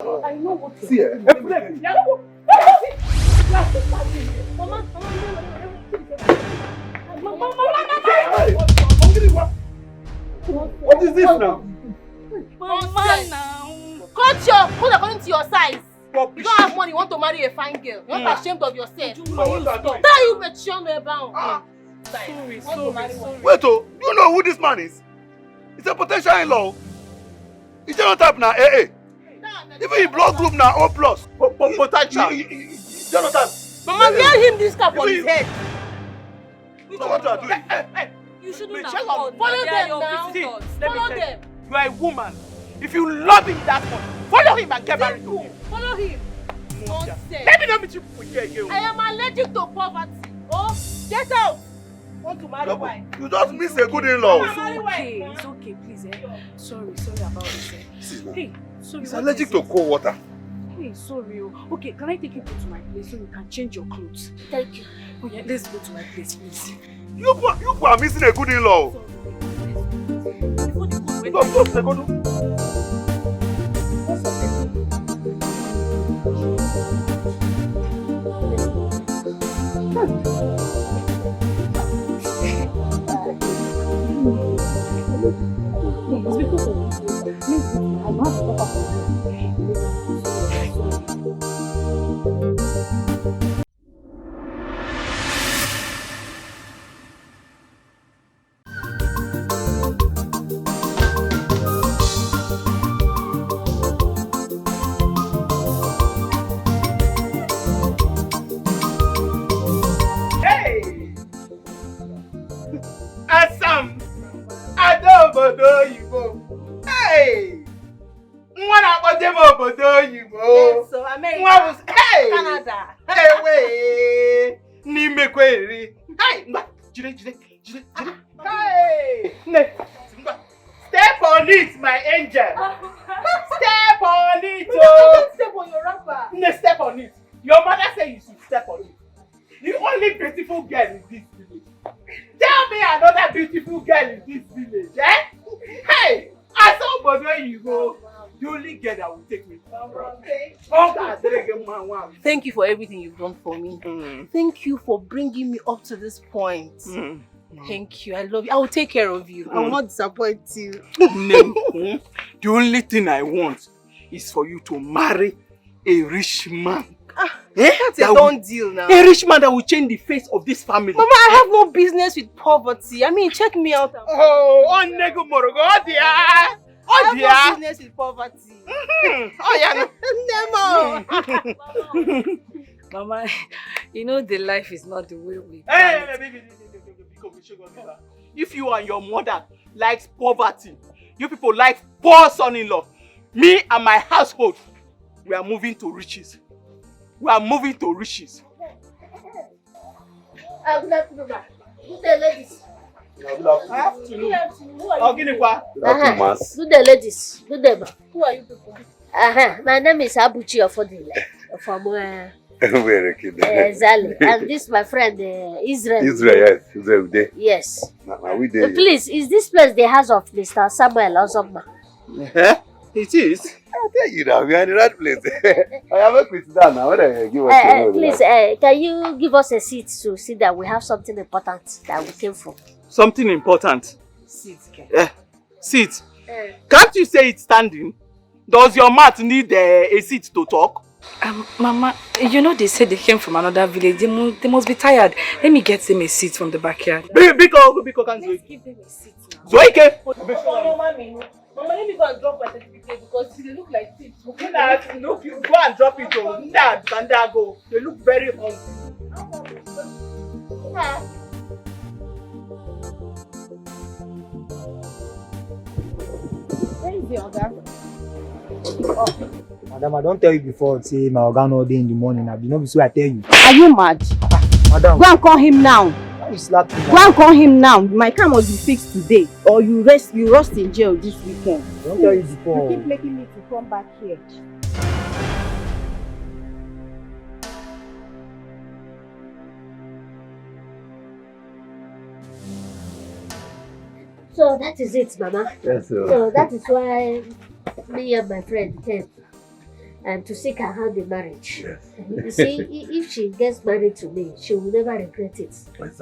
I know what to see do. What is this now? Mama now. Cut your food according to your size. You don't have money, you want to marry a fine girl. You're not ashamed of yourself. Tell you bet you about. Sorry. Wait, oh, you know who this man is? It's a potential in-law. He's not type now, AA. Even in blood group now, O plus. Potential. Jonathan. Mama, wear him this cap on his head. You know what you are doing? You shouldn't have follow them now. Follow them. You are a woman. If you love him that much, follow him and get married to him. Follow him. Nonsense. Let me not meet you people here. I am allergic to poverty. Oh, get out. Want to marry wife? You just miss a good in-law. It's okay, please. Sorry about this. Hey, sorry. He's allergic to cold water. Hey, sorry. Okay, can I take you to my place so you can change your clothes? Thank you. Oh yeah, let's go to my place, please. You are missing a good in-law. It's because of this. I'm not Hey! Yes, so America. Hey! Canada. Hey, wait! Hey! Hey! Step on it, my angel! Step on it! Oh. Step on your rapper. Step on it. Your mother said you should step on it. The only beautiful girl in this village. Tell me another beautiful girl in this village, eh? Hey! I saw but where you go. The only girl that will take me. Thank you for everything you've done for me. Thank you for bringing me up to this point. Thank you. I love you. I will take care of you. I will not disappoint you. No. The only thing I want is for you to marry a rich man. That's a done deal now. A rich man that will change the face of this family. Mama, I have no business with poverty. I mean, check me out. Oh nego morogo. Oh dear. Oh dear. I have no business with poverty. Oh yeah. Nemo. Mama, you know the life is not the way we If you and your mother likes poverty, you people like poor son-in-law, me and my household, we are moving to riches. We are moving to riches. Good afternoon, ma. Good day, ladies. Good afternoon. Good afternoon. Who are you? Good day, ladies. Good day, ma. Who are you people? My name is Abuchi Ofodile from Zali. And this is my friend Israel. Israel, yes. Israel there. Yes. We there. Please, is this place the house of Mr. Samuel Ozoma? It is. I tell you now, we are in the right place. I have a quiz down now. Please, can you give us a seat to see that we have something important that we came for? Something important? Sit. Seat. Can't you say it standing? Does your mat need a seat to talk? Mama, you know they said they came from another village. They must be tired. Let me get them a seat from the backyard. Biko, can Let's give them a seat now. Zoike! Mama, let me go and drop my certificate because they look like thieves. Look, you go and drop it. Go. They look very hungry. Where is the other? Madam, I don't tell you before, say my organ all day in the morning. You know, so I tell you. Are you mad? Madam, go and call him now. you slap me. Go and call him now. My car must be fixed today, or you rest in jail this weekend. I don't tell you before. You keep making me to come back here. So that is it, Mama. Yes, sir. So that is why me and my friend came. to seek her hand in marriage. Yes. You see, if she gets married to me, she will never regret it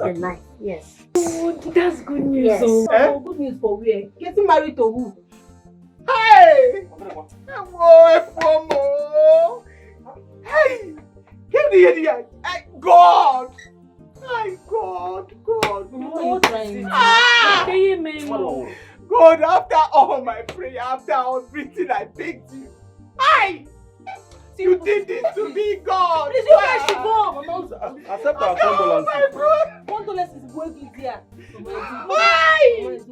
in life. Yes. Oh, that's good news. Yes. Oh, good news for where? Getting married to who? Hey! Hey! Give the idiot! Hey, God! My God! What are you trying? God, after all my prayer, after all everything I begged you, you did this to me, God! Please, you guys should go! Accept our condolence. Condolence is working here. Jesus!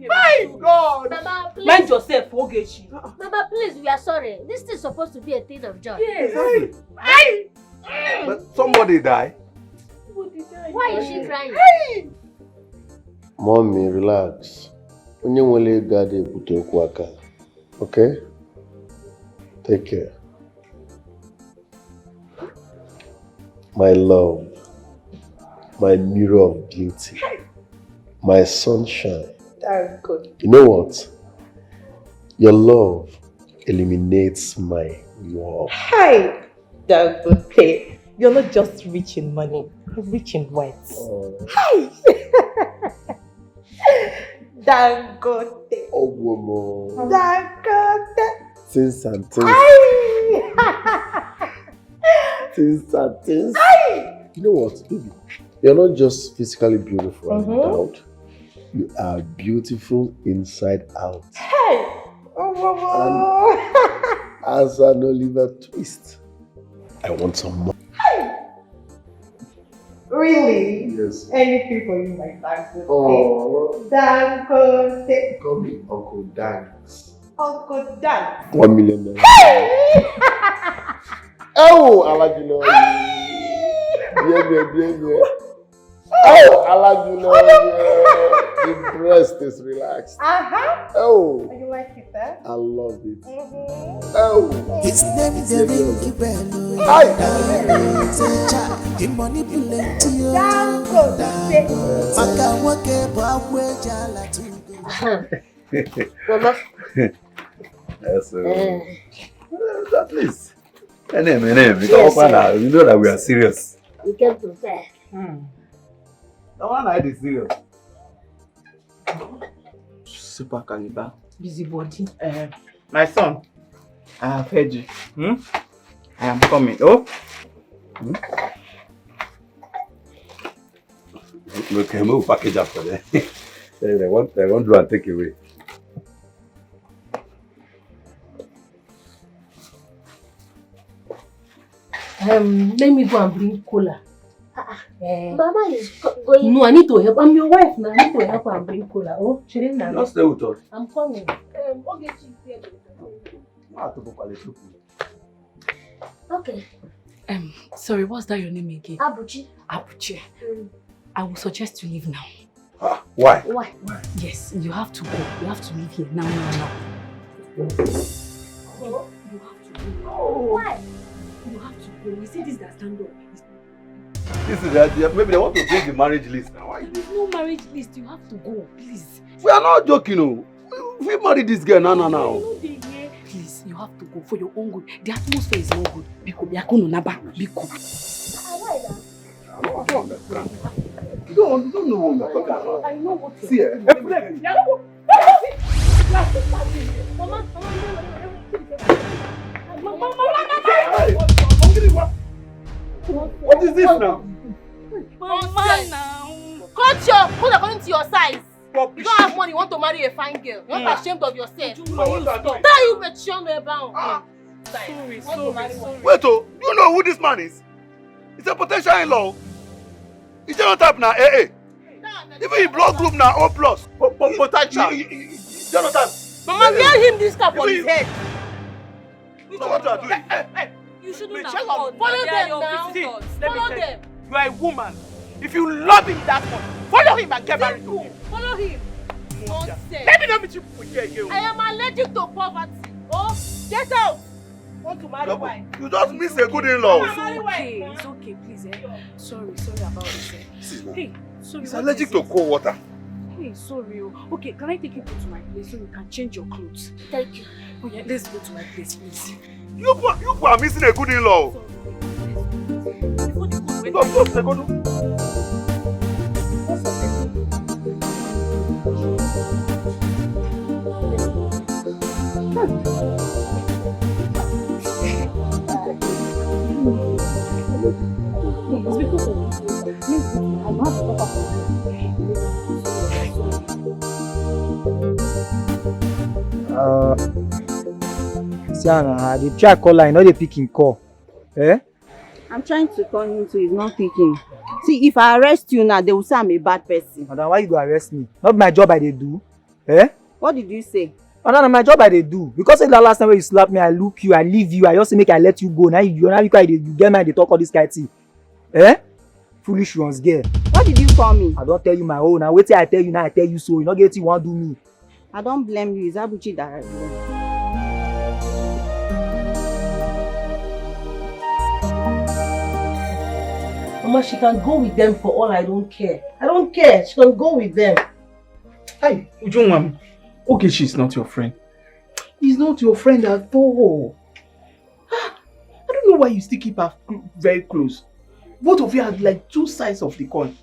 My God! Mama, please. Mind yourself, Ogechi. Mama, please, we are sorry. This is supposed to be a thing of joy. Yes. But somebody die. Why is she crying? Mommy, relax. Onye nwere God ebute okwu aka. Okay? Take care. My love, my mirror of beauty, my sunshine. That's good. You know what? Your love eliminates my war. Hi, Dangote. You're not just rich in money, you're rich in words. Hi! Dangote. Oh, woman. Dangote. Things and things. Things and things. You know what, baby? You're not just physically beautiful and endowed. You are beautiful inside out. Hey! Oh, and as an Oliver Twist, I want some more. really? Yes. Anything for you, my Dangote. Oh. Dangote. Call me Uncle Danks. Uncle Dan. $1 million. Oh, I like you know. Yeah. Oh, I like you know. The breast is relaxed. Oh. You like it, eh? I love it. Oh. His name is Rinky Bello. Hi. He manipulate you. Mama. Yes, at least. My name. You know that we are serious. You can prepare. The one I is serious. Super caliber. Busybody. My son, I have heard you. I am coming. Oh? Look, move package after that. They want to and take away. Let me go and bring cola. Mama is going. No, I need to help. I'm your wife now. I need to help her and bring cola. Oh, she didn't know. Just stay with us. I'm coming. Okay. Sorry, what's that your name again? Abuchi. Abuchi. I will suggest you leave now. Why? Why? Yes, you have to go. You have to leave here now. Oh, You have to go. why? You have to go. You see this that stand up. This is the idea. Maybe they want to bring the marriage list. There's no marriage list. You have to go, please. We are not joking, no. We marry this girl now. Please, you have to go for your own good. The atmosphere is not good. Biko, biakono naba. Biko. Why that? You don't know what we're talking about. I know what you're See, what is this now? Mama now. Cut your food according to your size. You don't have money, you want to marry a fine girl. You're not ashamed of yourself. That you mention about. Sorry. Wait, do you know who this man is? He's a potential in-law. He's not type now, AA. Even in blood group now, O+. Potential. Mama, wear him this cap on his head. You know what you are doing? You shouldn't have gone. Follow them now. Follow them. You are a woman. If you love him that much, follow him and get married to him. Follow him. Nonsense. Let me not meet you people here again. I am allergic to poverty. Oh, get out. Want to marry wife? You just miss a good in-law. It's okay, please. Sorry about this. He's Hey, sorry. allergic to cold water. Hey, sorry. Okay, can I take you to my place so you can change your clothes? Thank you. Oh yeah, let's go to my place, please. You are missing a good in-law. Go. It's because of I'm not Siana, they try call line, not they picking call. Eh? I'm trying to call him so he's not picking. See, if I arrest you now, they will say I'm a bad person. Madam, why you go arrest me? Not my job I they do. Eh? What did you say? Madam, my job I they do. Because the last time when you slap me, I look you, I leave you, I just make I let you go. Now you get me, they talk all this kind of thing. Eh? Foolish ones, girl. What did you call me? I don't tell you my own. Now wait till I tell you now, I tell you so. You not get you want do me. I don't blame you. It's Abuchi that I blame. Mama, she can go with them for all I don't care. I don't care. She can go with them. Hey, Ujunwam. Okay, she's not your friend. He's not your friend at all. I don't know why you still keep her very close. Both of you are like two sides of the coin.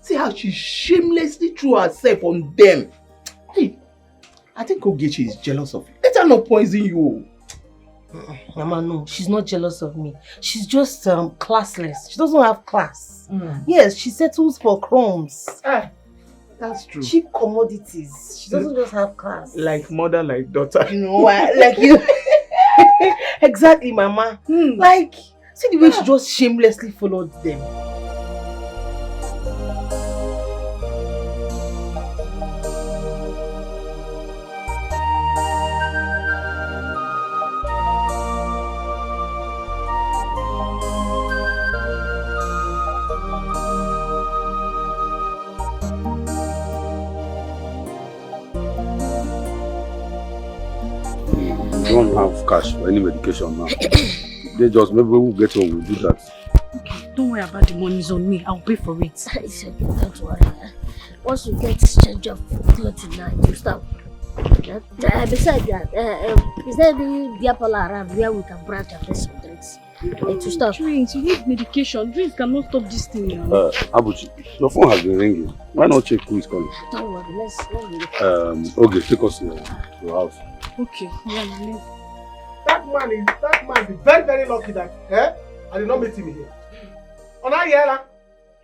See how she shamelessly threw herself on them. Hey, I think Ogechi is jealous of you. Let her not poison you. Mama, no, she's not jealous of me. She's just classless. She doesn't have class. Yes, she settles for crumbs. That's true. Cheap commodities. She doesn't just have class. Like mother, like daughter. You know, like you. Exactly, Mama. Like, see the way she just shamelessly followed them. Don't have cash for any medication now. They just maybe we'll get home, we'll do that. Okay, don't worry about the money, it's on me. I'll pay for it. It's okay, don't worry. Once you get change of clothing now, you stop. Besides that, is there any beer parlor around where we can branch and get some drinks? To stop. Drinks, you need medication. Drinks cannot stop this thing. Abuchi, your phone has been ringing. Why not check who is calling? Don't worry, let's Okay, take us to your house. Okay, yeah, leave. That man is very, very lucky that I did not meet him here. On our year,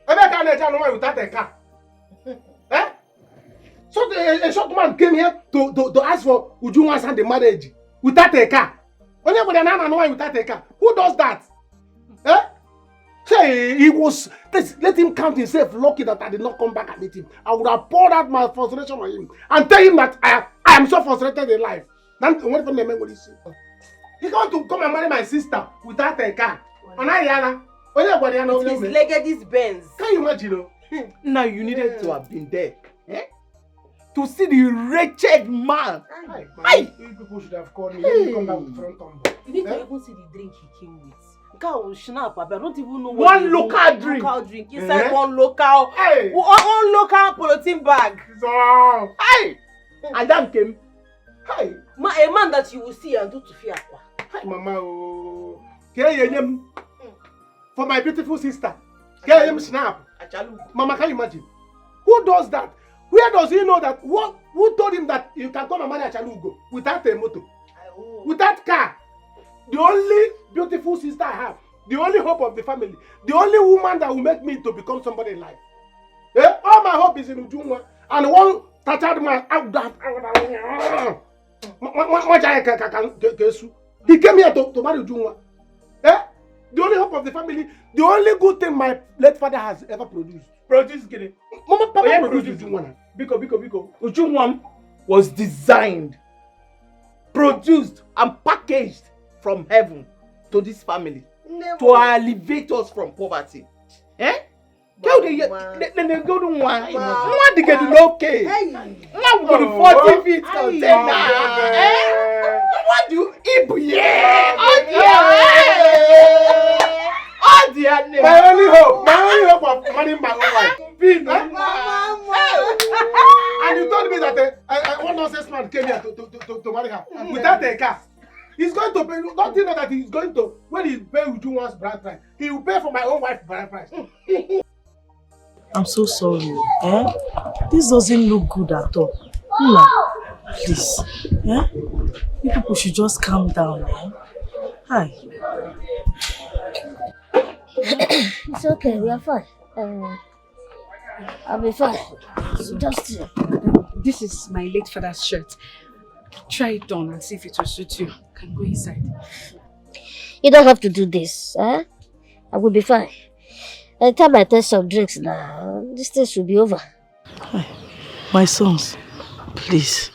I can't without a car. So a short man came here to ask for Ujunwa's hand in marriage without a car. Only with an without a car. Who does that? Say he was. Let him count himself lucky that I did not come back and meet him. I would have poured out my frustration on him and tell him that I am so frustrated in life. Then what from the man will he say? He's going to come and marry my sister without a car. It's Legacy's Benz. Can you imagine? Now you needed to have been there. To see the wretched man. You people should have called me. Let me come back with front on. You need to even see the drink he came with. God will snap, I don't even know what one local drink. Local drink. Inside one local polythene bag. So, and that came. A man that you will see and do to fear. Hi, Mama. For my beautiful sister. Snap. Mama, can you imagine? Who does that? Where does he know that? Who told him that you can come and marry Achalugo without a motor? Without car? The only beautiful sister I have, the only hope of the family, the only woman that will make me to become somebody in life. All my hope is in Ujunwa, and one tattered man out that. He came here to marry Ujunwa. The only hope of the family, the only good thing my late father has ever produced. Mama, Papa produced Ujunwa. Biko. Ujunwa was designed, produced, and packaged from heaven to this family to elevate us from poverty. Go to one. What to get okay? Now we go to 40 feet container. What do you eat? Oh dear. My only hope of money my own life. came here to marry her without a car. He's going to pay. Don't you know that he's going to, when he pay with you once bride price, he will pay for my own wife bride price. I'm so sorry. Eh? This doesn't look good at all. Nna, please. Eh? You people should just calm down. Eh? Hi. It's okay, we are fine. I'll be fine. Just This is my late father's shirt. Try it on and see if it will suit you. You can go inside. You don't have to do this, eh? I will be fine. By the time I taste some drinks now, this thing should be over. Hi. My sons, please.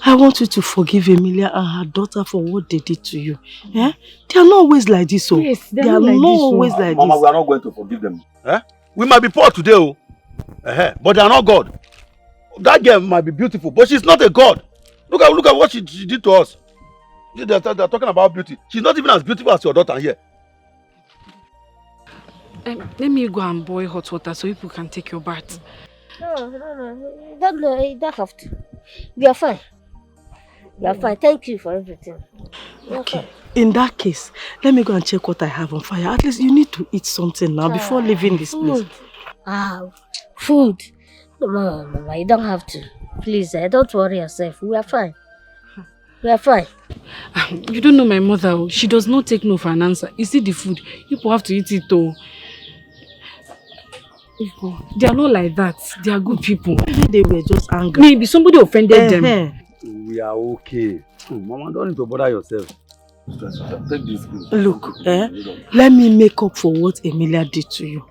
I want you to forgive Amelia and her daughter for what they did to you. Eh? They are not always like this. So. Yes, they are not always like Mama, this. we are not going to forgive them. Eh? We might be poor today, but they are not God. That girl might be beautiful, but she's not a God. Look at what she did to us. They're talking about beauty. She's not even as beautiful as your daughter here. Let me go and boil hot water so people can take your bath. No. You don't have to. We are fine. We are fine. Thank you for everything. Okay. In that case, let me go and check what I have on fire. At least you need to eat something now before leaving this place. Food. No, you don't have to. Please, don't worry yourself. We are fine. We are fine. You don't know my mother. She does not take no for an answer. You see the food. People have to eat it though. They are not like that. They are good people. They were just angry. Maybe somebody offended them. We are okay. Mama, don't need to bother yourself. Take this. Look, let me make up for what Amelia did to you.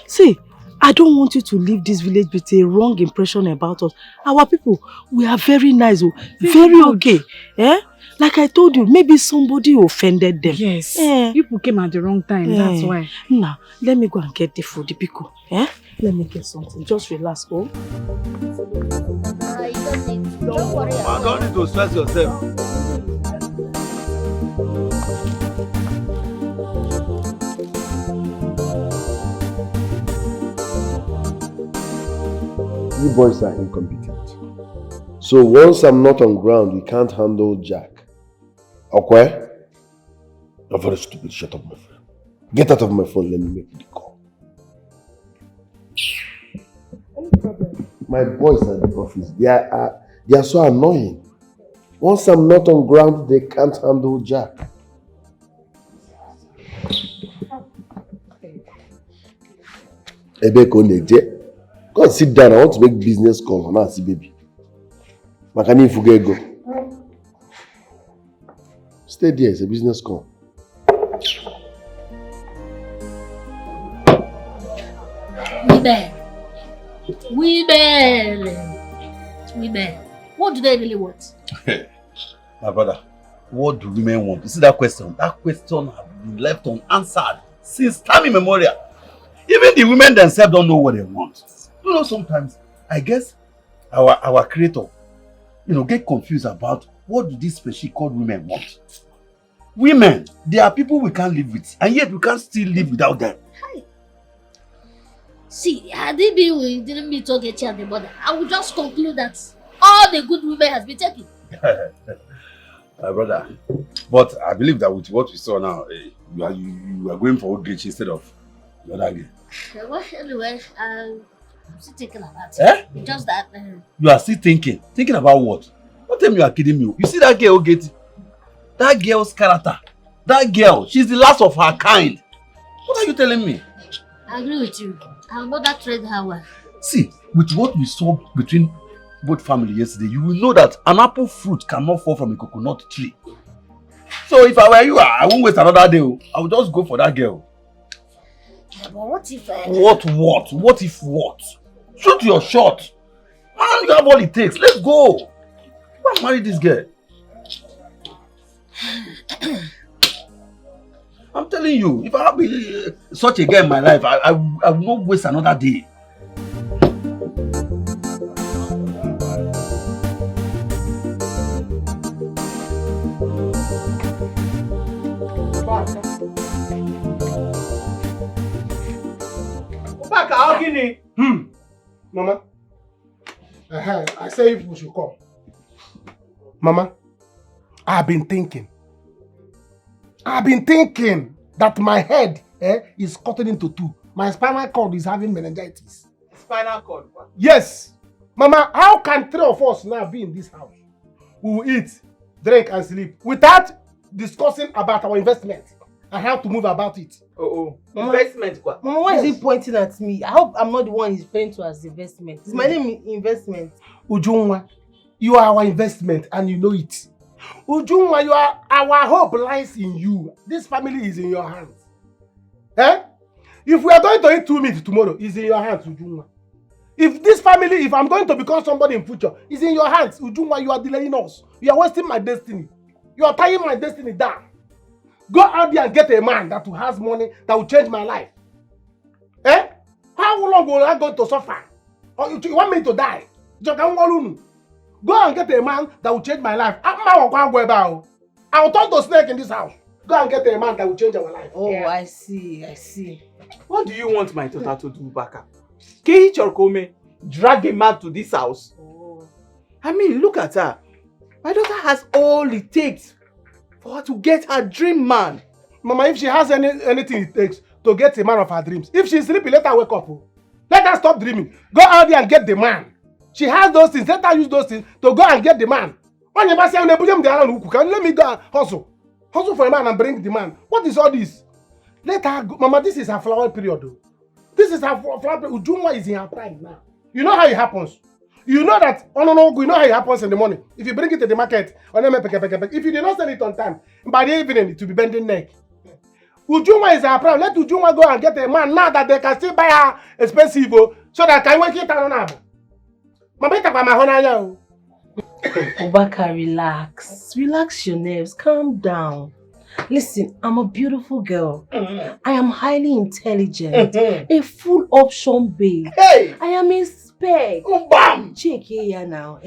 See, I don't want you to leave this village with a wrong impression about us. Our people, we are very nice, very okay. Like I told you, maybe somebody offended them. Yes. People came at the wrong time, that's why. Now, let me go and get the food, the pico. Let me get something. Just relax, You don't worry. Mama, don't need to stress yourself. You boys are incompetent. So once I'm not on ground, we can't handle Jack. Okay? You're very stupid. Shut up, my friend. Get out of my phone. Let me make the call. My boys at the office, they are so annoying. Once I'm not on ground, they can't handle Jack. Go and sit down. I want to make business call on us, baby. Makani Fugego. Stay there, it's a business call. Women. What do they really want? My brother, what do women want? You see that question? That question has been left unanswered since time immemorial. Even the women themselves don't know what they want. You know, sometimes, I guess, our creator, get confused about what do these special called women want. Women, they are people we can't live with, and yet we can't still live without them. See, had it been we didn't meet Ogechi and the mother, I would just conclude that all the good women has been taken. My brother, but I believe that with what we saw now, you are going for Ogechi instead of the other girl. Well, anyway, I'm still thinking about it. Just that. You are still thinking? Thinking about what? Don't tell me you are kidding me. You see that girl, Ogechi? That girl's character. That girl, she's the last of her kind. What are you telling me? I agree with you. I'll not that trade her well. See, with what we saw between both families yesterday, you will know that an apple fruit cannot fall from a coconut tree. So if I were you, I won't waste another day. I will just go for that girl. Yeah, but what if... What? What if what? Shoot your shot. Man, you have all it takes. Let's go. Go and marry this girl. I'm telling you, if I have such a girl in my life, I will not waste another day. Mama, I say if we should come. Mama, I've been thinking that my head is cutting into two. My spinal cord is having meningitis. Spinal cord? What? Yes. Mama, how can 3 of us now be in this house? We will eat, drink, and sleep without discussing about our investment and how to move about it. Investment? What? Mama, why is he pointing at me? I hope I'm not the one he's paying to as investment. It's my name investment. Ujunwa, you are our investment and you know it. Ujunwa, our hope lies in you. This family is in your hands. If we are going to eat 2 meat tomorrow, it's in your hands, Ujunwa. If I'm going to become somebody in future, it's in your hands. Ujunwa, you are delaying us. You are wasting my destiny. You are tying my destiny down. Go out there and get a man that has money that will change my life. How long will I go to suffer? Or you want me to die? Go and get a man that will change my life. I will turn to snake in this house. Go and get a man that will change our life. Oh, yeah. I see. What do you want my daughter to do, Baka? Drag a man to this house? Oh. I mean, look at her. My daughter has all it takes for her to get her dream man. Mama, if she has anything it takes to get a man of her dreams, if she's sleeping, let her wake up. Let her stop dreaming. Go out there and get the man. She has those things. Let her use those things to go and get the man. Let me go and hustle. Hustle for a man and bring the man. What is all this? Let her go. Mama, this is her flower period though. This is her flower period. Ujunwa is in her prime now. You know how it happens. You know that, you know how it happens in the morning. If you bring it to the market, if you did not sell it on time, by the evening it will be bending neck. Ujunwa is her prime. Let Ujunwa go and get a man now that they can still buy her expensive so that I can work it on her. Mama, take my honor. Obaka, relax. Relax your nerves. Calm down. Listen, I'm a beautiful girl. I am highly intelligent. A full option babe. Hey! I am a spec. Bam! Check here now,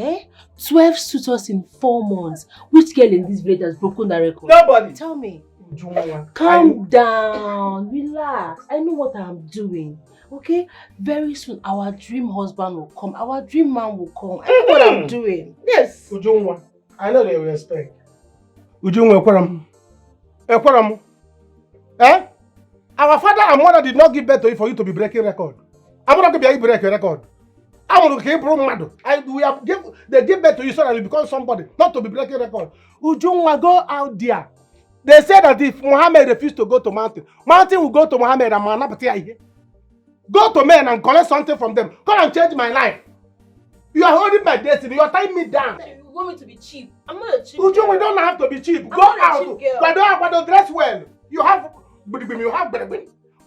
12 suitors in 4 months. Which girl in this village has broken the record? Nobody. Tell me. Ujunwa. Calm down. Relax. I know what I'm doing. Okay? Very soon, our dream husband will come. Our dream man will come. I know what I'm doing. Yes. Ujunwa. I know they will respect. Ujunwa, Ekwaram. Our father and mother did not give birth to you for you to be breaking record. I'm not going to be break a record. I'm going to keep mad. They give birth to you so that you become somebody, not to be breaking record. Ujunwa, go out there. They say that if Muhammad refused to go to mountain, mountain will go to Muhammad and Manapati. Go to men and collect something from them. Come and change my life. You are holding my destiny. You are tying me down. You want me to be cheap? I'm not a cheap Uju, girl. we don't have to be cheap. I'm Go not a out. cheap girl. But dress well. You have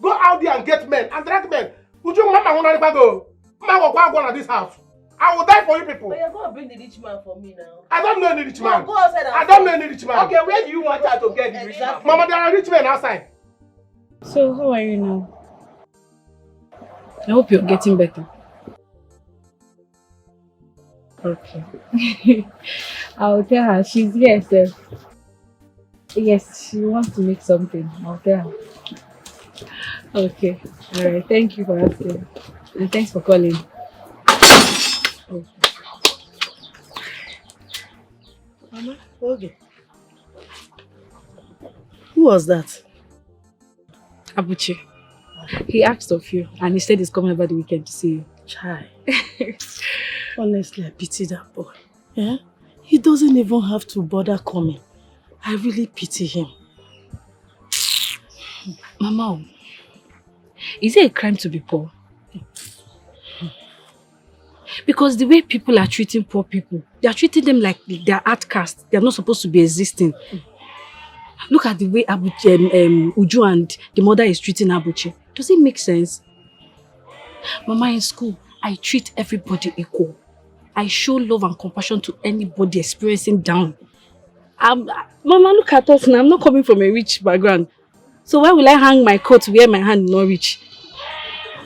go out there and get men and drag men. Uju, mama won't go. Mama will go to this house. I will die for you people. But you're going to bring the rich man for me now. I don't know any rich man. No, go outside and I don't know any rich man. Okay, where do you want her to get the rich man? Mama, there are rich men outside. So, how are you now? I hope you're getting better. Okay. I'll tell her. She's here, sir. Yes, she wants to make something. I'll tell her. Okay. Alright, thank you for asking. And thanks for calling. Okay. Mama, okay. Who was that? Abuchi. He asked of you and he said he's coming over the weekend to see you. Chai. Honestly, I pity that boy. Yeah? He doesn't even have to bother coming. I really pity him. Mama, is it a crime to be poor? Because the way people are treating poor people, they are treating them like they're outcasts. They are not supposed to be existing. Look at the way Uju and the mother is treating Abuchi. Does it make sense? Mama, in school, I treat everybody equal. I show love and compassion to anybody experiencing down. Mama, look at us now. I'm not coming from a rich background. So why will I hang my coat where my hand not reach?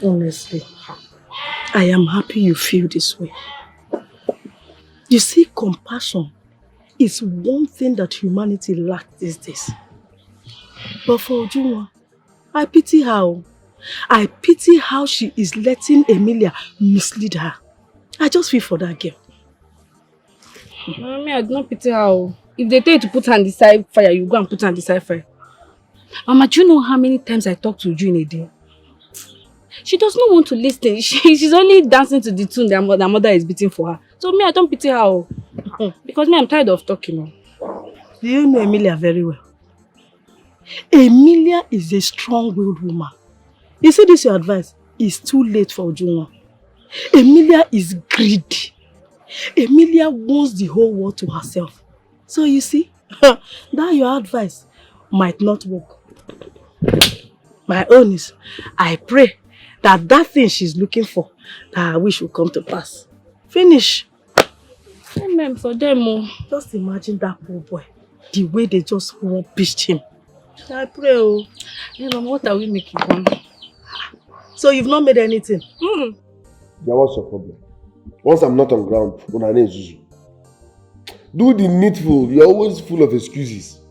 Honestly, I am happy you feel this way. You see, compassion is one thing that humanity lacks these days. But for Ujunwa, I pity her. I pity how she is letting Amelia mislead her. I just feel for that girl. Mommy, I do not pity her. If they tell you to put her on the side fire, you go and put her on the side fire. Mama, do you know how many times I talk to you in a day? She does not want to listen. She's only dancing to the tune that mother is beating for her. So me, I don't pity her. Because me, I'm tired of talking. Do you know Amelia very well? Amelia is a strong-willed woman. You see this your advice? It's too late for Ujunwa. Amelia is greedy. Amelia wants the whole world to herself. So you see, that your advice might not work. My own is, I pray that thing she's looking for, that I wish will come to pass. Finish. Amen for them. Just imagine that poor boy, the way they just pished him. I pray. Yeah, Mama, what are we making fun? So you've not made anything? Yeah, what's your problem? Once I'm not on ground, when I need Zuzu. Do the needful. You're always full of excuses.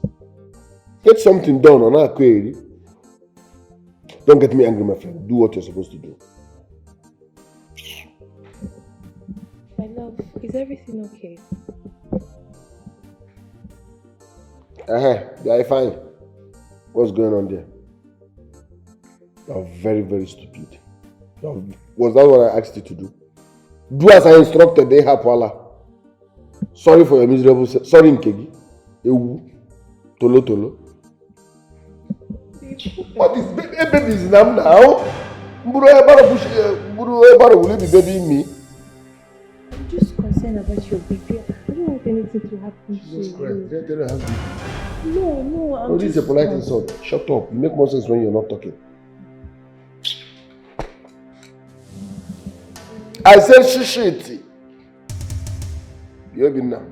Get something done on our query. Don't get me angry, my friend. Do what you're supposed to do. My love, is everything okay? Yeah, fine. What's going on there? You're very, very stupid. Was that what I asked you to do? Do as I instructed, they have Wala. Sorry for your miserable sorry, Nkegi. Ewu. Tolo. What is baby's name now? Will you be babying me? I'm just concerned about your baby. I don't want anything to happen to you. No, I'm this is a polite insult. Shut up. You make more sense when you're not talking. I said shit. You've been now.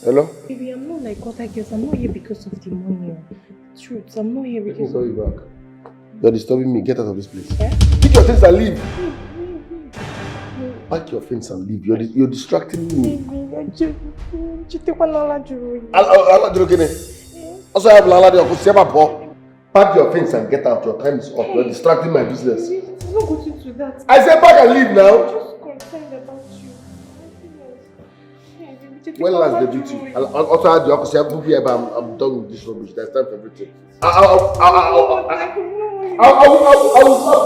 Hello? Baby, I'm not like other girls. I'm not here because of the money. Truth, I'm not here because of... Let me call you back. You're disturbing me. Get out of this place. Yeah? Pick your things and leave. Pack your things and leave. You're distracting me. Also, I have Lala. Pack your things and get out. Your time is up. You're distracting my business. It's not going to that. I said pack and leave now. I'm just concerned about you. When last they beat you? Also, I I'm done with this rubbish. There's time for everything. I will stop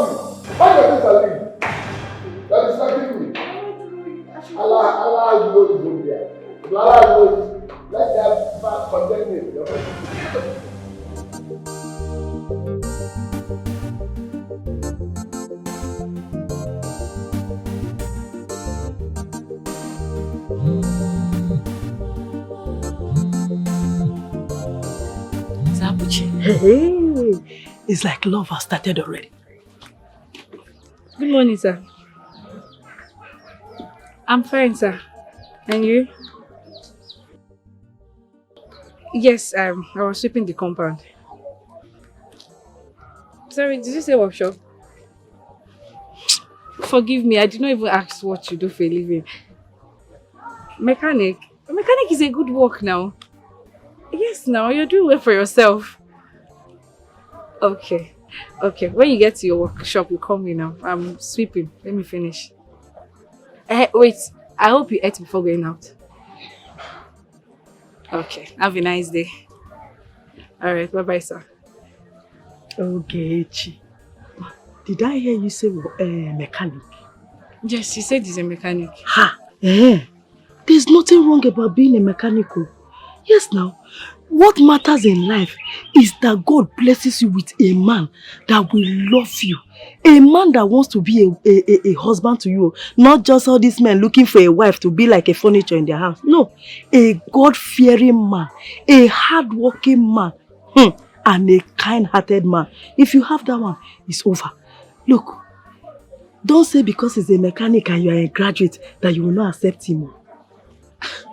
you. Pack your things and leave. You're distracting me. Allah, you know it's going there. Allah, you know it. Let them condemn me. Hey, it's like love has started already. Good morning, sir. I'm fine, sir. And you? Yes, I was sweeping the compound. Sorry, did you say workshop? Forgive me, I did not even ask what you do for a living. Mechanic? Mechanic is a good work now. Yes, now you're doing well for yourself. Okay. When you get to your workshop, you call me now. I'm sweeping. Let me finish. Wait. I hope you ate before going out. Okay. Have a nice day. Alright. Bye-bye, sir. Okay, did I hear you say mechanic? Yes, he said he's a mechanic. Ha! There's nothing wrong about being a mechanic. Yes, now. What matters in life is that God blesses you with a man that will love you. A man that wants to be a husband to you. Not just all these men looking for a wife to be like a furniture in their house. No. A God-fearing man. A hard-working man. And a kind-hearted man. If you have that one, it's over. Look. Don't say because he's a mechanic and you are a graduate that you will not accept him.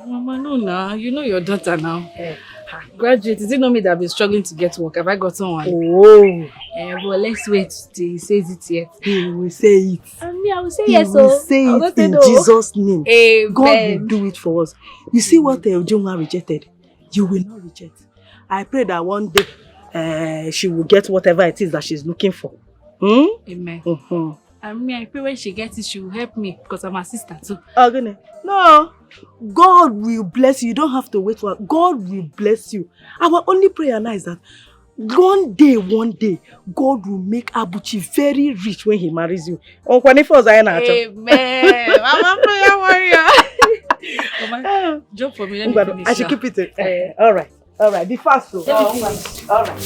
Mama, no, nah. You know your daughter now. Graduate, is it not me that I've been struggling to get work? Have I got someone? Oh. But let's wait till he says it yet. He will say it. And me, I will say yes. He will say it in Jesus' name. Amen. God will do it for us. You see what Ujunwa rejected? You will not reject. I pray that one day she will get whatever it is that she's looking for. Amen. And me, I pray when she gets it, she will help me because I'm her sister too. Agene. No. God will bless you. You don't have to wait for God will bless you. Our only prayer now is that one day, God will make Abuchi very rich when he marries you. Amen. Mama prayer warrior. Mama, jump for me. Let me finish. I should keep it. All right. Be fast. So. All right.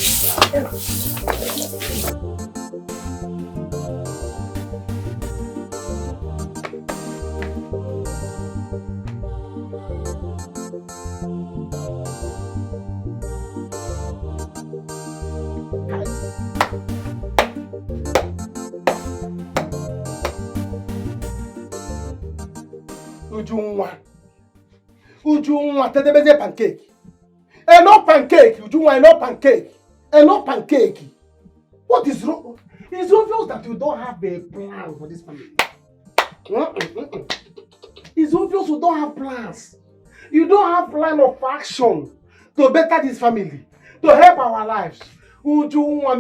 Ujunwa, tedebeze pancake. No pancake, Ujunwa, no pancake. No pancake. What is wrong? It's obvious that you don't have a plan for this family. It's obvious you don't have plans. You don't have plan of action to better this family, to help our lives. Ujunwa,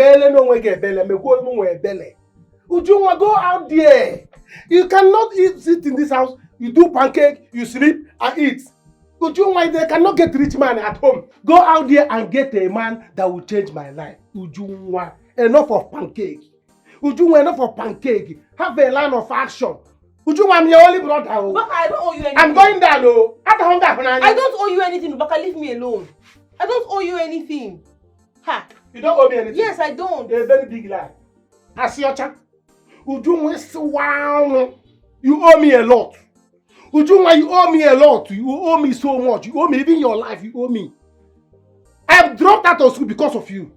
Ujunwa, go out there. You cannot sit in this house. You do pancake, you sleep and eat. Ujunwa, they cannot get rich man at home. Go out there and get a man that will change my life. Ujunwa, enough of pancake. Ujunwa, enough of pancake. Have a line of action. Ujunwa, I'm your only brother. Ubaka, I don't owe you anything. I'm going down. I don't owe you anything, Ubaka. Leave me alone. I don't owe you anything. Ha. You don't owe me anything? Yes, I don't. A very big lie. I see your chat. Ujunwa, wow. You owe me a lot. Ujunwa, you owe me a lot. You owe me so much. You owe me even your life. You owe me. I dropped out of school because of you.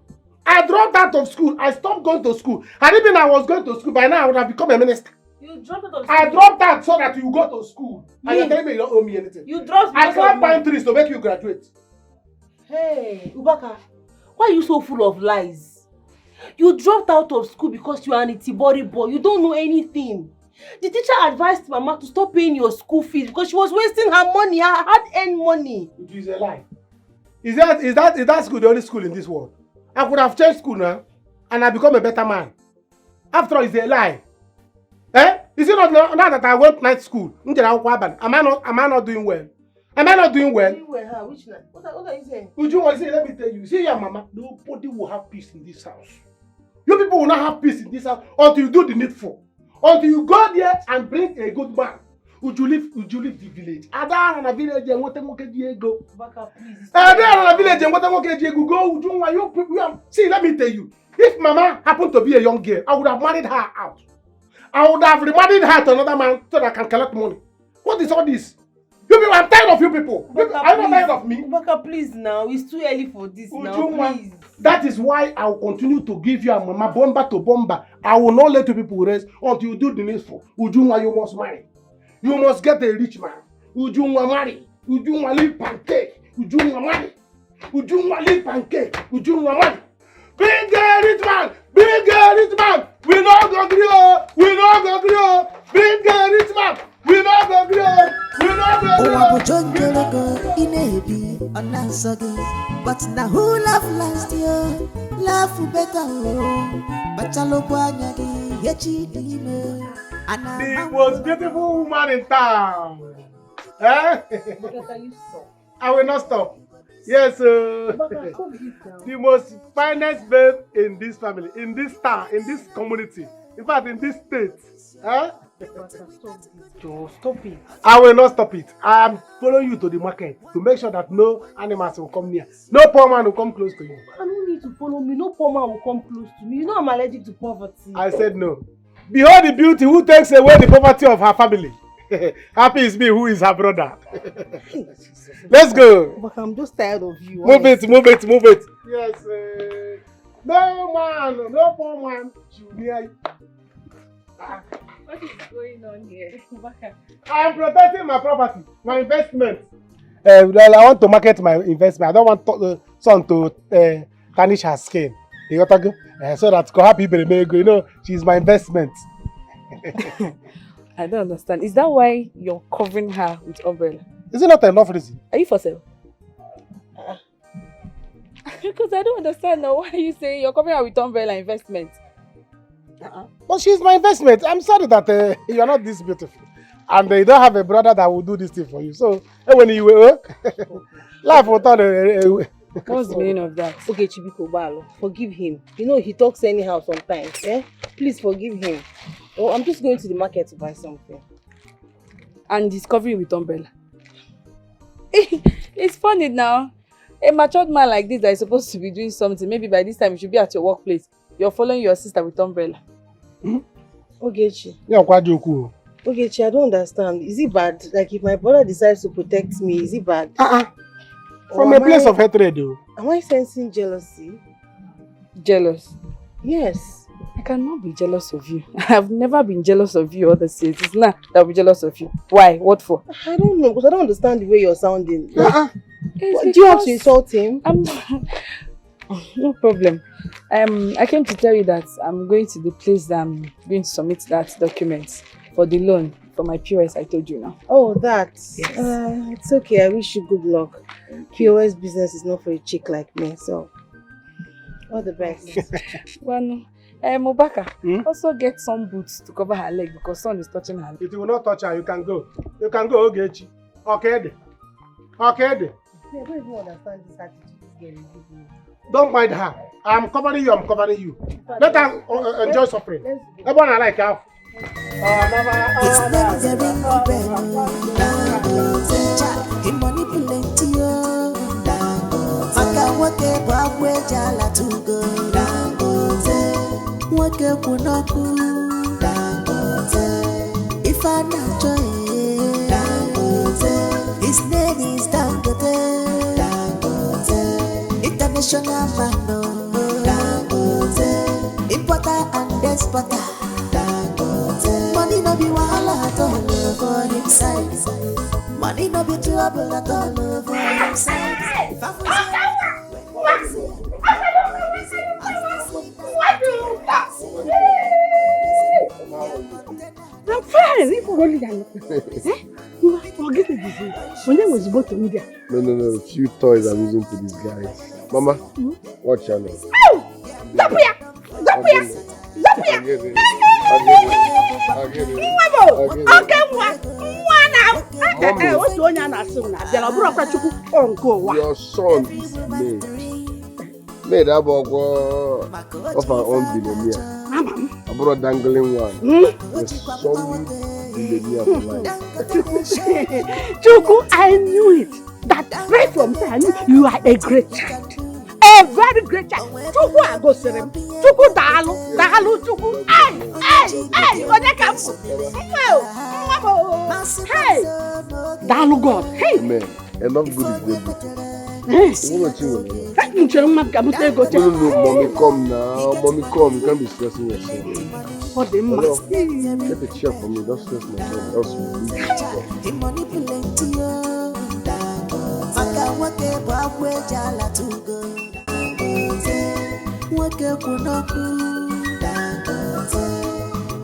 I dropped out of school. I stopped going to school. And even I was going to school, by now I would have become a minister. You dropped out of school? I dropped out so that you go to school. And you're telling me you don't owe me anything. You dropped I climbed pine trees to make you graduate. Hey, Ubaka, why are you so full of lies? You dropped out of school because you are an itibori boy. You don't know anything. The teacher advised Mama to stop paying your school fees because she was wasting her money, her hard-earned money. It is a lie. Is that school the only school in this world? I could have changed school now and I become a better man. After all, it's a lie. Is it not now that I went night school? Am I not doing well? Am I not doing well? Doing well, huh? Which night? What are you saying? Let me tell you. See your mama, nobody will have peace in this house. You people will not have peace in this house until you do the needful. Until you go there and bring a good man. Would you leave the village? Ada na village and what Diego. Baka, please. Ada na village and what Diego go. You see, let me tell you. If Mama happened to be a young girl, I would have married her out. I would have remarried her to another man so that I can collect money. What is all this? You people, I'm tired of you people. Are you not tired of me? Baka, please now. It's too early for this now, please. That is why I will continue to give you a Mama bomba to bomba. I will not let you people rest until you do the needful. Ujunwa, you must marry. You must get a rich man. Ujunwa marry. Ujunwa leave pancake. Ujunwa marry. Ujunwa leave pancake. Ujunwa marry. Bring a rich man. Bring a rich man. We not go grill. We not go grill. Bring a rich man. We not go grill. We not go grill. But now who laugh last year? Laugh better. The most beautiful woman in town. I will not stop. Yes, the most finest babe in this family, in this town, in this community, in fact, in this state. Stop it. I will not stop it. I am following you to the market to make sure that no animals will come near. No poor man will come close to you. I don't need to follow me. No poor man will come close to me. You know I'm allergic to poverty. I said no. Behold the beauty who takes away the poverty of her family. Happy is me who is her brother. Let's go. But I'm just tired of you. Move it. Yes. No man, no poor man should near you. What is going on here? I am protecting my property, my investment. I want to market my investment. I don't want son to tarnish her skin. You got to go so that happy people may go. You know, she's my investment. I don't understand. Is that why you're covering her with umbrella? Is it not enough reason? Are you for sale? Because I don't understand now. Why are you saying you're covering her with umbrella investment? But she's my investment. I'm sorry that you are not this beautiful. And you don't have a brother that will do this thing for you. So, when you life will turn What's the meaning of that? Okay, Chibiko Balo, forgive him. You know, he talks anyhow sometimes. Eh? Please forgive him. Oh, I'm just going to the market to buy something. And discovery with umbrella. It's funny now. A matured man like this that is supposed to be doing something, maybe by this time you should be at your workplace. You're following your sister with umbrella. Ogechi. Yeah, quite joke. Ogechi, I don't understand. Is it bad? Like if my brother decides to protect me, is it bad? From a place of hatred, though. Am I sensing jealousy? Jealous? Yes. I cannot be jealous of you. I've never been jealous of you all the years. It's now that I'll be jealous of you. Why? What for? I don't know, because I don't understand the way you're sounding. Do you have to insult him? No problem. I came to tell you that I'm going to the place that I'm going to submit that document for the loan for my POS. I told you now. Oh, that. Yes. It's okay. I wish you good luck. POS business is not for a chick like me, so all the best. Well, Mubaka, also get some boots to cover her leg because sun is touching her leg. It will not touch her. You can go. You can go, Ogechi. Okay. Okay. I don't even understand this attitude this girl is giving. Don't mind her. I'm covering you. I'm covering you. Let her enjoy suffering. Everyone I like her. His name is a ring bell. He manipulates you. Maka wake babwe jala tugo. Wake kunoku. If I not joy, his name is Dangote. International man, importer and exporter. Money no be wahala at all for him side. Money no be trouble at all for him side. I'm fine. Even only that. Forget it. When I was about to media. No. Few toys I'm using to these guys. Mama, what channel? Oh! Zapia! I'll get it. Your son is made. Made up of our own billionaire. I brought dangling one. The solid billionaire for life. Chuku, I knew it. That right from there, I knew you are a great child. A very great child. Chuku, I go see him. Chuku, Dalu, Chuku. Hey, hey, Dalu God. Hey, man, enough good is good. Yes. What you want? No, mommy, come now. Mommy, come. You can't be stressing yourself. What the must get a chair for me. Don't stress myself. Else you He manipulates you. Maka wake babwe jala tugo. Wake kunoku.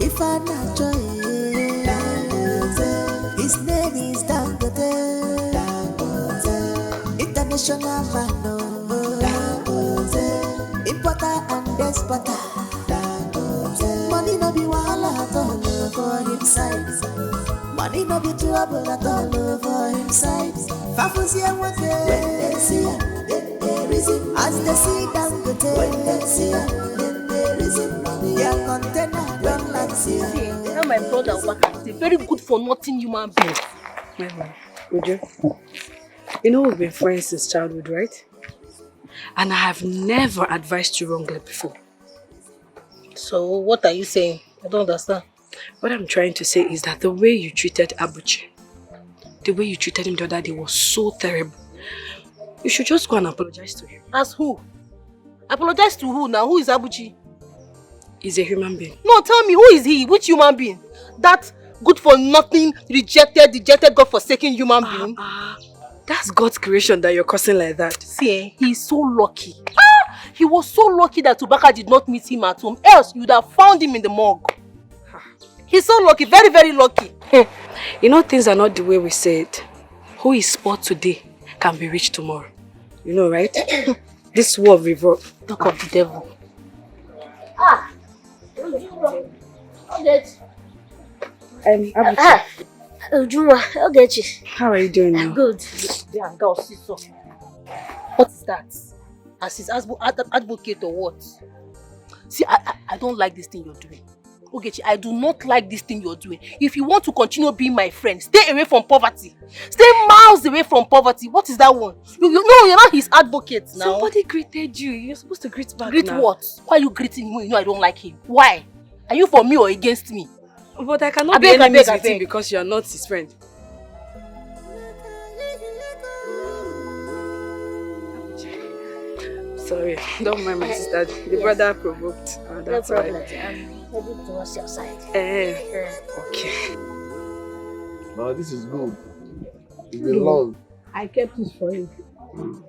If I not joy, his name is Dangote. International man, importer and exporter. Money no be wahala at all for him side. Money no be trouble at all for him side. Fafusia when they see her, they reason. As they see Dangote, when they see her, they reason. Their container don't like see her. Now my brother Obaka is a very good for nothing human being. Uju, you know we've been friends since childhood, right? And I have never advised you wrongly before. So what are you saying? I don't understand. What I'm trying to say is that the way you treated Abuchi, the way you treated him the other day was so terrible. You should just go and apologize to him. As who? Apologize to who now? Who is Abuchi? He's a human being. No, tell me, who is he? Which human being? That good for nothing, dejected, God-forsaken human being? That's God's creation that you're cursing like that. See, he's so lucky. He was so lucky that Ubaka did not meet him at home. Else, you would have found him in the morgue. He's so lucky, very, very lucky. You know, things are not the way we say it. Who is poor today can be rich tomorrow. You know, right? This world revolves. Talk of the devil. Ujuma, I'll get you. How are you doing now? Good. Yeah, girl, sister. What is that? As his advocate or what? See, I don't like this thing you're doing. Ogechi, I do not like this thing you're doing. If you want to continue being my friend, stay away from poverty. Stay miles away from poverty. What is that one? You know, you're not his advocate now. Somebody greeted you. You're supposed to greet back. Greet now. what? Why are you greeting him when you know I don't like him? Why? Are you for me or against me? But I cannot be enemies with him because you are not his friend. Sorry, don't mind my sister. The brother provoked. That's no problem. why. I'm heading towards your side. Okay. Now this is good. It's been long. I kept it for you.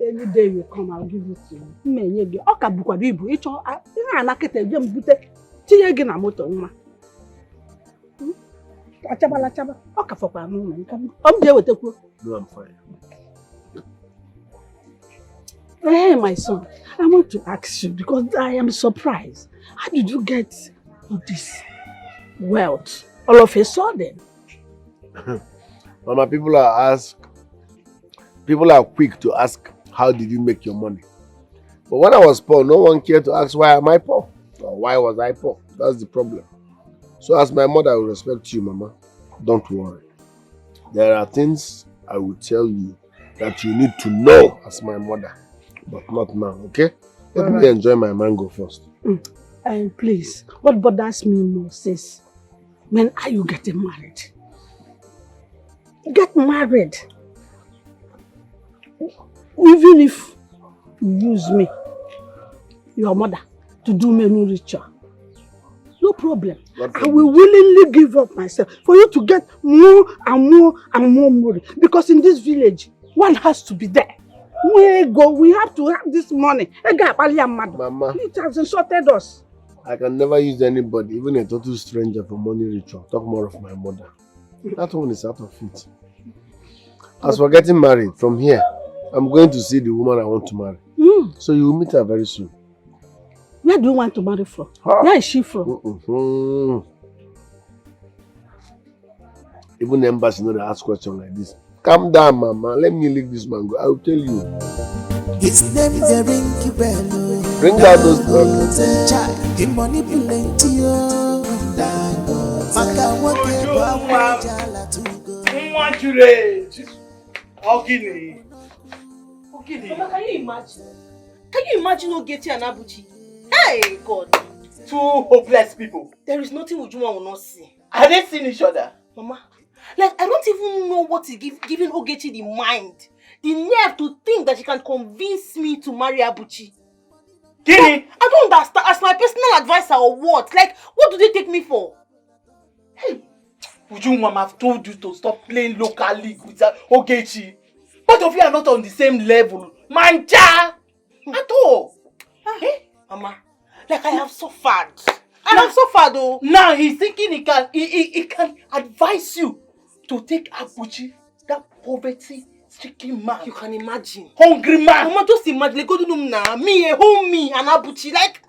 Every day you come, I'll give it to you. Menye oka bukwa bibu. Icho ina nakete je mbute. Tinye gi na moto nwa. Achaba. Oka fokwa mu na nka. Je wetekwu. No, I'm fine. Hey, my son, I want to ask you because I am surprised. How did you get all this wealth all of a sudden? Mama, people are quick to ask, how did you make your money? But when I was poor, no one cared to ask, why am I poor? Or why was I poor? That's the problem. So as my mother, I will respect you, Mama. Don't worry. There are things I will tell you that you need to know as my mother. But not now, okay? Let me enjoy my mango first. And please, what bothers me most is, when are you getting married? Get married. Even if you use me, your mother, to do many ritual, no problem. I will willingly give up myself for you to get more and more and more money. Because in this village, one has to be there. We have to have this money. Mama, it has insulted us. I can never use anybody, even a total stranger, for money ritual. Talk more of my mother. That one is out of it. As for getting married, from here, I'm going to see the woman I want to marry. So you will meet her very soon. Where do you want to marry from? Where is she from? Even the embassy know they ask questions like this. Calm down, Mama. Let me lick this mango. I will tell you. His name is a rinky bello. Bring out those drugs. The money plenty. Mama, can you imagine? Can you imagine Ogechi and Abuchi? Hey, God. Two hopeless people. There is nothing Ujuma will not see. Have they seen each other? Mama, like, I don't even know what is giving Ogechi the mind, the nerve to think that she can convince me to marry Abuchi. Kini? I don't understand. As my personal advisor or what? Like, what do they take me for? Hey, Ujuma, I've told you to stop playing local league with Ogechi. Both of you are not on the same level. Manja! At all. Hey, Mama, like I have suffered. I have suffered though. Now he's thinking he can advise you to take Abuchi, that poverty-stricken man. You can imagine. Hungry man. Mama, just imagine, like, go to now, me, a home me, and Abuchi, like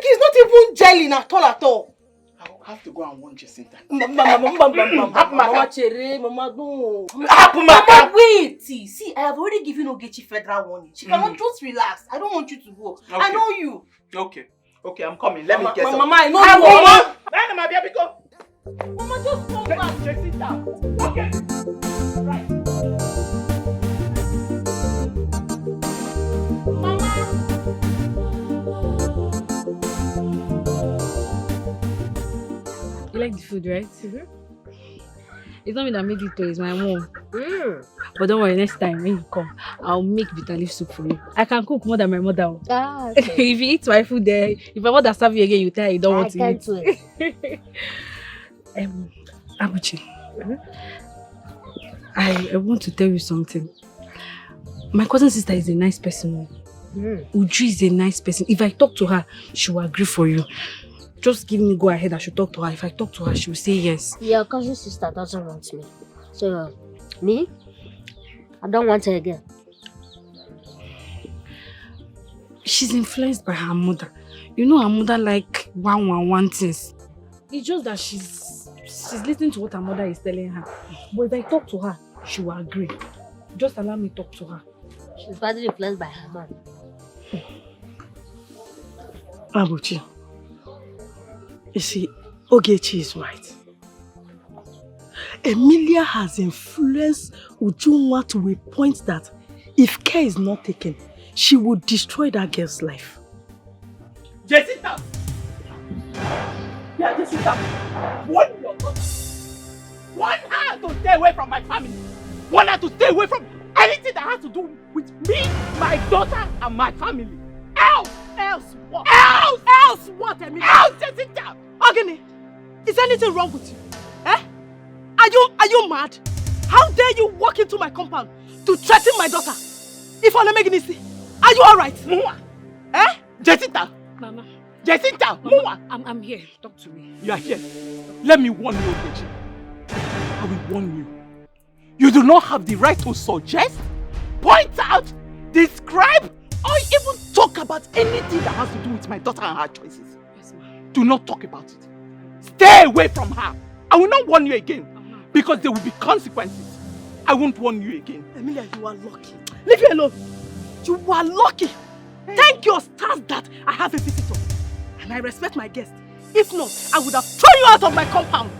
he's not even gelling at all. I'll have to go and warn Jacinta. Mama, Chere, Mama, no. Mama, wait. See, I have already given Ogechi federal warning. She cannot just relax. I don't want you to go. Okay. I know you. Okay, I'm coming. Let me get some. Mama, I know you. Mama, just come back. Jacinta. Okay. Right. You like the food, right? It's not me that made it, though. It's my mom. But don't worry, next time when you come, I'll make bitter leaf soup for you. I can cook more than my mother. Okay. If you eat my food there, if my mother serve you again, you tell her you don't want to eat. I can't wait. Abuchi, I want to tell you something. My cousin sister is a nice person. Uju is a nice person. If I talk to her, she will agree for you. Just give me go ahead. I should talk to her. If I talk to her, she will say yes. Your cousin sister doesn't want me. So, me? I don't want her again. She's influenced by her mother. You know her mother like one things. It's just that she's listening to what her mother is telling her. But if I talk to her, she will agree. Just allow me to talk to her. She's badly influenced by her man. Abuchi, you see, Ogechi is right. Amelia has influenced Ujunwa to a point that if care is not taken, she will destroy that girl's life. Jessica! Yeah, Jessica. Want your daughter. Want her to stay away from my family. Want her to stay away from anything that has to do with me, my daughter, and my family. Else! Else what? Else! Else what, Amelia? Else, Jessica! Ogini, is anything wrong with you? Eh? Are you mad? How dare you walk into my compound to threaten my daughter? If I'm making this, are you alright? Mwa! Eh? Jessica! Mama. Jessica! Mwa! I'm here. Talk to me. You are here. Let me warn you, Ogechi. I will warn you. You do not have the right to suggest, point out, describe, or even talk about anything that has to do with my daughter and her choices. Yes, ma'am. Do not talk about it. Stay away from her. I will not warn you again because there will be consequences. I won't warn you again. Emilia, you are lucky. Leave me alone. You are lucky. Thank your stars that I have a visitor. And I respect my guest. If not, I would have thrown you out of my compound.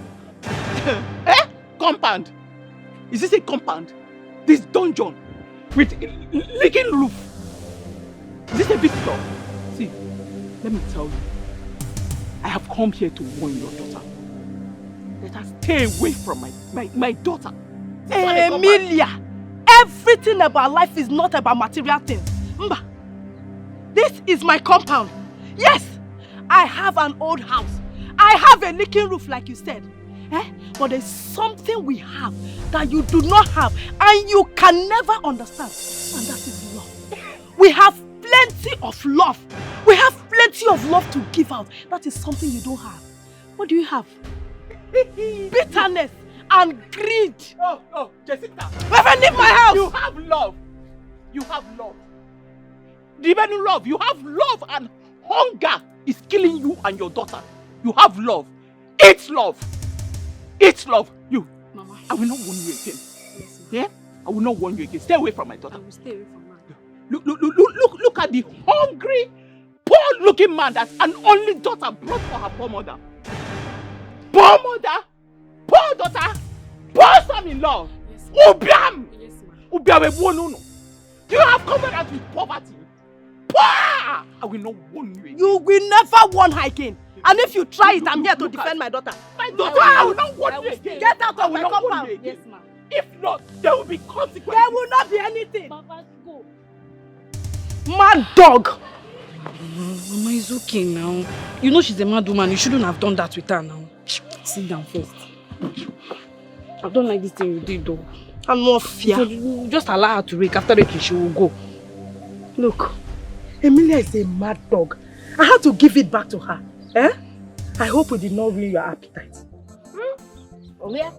Eh? Compound? Is this a compound? This dungeon with leaking roof? Is this a visitor? See, let me tell you. I have come here to warn your daughter. Let her stay away from my daughter. Amelia, everything about life is not about material things. Mba, this is my compound. Yes, I have an old house. I have a leaking roof like you said. But there's something we have that you do not have and you can never understand. And that is love. We have plenty of love. We have plenty of love to give out. That is something you don't have. What do you have? Bitterness and greed. Oh, Jessica. Never leave my house. You have love. You have love. Even love. You have love and hunger is killing you and your daughter. You have love. It's love. It's love. You. Mama. I will not warn you again. Yes, yeah? I will not warn you again. Stay away from my daughter. I will stay away from her. Look at the hungry, poor-looking man that's an only daughter brought for her poor mother. Poor mother, poor daughter, poor son-in-law. Yes, Ubiam! Yes, ma'am. Ubiam. You have covered us with poverty. Poor! I will not warn you again. You will never warn her again. And if you try it, I'm here to defend my daughter. My daughter, I will not warn you again. Get out of my warn you compound. again. Yes, ma'am. If not, there will be consequences. There will not be anything. Papa, go. Mad dog. Mama, it's okay now. You know she's a mad woman. You shouldn't have done that with her now. Sit down first. I don't like this thing you did though. I'm not fear. So just allow her to rake. After raking, she will go. Look, Amelia is a mad dog. I had to give it back to her. Eh? I hope we did not ruin your appetite. Yeah.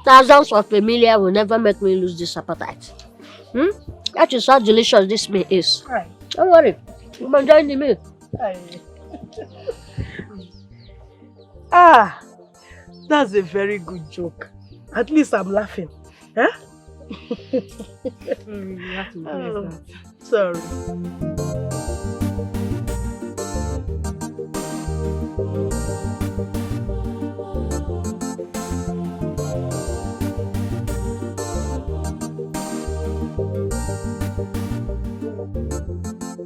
Thousands of Amelia will never make me lose this appetite. That is how delicious this meal is. Aye. Don't worry. I'm enjoying the meal. That's a very good joke. At least I'm laughing. Huh? You have to realize that. Sorry.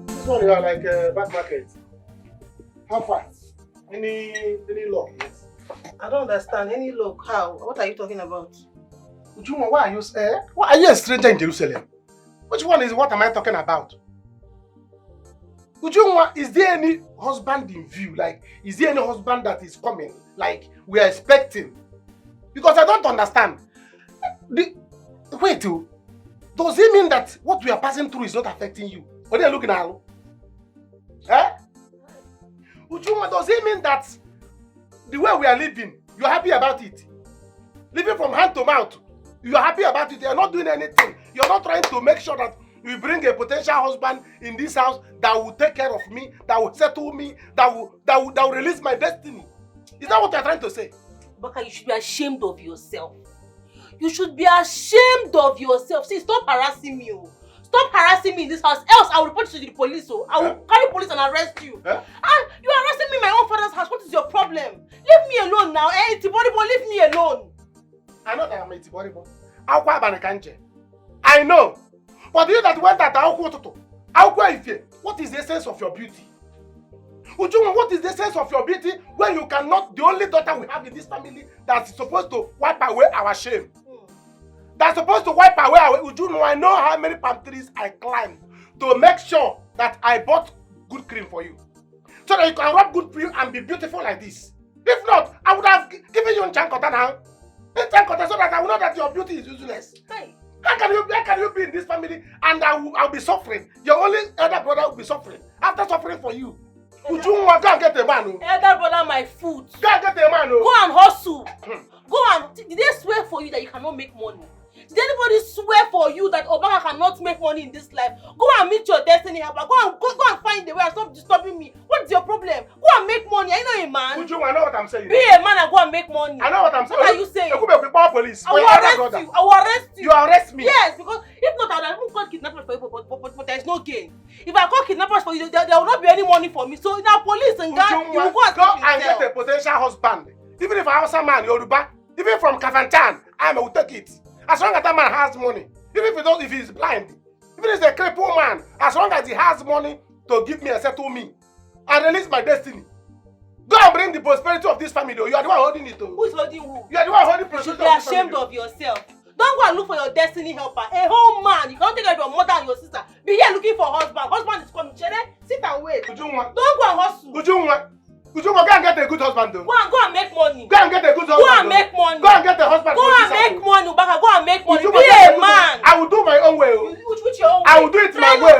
This one you are like back market. How far? Any luck? Yes. I don't understand. Any look? How? What are you talking about? Ujuma, why are you a stranger in Jerusalem? Which one is what am I talking about? Ujuma, is there any husband in view? Like, is there any husband that is coming? Like, we are expecting? Because I don't understand. Wait, does it mean that what we are passing through is not affecting you? What are you looking at? Eh? Ujuma, does it mean that the way we are living, you are happy about it? Living from hand to mouth, you are happy about it, you are not doing anything. You are not trying to make sure that You bring a potential husband in this house that will take care of me, that will settle me, that will release my destiny. Is that what you're trying to say? Baka, you should be ashamed of yourself. You should be ashamed of yourself. See, stop harassing me. Oh. Stop harassing me in this house, else I will report you to the police. Oh. I will carry police and arrest you. And you are arresting me in my own father's house. What is your problem? Leave me alone now. Eh, Tiboribo, leave me alone. I know that I'm a Tiboribo. I know. But you that went at Aukwa, what is the essence of your beauty? Ujunwa, what is the essence of your beauty when you cannot, the only daughter we have in this family that's supposed to wipe away our shame? That's supposed to wipe away our Ujunwa. I know how many palm trees I climbed to make sure that I bought good cream for you. So that you can rub good cream and be beautiful like this. If not, I would have given you a chankota now. A chankota so that I will know that your beauty is useless. Hey. How can you be in this family and I'll be suffering? Your only elder brother will be suffering. After suffering for you. Ujunwa, go and get a man. Elder brother, my food. Go and get a man. Go and hustle. Go and... Did they swear for you that you cannot make money? Did anybody swear for you that Obama cannot make money in this life? Go and meet your destiny helper. Go and find the way and stop disturbing me. What's your problem? Go and make money. Are you not a man? Ujunwa, I know what I'm saying. Be a man and go and make money. I know what I'm saying. What are you saying? Police. I will arrest you. I will arrest you. You arrest me? Yes, because if not, I would have even called kidnappers for you, but there is no gain. If I call kidnappers for you, there will not be any money for me. So now police and guard, you will go and get a potential husband. Even if I have some man, Yoruba, even from Kafantan, I will take it. As long as that man has money, even if he's blind, even if he's a crippled man, as long as he has money to give me and settle me and release my destiny. Go and bring the prosperity of this family. You are the one holding it. Who is holding who? You are the one holding prosperity. You should be ashamed of yourself. Don't go and look for your destiny helper. A whole man. You cannot take care of your mother and your sister. Be here looking for husband. Husband is coming. Chere, sit and wait. Ujunwa. Don't go and hustle. Ujunwa, go and get a good husband though. Go and make money. Go and get a good husband. Go and make money. Go and get a husband. Go and make money, Ubaka. Go and make money. Ujunwa, be a man. I will do my own way. Which your own way? I will do it my way.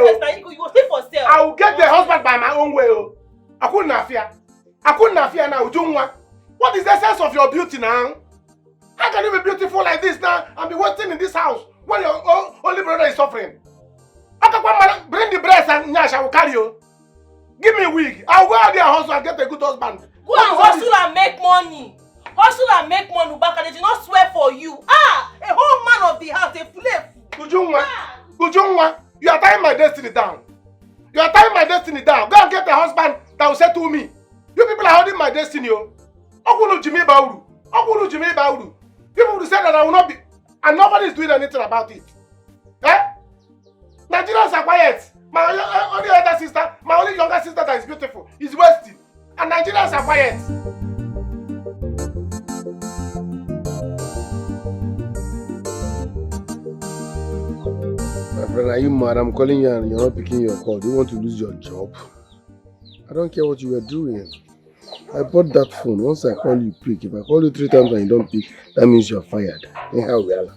You will stay for sale. I will get the husband by my own way. I couldn't fear now, Ujunwa. What is the sense of your beauty now? How can you be beautiful like this now and be waiting in this house when your only brother is suffering? Bring the breast and Nyash, I will carry you. Give me a wig. I will go out there and hustle and get a good husband. Go and hustle and make money. Hustle and make money, Ubaka. They did not swear for you. A whole man of the house, a flip. Ujunwa, you are tying my destiny down. You are tying my destiny down. Go and get a husband that will settle me. You people are holding my destiny. People will say that I will not be, and nobody is doing anything about it. Nigerians are quiet. My only other sister, my only younger sister that is beautiful is wasting. And Nigerians are quiet. My friend, are you mad? I'm calling you and you're not picking your call. Do you want to lose your job? I don't care what you were doing. I bought that phone. Once I call you, pick. If I call you 3 times and you don't pick, that means you're fired. Anyhow, we are.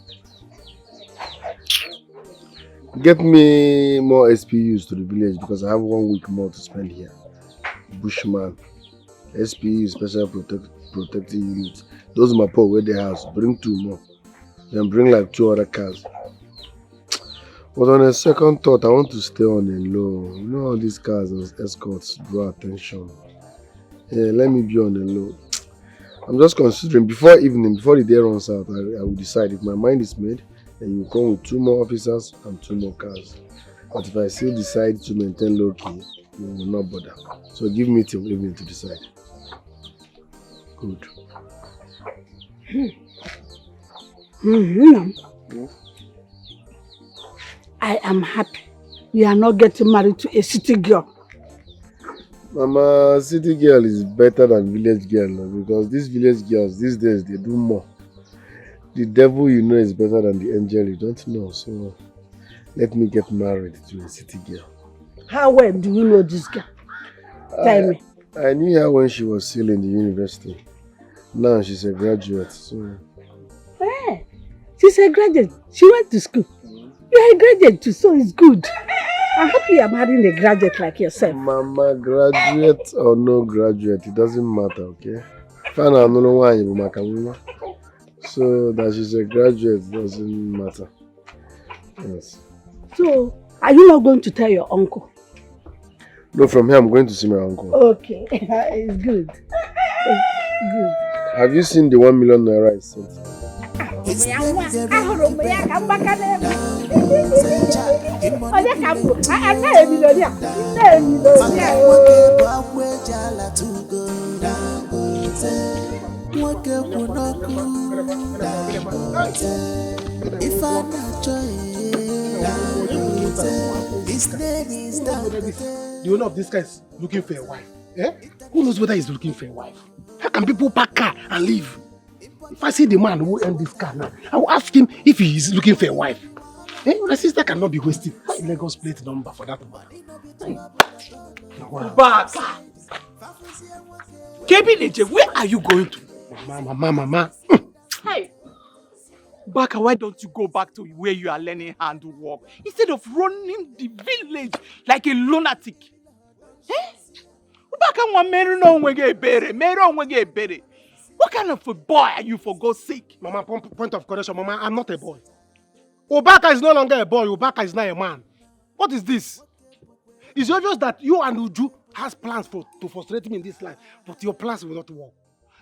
Get me more SPUs to the village because I have 1 week more to spend here. Bushman, SPU, Special Protective Unit. Those my poor where they house. Bring 2 more. Then bring like 2 other cars. But on a second thought, I want to stay on the low. You know all these cars and escorts draw attention. Yeah, let me be on the low. I'm just considering before evening, before the day runs out, I will decide. If my mind is made, then you will come with 2 more officers and 2 more cars. But if I still decide to maintain low key, you will not bother. So give me till evening to decide. Good. I am happy we are not getting married to a city girl. Mama, city girl is better than village girl because these village girls these days they do more. The devil you know is better than the angel you don't know. So let me get married to a city girl. How well do you know this girl? Tell me. I knew her when she was still in the university. Now she's a graduate. So. Hey, she's a graduate. She went to school. You are a graduate too, so it's good. I'm happy you're marrying a graduate like yourself. Mama, graduate or no graduate, it doesn't matter, okay? So that she's a graduate doesn't matter. Yes. So, Are you not going to tell your uncle? No, from here I'm going to see my uncle. Okay, it's good. It's good. Have you seen the 1 million naira I sent? If I'm not his name is the owner of this guy is looking for a wife. Eh? Who knows whether he's looking for a wife? How can people park car and leave? If I see the man who owns this car now, I will ask him if he is looking for a wife. Eh? My sister cannot be wasted. Lagos plate number for that man. But Kebinije, where are you going to? Mama. Hey. Baka, why don't you go back to where you are learning handwork instead of running the village like a lunatic? Eh? Baka, what kind of a boy are you, for God's sake? Mama, point of correction, Mama, I'm not a boy. Obaka is no longer a boy. Obaka is now a man. What is this? It's obvious that you and Uju has plans to frustrate me in this life, but your plans will not work.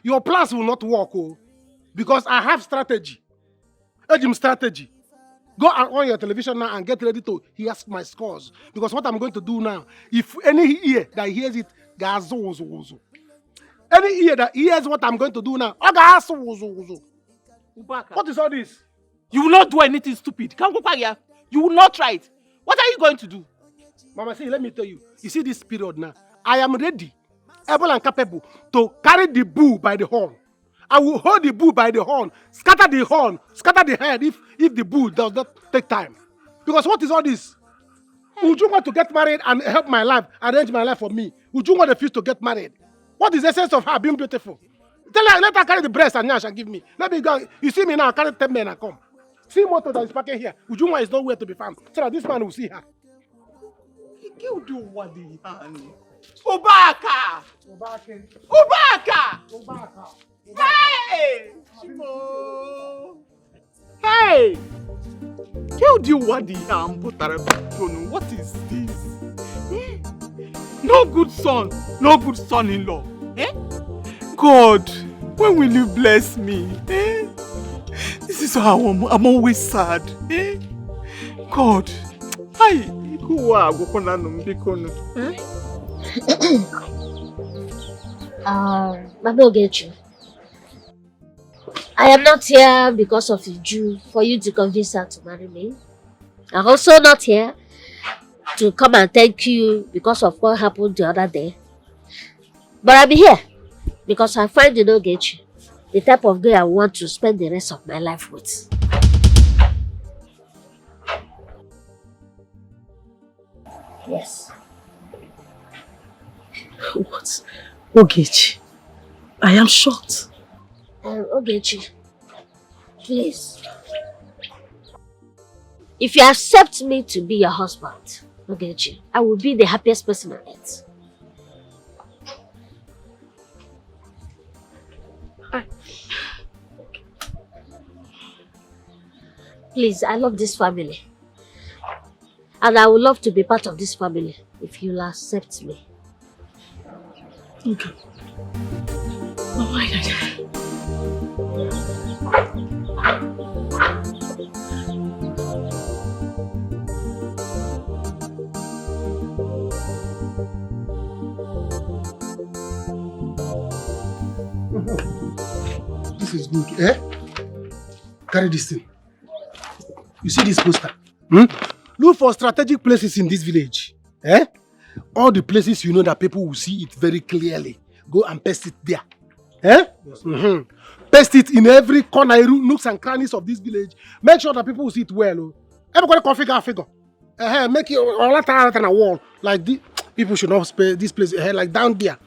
Your plans will not work, because I have strategy. Strategy. Go on your television now and get ready to hear my scores. Because what I'm going to do now, if any ear that hears it, any ear that hears what I'm going to do now, what is all this? You will not do anything stupid. You will not try it. What are you going to do? Mama, see, let me tell you. You see this period now, I am ready, able and capable to carry the bull by the horn. I will hold the bull by the horn, scatter the horn, scatter the head if the bull does not take time. Because what is all this? Would you want to get married and help my life, arrange my life for me? Would you want the fish to get married? What is the essence of her being beautiful? Tell her, let her carry the breast and yash and give me. Let me go. You see me now, carry 10 men and come. See motor that is parking here. Ujunwa is nowhere to be found. So that this man will see her. You do what the honey. Obaka! Hey! Shimo! Hey! You do what the what is this? Eh? No good son-in-law. Eh? God, when will you bless me? Eh? This is how I'm always sad. Eh? God, Mama Ogechi, I am not here because of you, for you to convince her to marry me. I'm also not here to come and thank you because of what happened the other day. But I'm here because I find in Ogechi the type of girl I want to spend the rest of my life with. Yes. What? Ogechi, I am shocked. Ogechi, please. If you accept me to be your husband, Ogechi, I will be the happiest person on earth. Please, I love this family. And I would love to be part of this family if you'll accept me. Okay. Oh my God. This is good, eh? Carry this thing. You see this poster? Look for strategic places in this village. Eh? All the places you know that people will see it very clearly. Go and paste it there. Eh? Yes. Paste it in every corner, nooks and crannies of this village. Make sure that people will see it well. Everybody configure a figure. Make it on a wall. Like this. People should not spray this place like down there.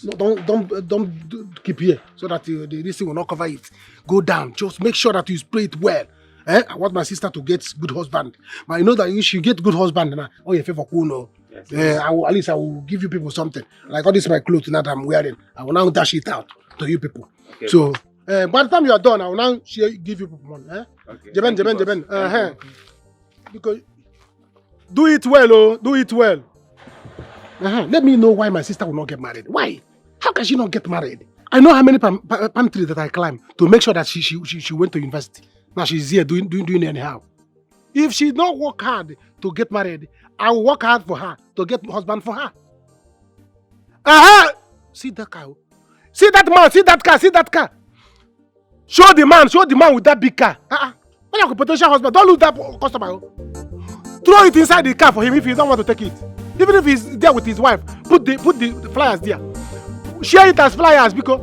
No, don't keep here so that this thing will not cover it. Go down. Just make sure that you spray it well. I want my sister to get good husband. But I know that if she get good husband, oh, you favor cool, no. At least I will give you people something. Like all this my clothes that I'm wearing. I will now dash it out to you people. Okay. So by the time you are done, I will now give you people money. Okay. Jeben. Because Do it well, oh. Do it well. Let me know why my sister will not get married. Why? How can she not get married? I know how many palm trees that I climbed to make sure that she went to university. Now she's here doing anyhow. If she don't work hard to get married, I will work hard for her to get husband for her. See that car. See that man, see that car. Show the man with that big car. When you have a potential husband, don't lose that customer. Throw it inside the car for him if you don't want to take it. Even if he's there with his wife, put the flyers there. Share it as flyers because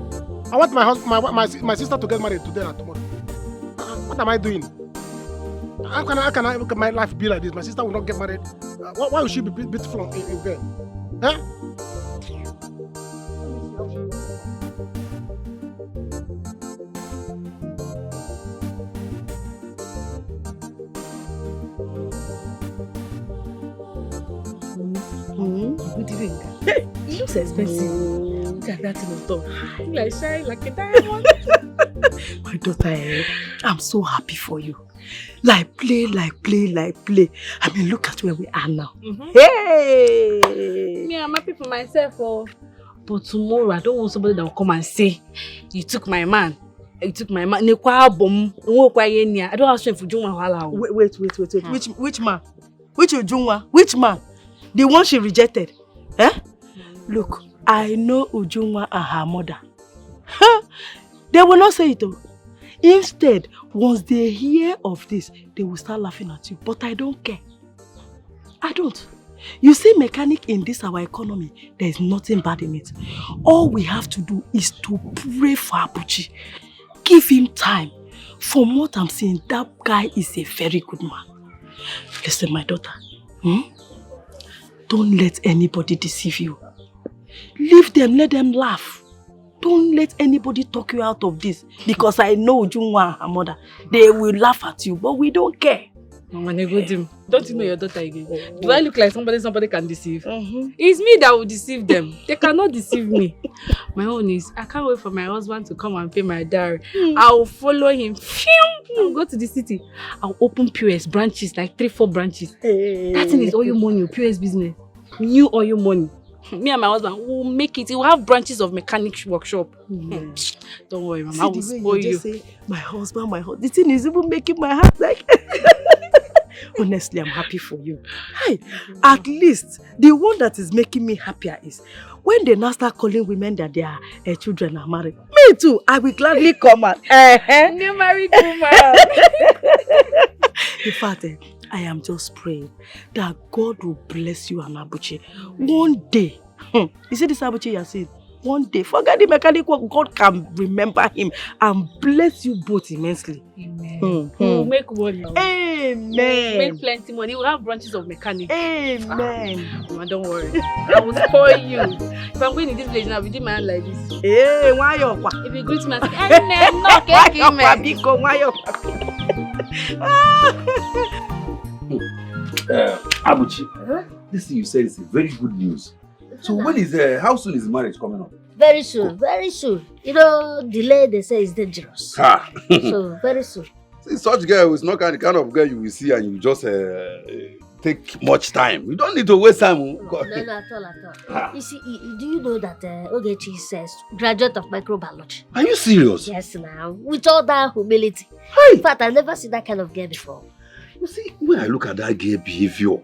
I want my sister to get married today or tomorrow. What am I doing? How can my life be like this? My sister will not get married. Why would she be beautiful in bed? Huh? Hey, it looks expensive. Look at that in the top. Like shine like a diamond. My daughter, I'm so happy for you. Like play. I mean, look at where we are now. Hey! Me, I'm happy for myself. But tomorrow, I don't want somebody that will come and say, you took my man. You took my man. I don't have strength for Ujunwa. Wait. Which man? Which Ujunwa? Which man? The one she rejected. Eh? Look, I know Ujunwa and her mother. They will not say it though. Instead, once they hear of this, they will start laughing at you. But I don't care. I don't. You see, mechanic in this our economy, there is nothing bad in it. All we have to do is to pray for Abuchi. Give him time. From what I'm saying, that guy is a very good man. Listen, my daughter. Don't let anybody deceive you. Leave them, let them laugh. Don't let anybody talk you out of this. Because I know Ujunwa and her mother. They will laugh at you, but we don't care. Mama Negodim, don't you know your daughter again? Do I look like somebody can deceive? It's me that will deceive them. They cannot deceive me. My own is, I can't wait for my husband to come and pay my dowry. I'll follow him. I'll go to the city. I'll open POS branches, like 3-4 branches. That thing is oil money, POS business. New oil money. Me and my husband will make it. We'll have branches of mechanic workshop. Don't worry, Mama. I will spoil you. Say, my husband. The thing is even making my heart like... Honestly, I'm happy for you. Hey, at least the one that is making me happier is when they now start calling women that their children are married. Me too. I will gladly come out. New married woman. In fact, I am just praying that God will bless you and Abuchi. One day, you see this Abuchi you're saying? One day, forget the mechanic work, God can remember him and bless you both immensely. Amen. We'll make money. Amen. We'll make plenty money. We'll have branches of mechanics. Amen. Mama, don't worry. I will spoil you. If I'm going in this village now, we do my hand like this. Hey, why you? If you greet me and say, no cake, man. Why you? Abuchi, this thing you said is a very good news. So how soon is marriage coming up? Very soon, very soon. You know, delay they say is dangerous. So very soon. See, such girl is not the kind of girl you will see and you just take much time. You don't need to waste time. No, at all. You see, do you know that Ogechi says graduate of microbiology? Are you serious? Yes, now. With all that humility. Hey. In fact, I've never seen that kind of girl before. You see, when I look at that girl behavior,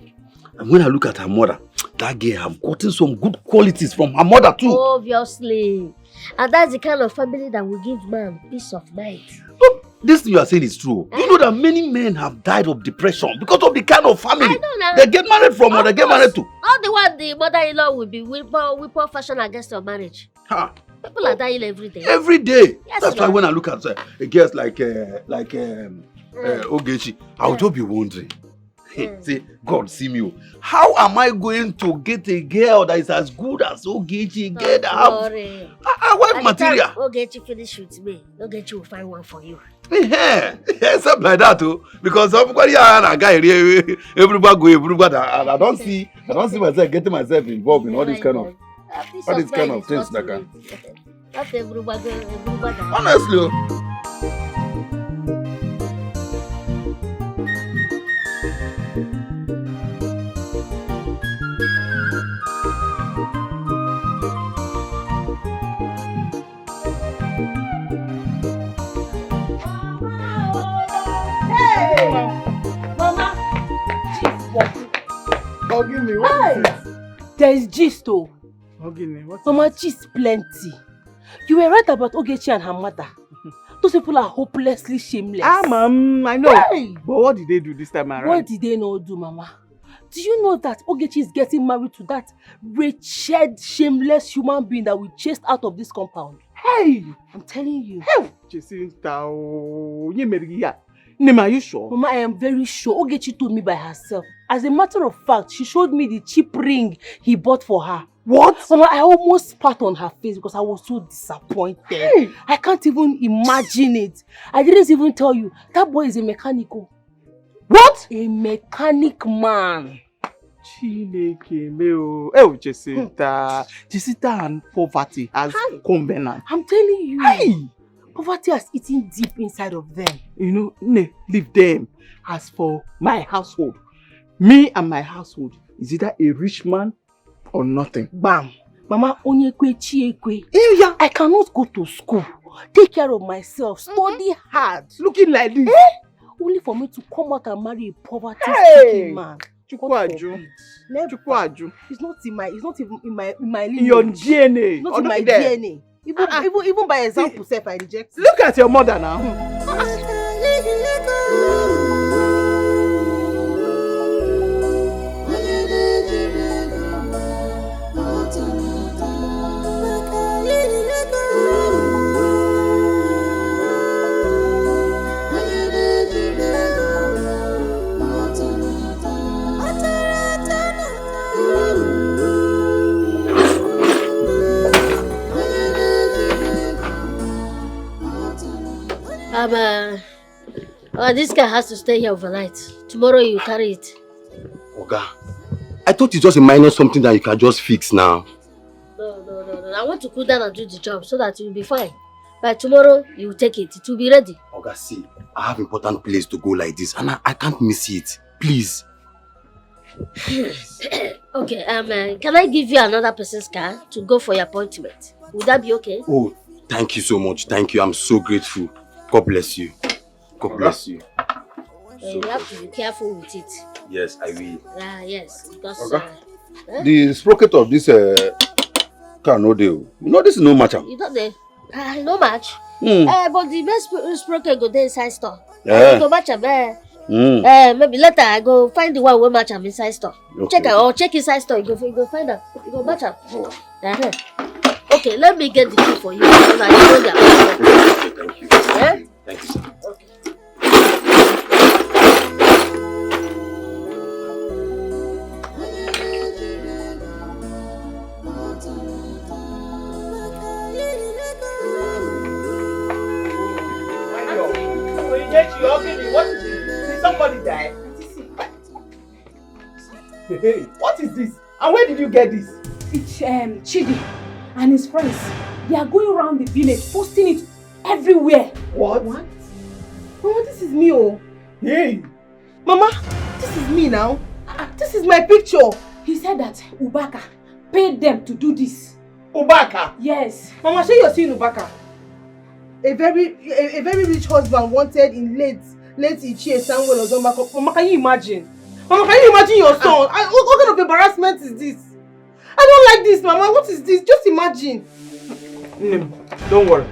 and when I look at her mother, that girl have gotten some good qualities from her mother too. Obviously. And that's the kind of family that will give man peace of mind. Look, this thing you are saying is true. You know that many men have died of depression because of the kind of family they get married from or they get married to. Not the one the mother-in-law will be weapon fashion against your marriage. People are dying every day. Every day. Yes, that's why when I look at girls like Ogechi, I'll just be wondering. Say, God, see me. How am I going to get a girl that is as good as Ogechi? Get a wife material. Ogechi finish with me. Ogechi will find one for you. Yeah, except like that too. Because everybody everybody. I don't see myself getting myself involved in all these kind of things like that. Not everybody. Honestly. There is gist though. Mama, gist plenty. You were right about Ogechi and her mother. Those people are hopelessly shameless. Ma'am, I know. Hey! But what did they do this time around? What did they not do, Mama? Do you know that Ogechi is getting married to that wretched, shameless human being that we chased out of this compound? Hey! I'm telling you. Hey! Nima, are you sure? Mama, I am very sure. Ogechi told me by herself. As a matter of fact, she showed me the cheap ring he bought for her. What? Mama, I almost spat on her face because I was so disappointed. Hey. I can't even imagine it. I didn't even tell you. That boy is a mechanical. What? A mechanic man. Chineke meo. Oh, Jessica and poverty as covenant. I'm telling you. Hey. Poverty has eaten deep inside of them. You know, leave them. As for my household, me and my household is either a rich man or nothing. Bam. Mama, onyekwe chiekwe. Yeah. I cannot go to school, take care of myself, study hard. Looking like this. Only for me to come out and marry a poverty-stricken man. Chukwaju. It's not in my lineage. In your DNA. It's not in my DNA. Even by example, self, I reject it. Look at your mother now. This guy has to stay here overnight. Tomorrow you carry it. Oga, I thought it's just a minor something that you can just fix now. No. I want to cool down and do the job so that you'll be fine. By tomorrow, you will take it. It will be ready. Oga, see, I have important place to go like this and I can't miss it. Please. Okay, can I give you another person's car to go for your appointment? Would that be okay? Oh, thank you so much. Thank you. I'm so grateful. God bless you. God bless you. You have to be careful with it. Yes, I will. Yes, because the sprocket of this car no deal. You know this is no match. You don't know. No match. But the best sprocket go there inside store. Yeah. Go match maybe later I go find the one we match am inside store. Okay. Check inside store. You go find out. You go match am. Okay, let me get the key for you. So that you know that. Thank you. Yeah? Thank you, sir. Okay. What is this? Did somebody die? Hey, what is this? And where did you get this? It's Chidi and his friends. They are going around the village, posting it everywhere. What? Mama, this is me, oh. Hey! Mama, this is me now. This is my picture. He said that Ubaka paid them to do this. Ubaka? Yes. Mama, show you seeing Ubaka. A very rich husband wanted in late Ichie Samuel or Zombako. Mama, can you imagine? Mama, can you imagine your son? What kind of embarrassment is this? I don't like this, Mama. What is this? Just imagine. Don't worry.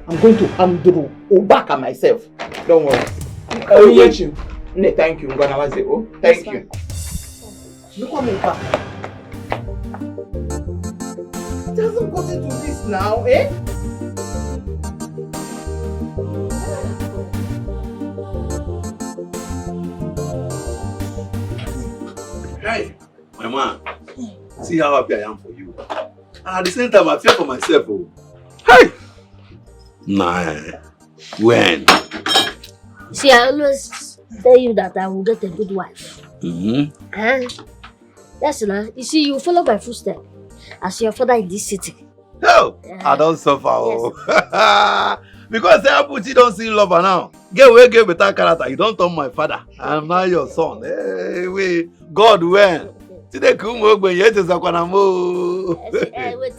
I'm going to handle Ubaka myself. Don't worry. Thank you. Thank you. Thank you. Look at me back. It hasn't got into this now, eh? Hey, my man. See how happy I am for you. And at the same time, I feel for myself. Oh. Hey! Nah. When? See, I always tell you that I will get a good wife. Yes, no. You see, you follow my footsteps as your father in this city. Oh, I don't suffer. Oh. Because you don't see lover now. Get away, get better character. You don't turn my father. I'm not your son. Hey, wait. God when? Today come when you just wait,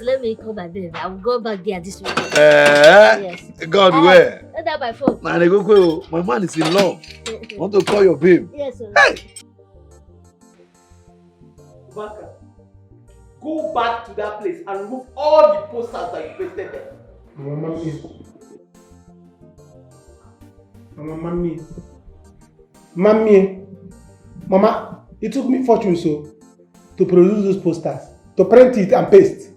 let me call my baby. I will go back there this week. Yes. God where? Let that by phone. Nah, go. My man is in love. Want to call your babe? Yes, sir. Hey! Baka. go back to that place and remove all the posters that you pasted there. Mama, it took me fortune so to produce those posters, to print it and paste.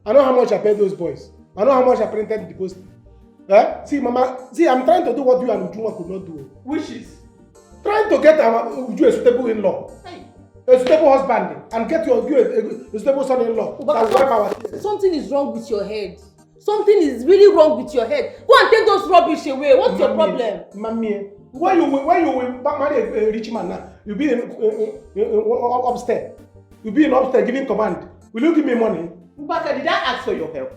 I know how much I paid those boys. I know how much I printed the poster. Eh? See, Mama, see, I'm trying to do what you and Ujuma could not do. Which is? Trying to get Uju a suitable in-law. A suitable husband and get you a suitable son-in-law. Something is wrong with your head. Something is really wrong with your head. Go and take those rubbish away. What's your problem? Mommy, why you will marry a rich man now? You be upstairs. You be in upstairs giving command. Will you give me money? Ubaka, did I ask for your help?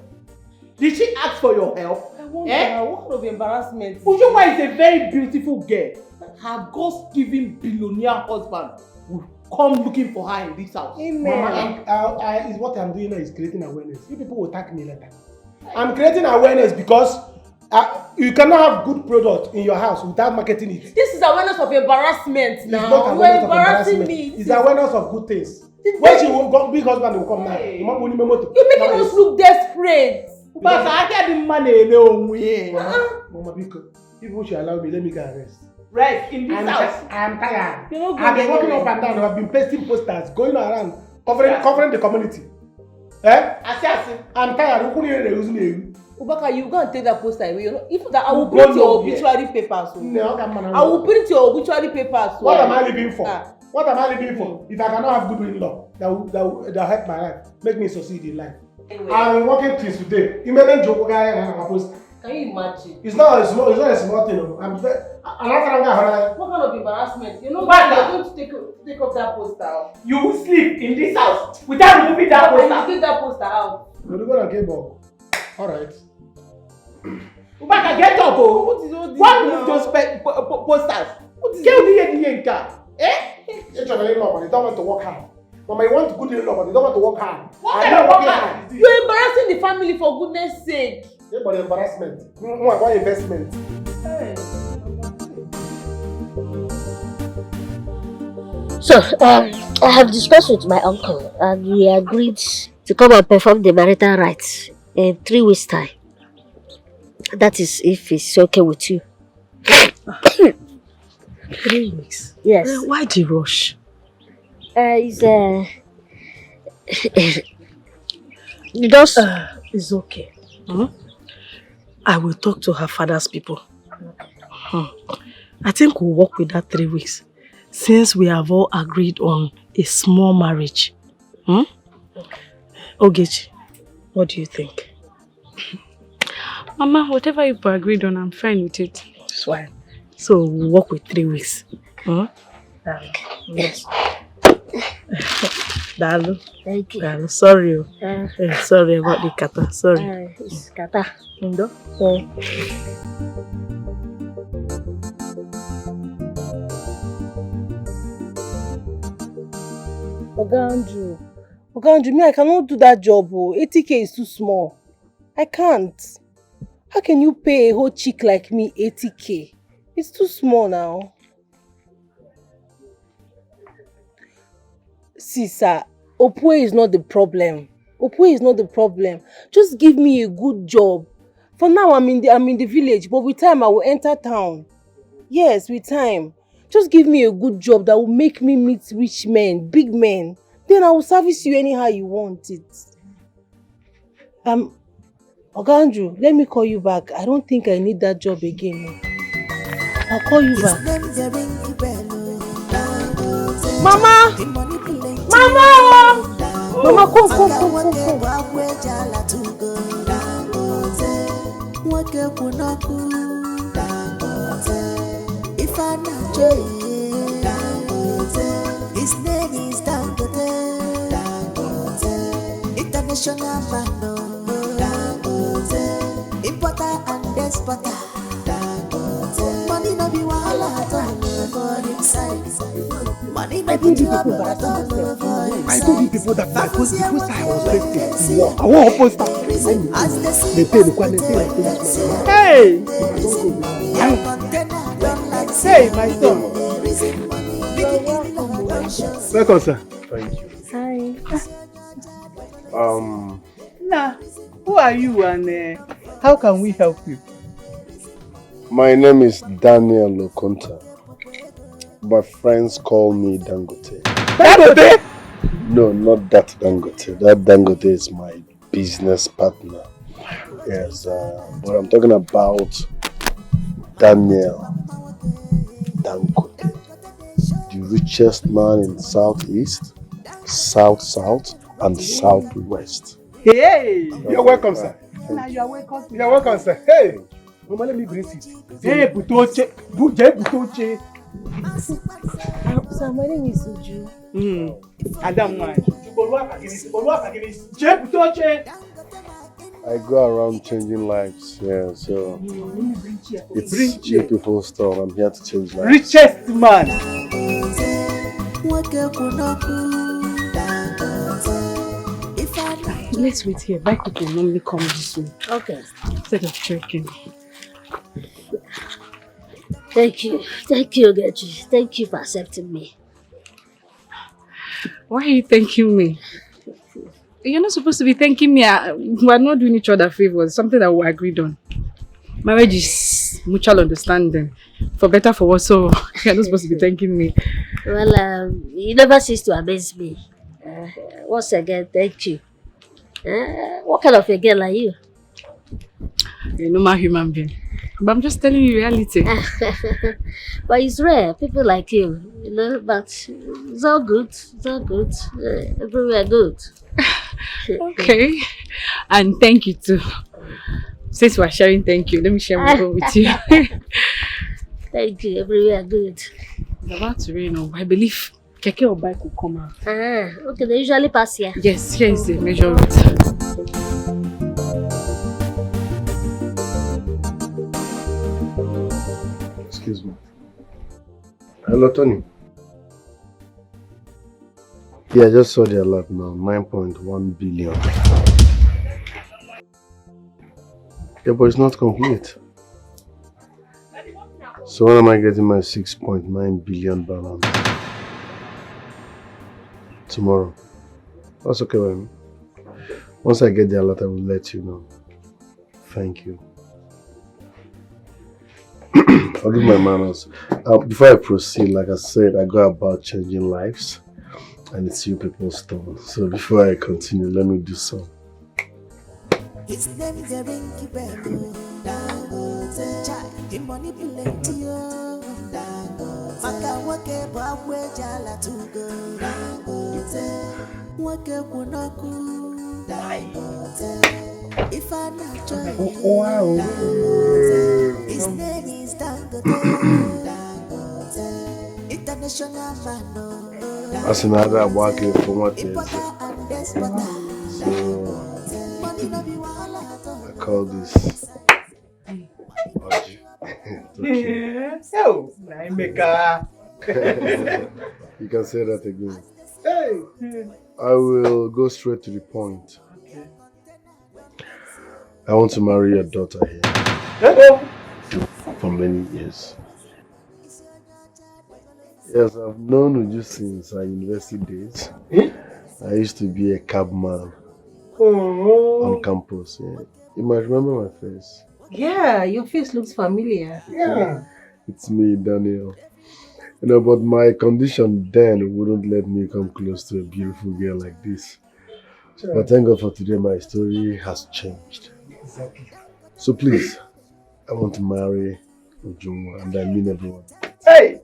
Did she ask for your help? What kind of embarrassment? Ujuma is a very beautiful girl. Her God-given billionaire husband will come looking for her in this house. Amen. Mama, is what I'm doing now is creating awareness. You people will thank me later. I'm creating awareness because you cannot have good product in your house without marketing it. This is awareness of embarrassment now. It's not awareness of embarrassment. Me. It's awareness of good things. When she will go, big husband will come now. You're making us look desperate. But I get the money alone. Mama, people should allow me. Let me go and rest. Rest in this house. I'm tired. I've been walking up and down. I've been pasting posters, going around, covering the community. Eh? I'm tired. Ubaka, you go and take that poster away. You know, if that, I will print your obituary papers. I will print your obituary papers. What am I living for? What am I living for? If I cannot have good in-law, that will help my life, make me succeed in life. Anyway. I've been working till today. You may joke guy and a poster. Can you imagine? It's not a small thing. What kind of embarrassment? You know why you're going to take up that poster out? You will sleep in this house without removing that poster. You take that poster out. You're going to get up. Alright. Ubaka, get up! What is all this? What move those posters? What is it? They don't want to work hard. Mama, you want good in-law, but they don't want to work hard. What kind of work hard? You're embarrassing the family for goodness sake. Yeah, but embarrassment. What investment? Hey. So, I have discussed with my uncle and we agreed to come and perform the marital rites in 3 weeks' time. That is if it's okay with you. 3 weeks? Yes. Why the rush? It's okay. I will talk to her father's people. I think we'll work with that 3 weeks, since we have all agreed on a small marriage. Ogechi, what do you think? Mama, whatever you agreed on, I'm fine with it. It's fine. So we'll work with 3 weeks. Yes. Dalu. Thank you. Dalu, sorry. Sorry about the kata. Sorry. It's kata. Ndo? Oga Andrew, me, I cannot do that job. 80k is too small. I can't. How can you pay a whole chick like me 80k? It's too small now. See, sir, Opwe is not the problem. Opwe is not the problem. Just give me a good job. For now, I'm in the village, but with time, I will enter town. Yes, with time. Just give me a good job that will make me meet rich men, big men. Then I will service you anyhow you want it. Oga Andrew, let me call you back. I don't think I need that job again. I'll call you back. Mama! Mama! Mama, come. His name is Dangote. International man. Importer and exporter. Money no be wahala at all for him side. Money no be trouble at all for him side. I told you people that my post I was ready. I want to post that. Hey! Hey, my son. Welcome, sir. Thank you. Hi. Nah, who are you and how can we help you? My name is Daniel Okonta. My friends call me Dangote. Dangote? No, not that Dangote. That Dangote is my business partner. Yes, but I'm talking about Daniel Dangote, the richest man in Southeast, South, and Southwest. Hey, you're welcome, sir. Nah, you are welcome. You're welcome, sir. Hey, Mama, let me bring it. Hey, Butoche. Butoche. Sir, my name is Uju. Adam, I go around changing lives, yeah, so it's you people's store. I'm here to change lives. Richest man. Let's wait here. Why people normally come this way? Okay. Instead of trekking. Thank you, Edochie. Thank you for accepting me. Why are you thanking me? You're not supposed to be thanking me. We're not doing each other favors. Something that we agreed on. Marriage is mutual understanding. For better, for worse. So you're not supposed to be thanking me. Well, you never cease to amaze me. Once again, thank you. What kind of a girl are you? You're a normal human being. But I'm just telling you reality. But it's rare, people like you, but it's all good. It's all good. Everywhere good. Okay. And thank you too. Since we're sharing thank you, let me share my phone with you. Thank you, everywhere good. It's about to rain. I believe Keke or bike will come out. Okay, they usually pass here. Yes, here is the major route. Excuse me. Hello, Tony. Yeah, I just saw the alert now. 9.1 billion. Yeah, but it's not complete. So when am I getting my 6.9 billion balance? Tomorrow. That's okay with me. Once I get the alert, I will let you know. Thank you. I'll do my manners. Before I proceed, like I said, I go about changing lives. And it's you people's turn. So before I continue, let me do so. His name is a Rinky Bello. He manipulates you. Maka wake bawe jala tugo. Wake kunaku. If I not join you. His name is Dangote. International man. As another working for what is. So I call this Oji. Oh, Naimeka. You can say that again. Hey. I will go straight to the point. I want to marry your daughter here. For many years. Yes, I've known you since our university days. I used to be a cabman on campus. Yeah. You might remember my face. Yeah, your face looks familiar. Yeah. It's me, Daniel. You know, but my condition then wouldn't let me come close to a beautiful girl like this. Sure. But thank God for today, my story has changed. Exactly. So please, I want to marry Ujunwa, and I mean everyone. Hey!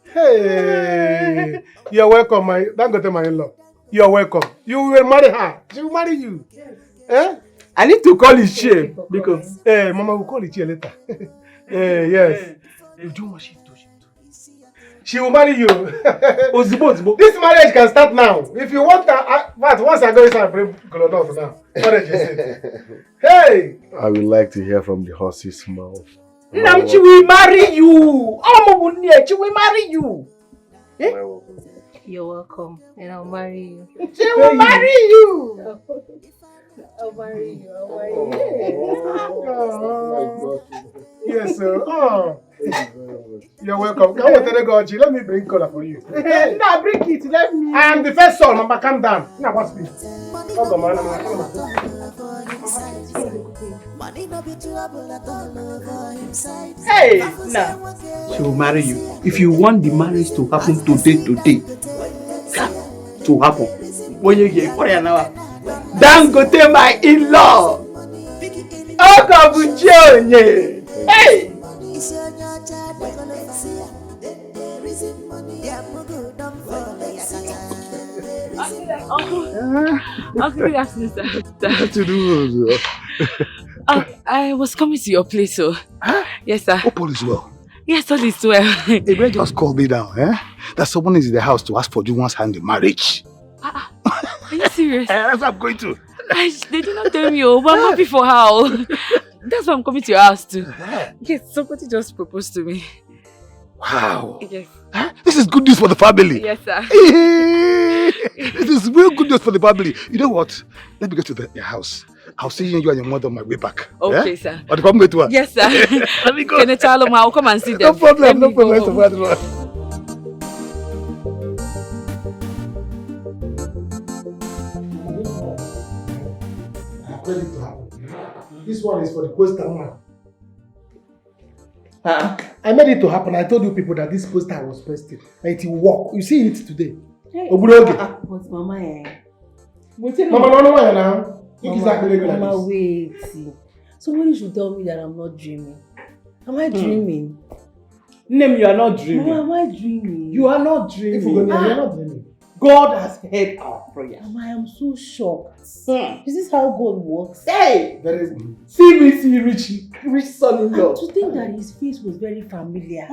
Hey! You're welcome, my Dangote, my in-law. You're welcome. You will marry her. She will marry you. Yes. Eh? I need to call his chair because Mama will call his chair later. Yes. Ujunwa, she will marry you. This marriage can start now. If you want that, but once I go inside, bring Golodov now. Marriage is it. Hey! I would like to hear from the horse's mouth. Nam, she will marry you. She will marry you. Eh? You're welcome, and I'll marry you. She will marry you. I'll marry you. Yes, sir. Oh. You're welcome. Come with Edochie. Let me bring cola for you. Now bring it. Let me. I am the first son. Mama, calm down. Now what's me? Oh, come on. Hey, now she will marry you. If you want the marriage to happen today, to happen. When you get now, Dangote my in-law. Oh, Kabuchonye. Hey. Uncle, good afternoon, sir. What to do? I was coming to your place, so. Huh? Yes, sir. Hope all is well. Yes, all is well. Hey, Ray just called me down, that someone is in the house to ask for Juwan's hand in marriage. Are you serious? That's what I'm going to. They did not tell me, but I'm happy for how. That's why I'm coming to your house too. Yes, somebody just proposed to me. Wow. Yes. Huh? This is good news for the family. Yes, sir. This is real good news for the family. You know what? Let me get to your house. I'll see you and your mother on my way back. Okay, sir. Or the problem with one? Yes, sir. Let me go. I'll come and see them. No problem, no problem. Ready to happen. This one is for the poster man. I made it to happen. I told you people that this poster was pasted. And it will work. You see it today. Hey. But Mama, Mama, no, now. Mama, wait. Somebody should tell me that I'm not dreaming. Am I dreaming? Name, you are not dreaming. Mama, am I dreaming? You are not dreaming. If you go there, you are not dreaming. God has heard our prayer. Mama, I am so shocked. Is this how God works? Hey! Very good. See rich son-in-law. To think that his face was very familiar.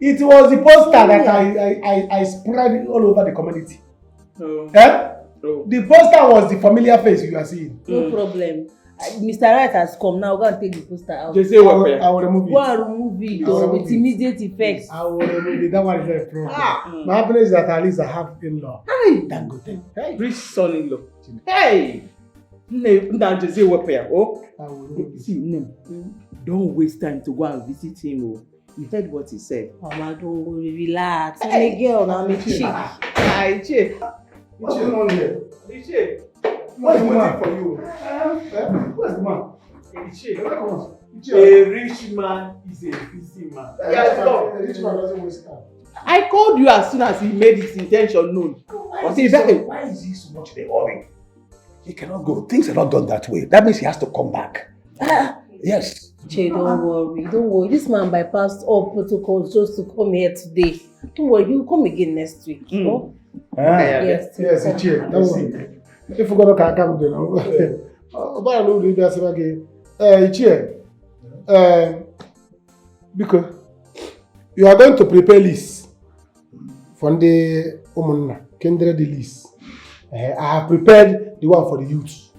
It was the poster that I spread all over the community. The poster was the familiar face you are seeing. No problem. Mr. Right has come now. Go and take the poster out. Just say I will remove it. Go and remove it with immediate effect. I will remove it. That one is a problem. My happiness is that at least I have in-law. Hey! Dangote. Hey! Rich son-in-law. Hey! Now just say what prayer. Oh, I will remove it. See, don't waste time to go and visit him. Oh. You heard what he said. Mama, don't worry, relax. I'm a girl, I'm a chick. Hi, chick. What's going on here? Chick. What's waiting for you? Where's the man? A rich man is a busy man. A rich man doesn't waste time. I called you as soon as he made his intention known. Why is he so much in a hurry? He cannot go. Things are not done that way. That means he has to come back. Yes. Che, don't worry. This man bypassed all protocols just to come here today. Don't worry, he'll come again next week. No? Yes, Che. Don't worry. If we're going to come down, because you are going to prepare list for the Umunna, kindred list. I have prepared the one for the youth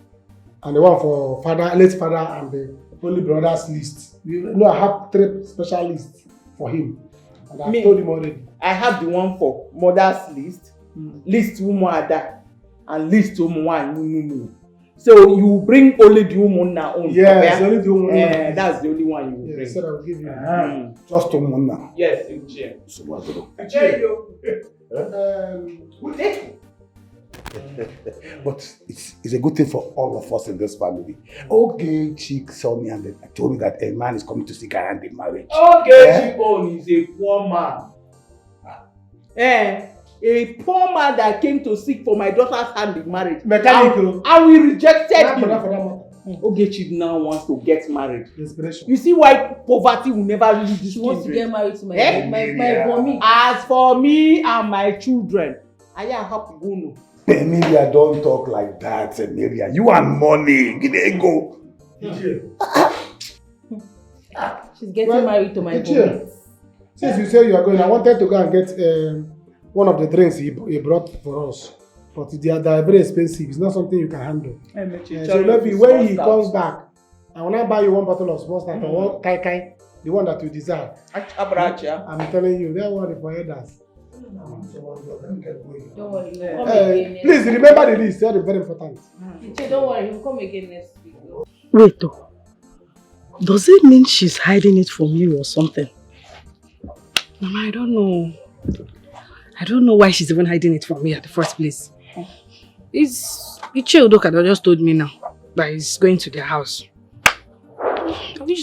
and the one for late father and the only brothers list. You know, I have 3 special lists for him. And I've told him already. I have the one for mother's list, list Umuada, and list Umuwa. So you bring only the Umunna on. Yes, only the Umunna. That's the only one you will bring. So I will give you. Just Umunna. Yes, in chair. So what do But it's a good thing for all of us in this family. Okay, Chick saw me and I told me that a man is coming to seek her hand in marriage. Okay, Chick is a poor man. A poor man that came to seek for my daughter's hand in marriage. Mechanical. And we rejected him. Ogechi now wants to get married. You see why poverty will never leave this children. He wants to get married to my mommy. As for me and my children, I am happy to Amelia, don't talk like that, Amelia. You want money. Give it a go. She's getting married to my mommy. Since you say you are going, I wanted to go and get one of the drinks he brought for us. But they are very expensive. It's not something you can handle. So maybe when he comes back, I will not buy you one bottle of small start or one kai, the one that you desire. I'm telling you, that one is for others. Don't worry, please remember the list. That is very important. Don't worry, he'll come again next week. Wait, though. Does it mean she's hiding it from you or something? Mama, I don't know. I don't know why she's even hiding it from me at the first place. It's Yul Edochie that just told me now that he's going to their house.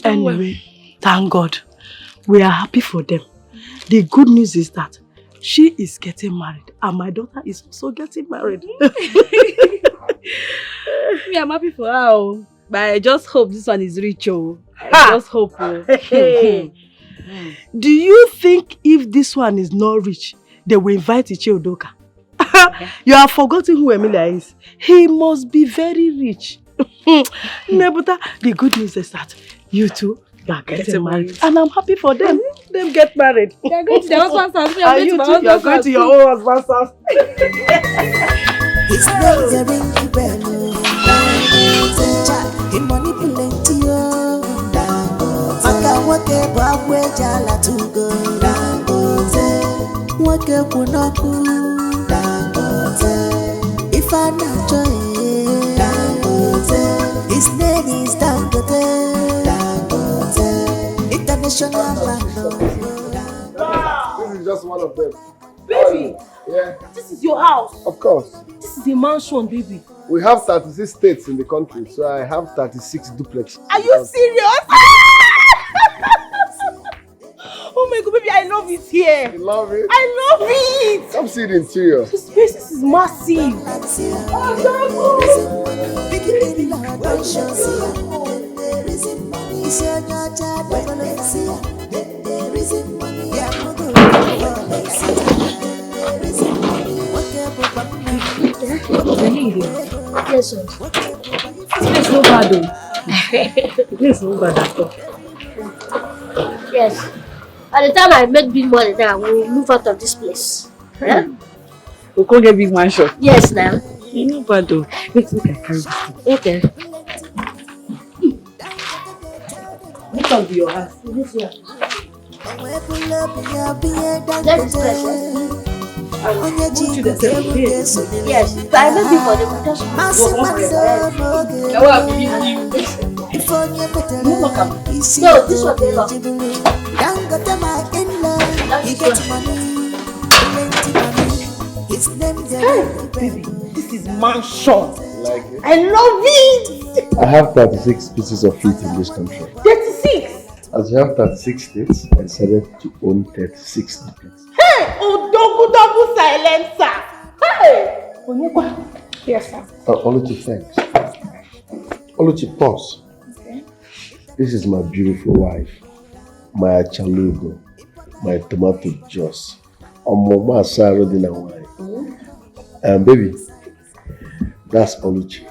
Anyway, thank God. We are happy for them. The good news is that she is getting married and my daughter is also getting married. Me, I'm happy for her. But I just hope this one is rich. I just hope. Do you think if this one is not rich, they will invite Yul Edochie? You have forgotten who Amelia is. He must be very rich. Nebuta, the good news is that you two are getting married. And I'm happy for them. Them get married. They are going to their husband's house. And you too, you are going to your own husband's house. It's not the ring bell. He manipulate you. Maka wake babwe jala tugo. Wake kunoku. If I not joy, his name is Dangote. International man. This is just one of them. Baby! Yeah. This is your house. Of course. This is a mansion, baby. We have 36 states in the country, so I have 36 duplexes. Are you serious? Oh my God, baby, I love it here. You love it? I love it. Come see the interior. This space is massive. Yes, sir. It's no bad though. It's no bad at all. Yes. By the time I make big money now, we will move out of this place. Yeah? We'll go get big mansion. Yes, now. It's no bad though. Wait, look, I carry this thing. Okay. What can be your house? This one. That is precious. Yes, but I made it for them. Just no, this one they love. Hey, baby, this is mansion. Like it? I love it. I have 36 pieces of fruit in this country. 36. As you have 36 states, I decided to own 36 duplexes. Hey, double silencer. Hey, Onyekwa. Yes, sir. Oluchi, thanks. Oluchi, pause. Okay. This is my beautiful wife, my achalugo, my tomato juice, Mama Sarah dinner wine. And baby, that's Oluchi,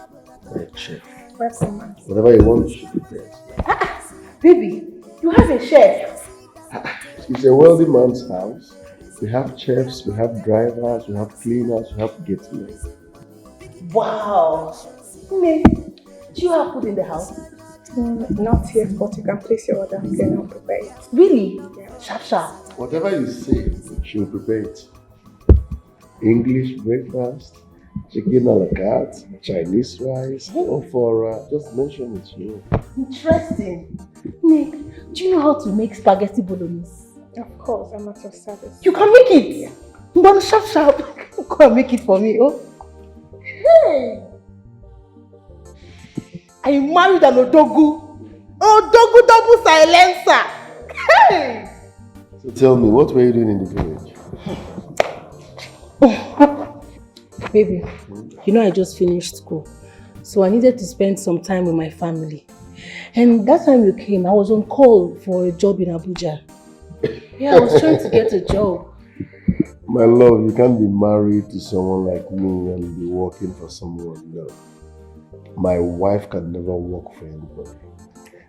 my chef. That's so nice. Whatever you want, she prepares. Baby, you have a chef. It's a wealthy man's house. We have chefs, we have drivers, we have cleaners, we have gatemen. Wow. May, do you have food in the house? Not yet, but you can place your order, then I'll prepare it. Really? Yeah. Sharp. Whatever you say, she will prepare it. English breakfast, chicken a la carte, Chinese rice, or for just mention it. Interesting. Nick, do you know how to make spaghetti bolognese? Of course, I'm at your service. You can make it. But sharp. Go and make it for me, oh. Hey! I married an Odogu. Odogu double silencer. Hey! So tell me, what were you doing in the village? Baby, you know I just finished school. So I needed to spend some time with my family. And that time you came, I was on call for a job in Abuja. Yeah, I was trying to get a job. My love, you can't be married to someone like me and be working for someone. No. My wife can never work for anybody.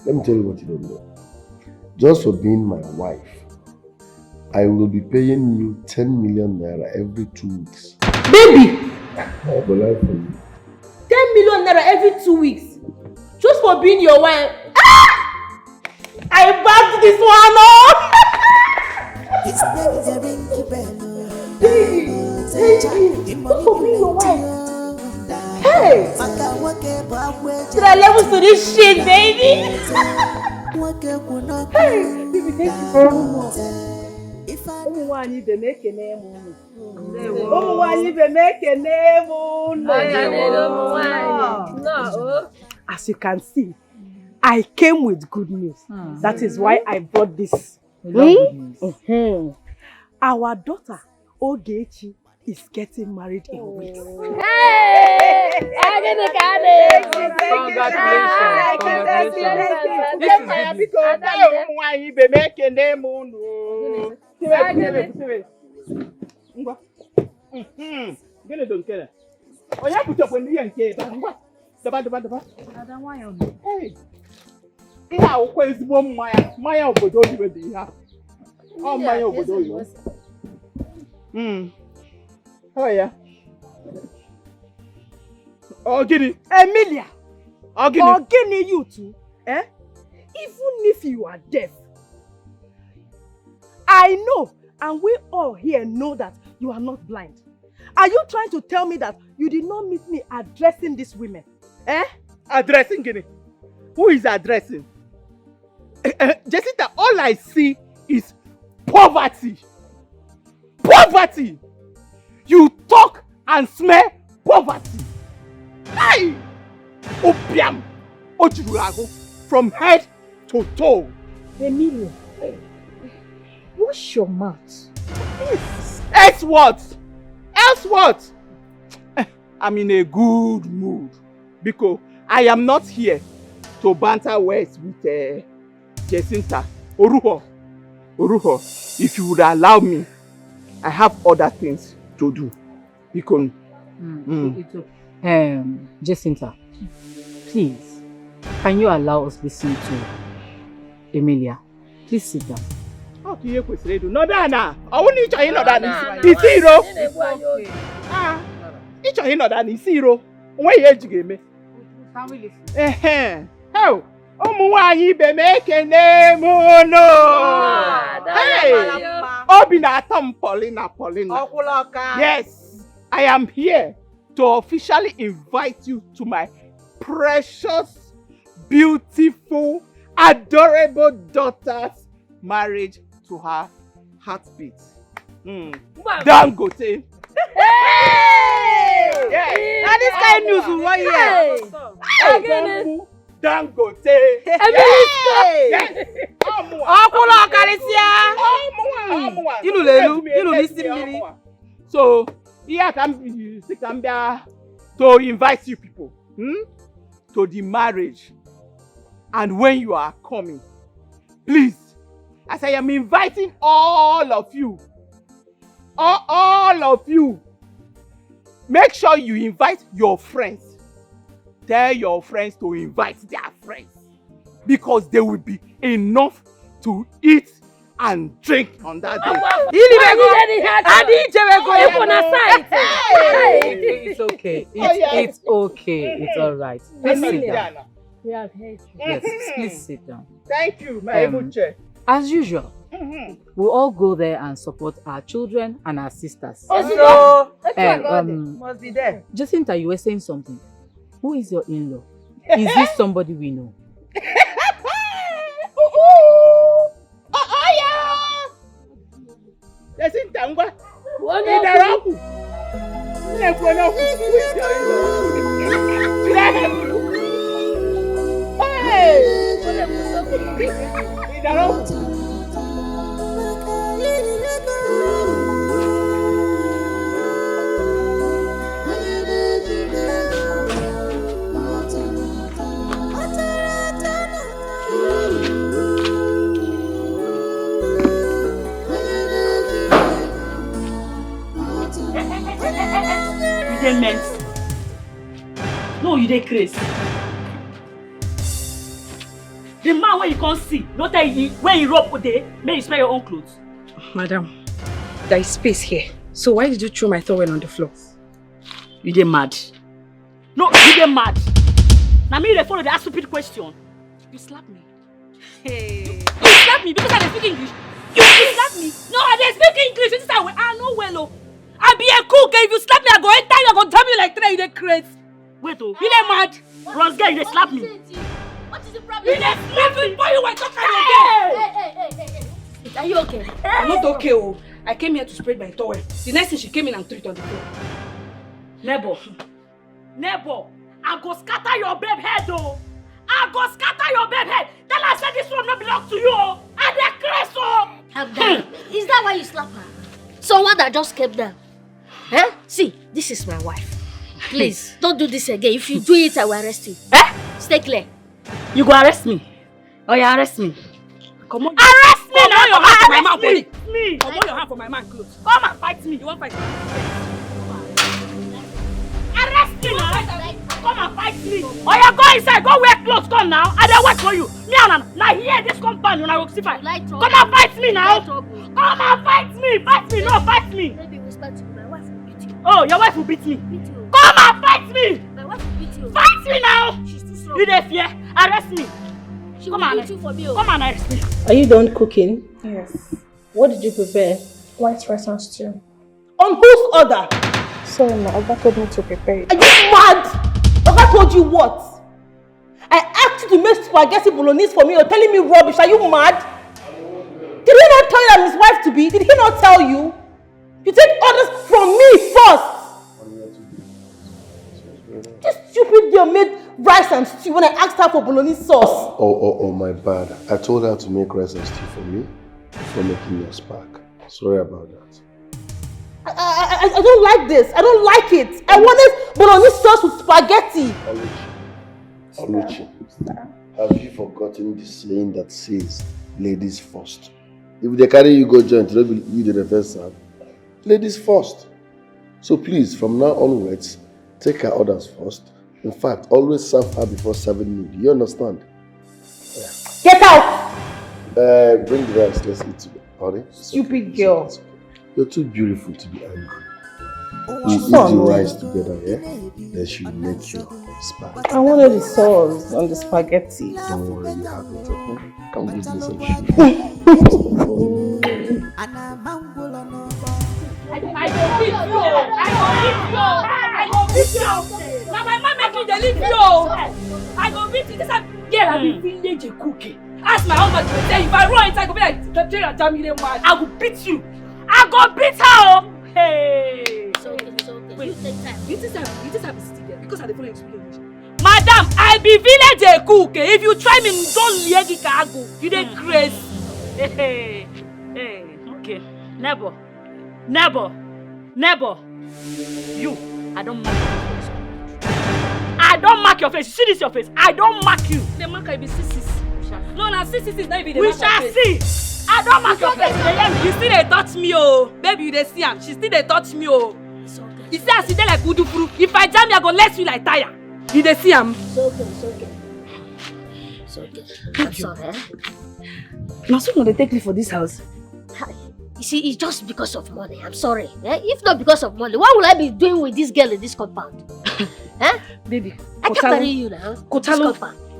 Let me tell you what you don't know. Just for being my wife, I will be paying you 10 million naira every 2 weeks. Baby! I will lie for you. 10 million naira every 2 weeks? Just for being your wife? Ah! I backed this one up! It's never the ring bell. Just for being your wife? Hey! There are levels to this shit, baby! Hey! Baby, thank you so much. Umuwanyi be make a name. Umuwanyi be make a name. No. As you can see, I came with good news. That is why I brought this. Our daughter, Ogechi, is getting married in weeks. Hey! Oh yeah. Oh, Guinea. Amelia. Oh, Guinea. Oh, Guinea, you too. Eh? Even if you are deaf, I know, and we all here know that you are not blind. Are you trying to tell me that you did not meet me addressing these women? Eh? Addressing, Guinea? Who is addressing? Jessica, all I see is poverty. Poverty! You talk and smell poverty. Hey! Opium! Ochurago, from head to toe. Amelia, wash your mouth. Else what? Else what? I'm in a good mood because I am not here to banter words with Jacinta. Oruho, if you would allow me, I have other things to do. Because Jacinta, please, can you allow us listen to Amelia? Please sit down. How do you say no, Dana? I want you to know that it's zero. Each of you know that it's zero. Where you give me? Can we listen? How? Omuwanyi be make a name, no. Hey, Obina Tom Paulina. Yes, I am here to officially invite you to my precious, beautiful, adorable daughter's marriage to her heartbeat. Dangote. Hey! Yes. Now this kind of news we want here. Dangote. Yes. So here I come to invite you people to the marriage. And when you are coming, please, as I am inviting all of you, make sure you invite your friends. Tell your friends to invite their friends because there will be enough to eat and drink on that day. It's okay. It's okay. It's all right. Please sit down. Yes, please sit down. Thank you, my Ebuche. As usual, we all go there and support our children and our sisters. Must be there. Jacinta, you were saying something. Who is your in-law? Is this somebody we know? Jacinta, who is No, you dey crazy. The man where you can't see, not that when you rope there, may you smell your own clothes. Madam, there is space here. So why did you throw my towel on the floor? You dey mad. No, you dey mad. Now me, they follow that stupid question. You slap me. Hey. You slap me because I dey speak English. You slap me. No, I dey speak English. This is how I know well. I be a cook. If you slap me, I go enter you. I go tell you like today. You dey crazy. Wait, you dey mad? Rose girl, you dey slap me. What is the problem? You dey slap me before you were talking again. Hey. Are you okay? I'm not okay, oh. I came here to spread my towel. The next thing she came in and threw it on the floor. Neighbor, I go scatter your babe head, oh. I go scatter your babe head. Tell her say this one not belong to you, oh. And they crazy, oh. Calm down. Is that why you slap her? Someone that just kept down. Eh? See, this is my wife. Please, don't do this again. If you do it, I will arrest you. Eh? Stay clear. You go arrest me. Oh, you arrest me. Come on. Arrest me now! Your hand for my man, me. Come on, your hand for my man, close. Come and fight me. You want fight me? Arrest me now! Come and fight me. Oh, you go inside. Go wear clothes. Come now. I don't wait for you. Me and now here this compound when I will see fight. Come and fight me now. Come and fight me. Fight me. No, fight me. Maybe we start to my wife will beat you. Oh, your wife will beat me. Come and fight me. My wife will beat you. Fight me now. She's too strong. You there fear? Arrest me. She will beat you for me. Come and arrest me. Are you done cooking? Yes. What did you prepare? White rice and stew. On whose order? Sorry, my Oga told me to prepare it. Are you mad? Oga told you what? I asked you to make spaghetti bolognese for me. You're telling me rubbish. Are you mad? Did he not tell you I'm his wife to be? Did he not tell you? You take orders from me first. This stupid girl made rice and stew when I asked her for bolognese sauce. Oh, my bad. I told her to make rice and stew for me before making your spark. Sorry about that. I don't like this. I don't like it. I wanted bolognese sauce with spaghetti. Oluchi, have you forgotten the saying that says ladies first? If they carry you go joint, you the reverse serve. Ladies first. So please, from now onwards, take her orders first. In fact, always serve her before serving me. Do you understand? Yeah. Get out! Bring the rice. Let's eat together. Honey? Stupid girl. You're too beautiful to be angry. We eat the rice together, yeah? Then she'll make your spark. I wanted the sauce on the spaghetti. Don't worry, you have it, okay? Come give me some sugar. I go beat you. Now my man make me dey leave you. I go beat you. This girl I be village a cookie. Ask my husband to tell you if I run inside, I go be like, tell your damn mad. I go beat you. I go beat her. Hey. It's okay. Wait, you take time. You think I be sitting there because I dey follow explanation. Madam, I be village a cookie. If you try me, don't liegi kago. You dey crazy. Hey. Okay. Never. You, I don't mark your face. I don't mark your face. You see this your face? I don't mark you. The mark I be CCs. No, now CCs is not even the mark. We shall see. I don't mark your face. You still they touch me, oh. Baby, you they see her. She still they touch me, oh. It's okay. You see I sit there like udufuru. If I jam you, I go let you like tire. You they see him. It's okay. I'm sorry. Now soon they take me for this house. You see, it's just because of money. I'm sorry. If not because of money, what will I be doing with this girl in this compound? Baby, I can't marry you now. Kotalo.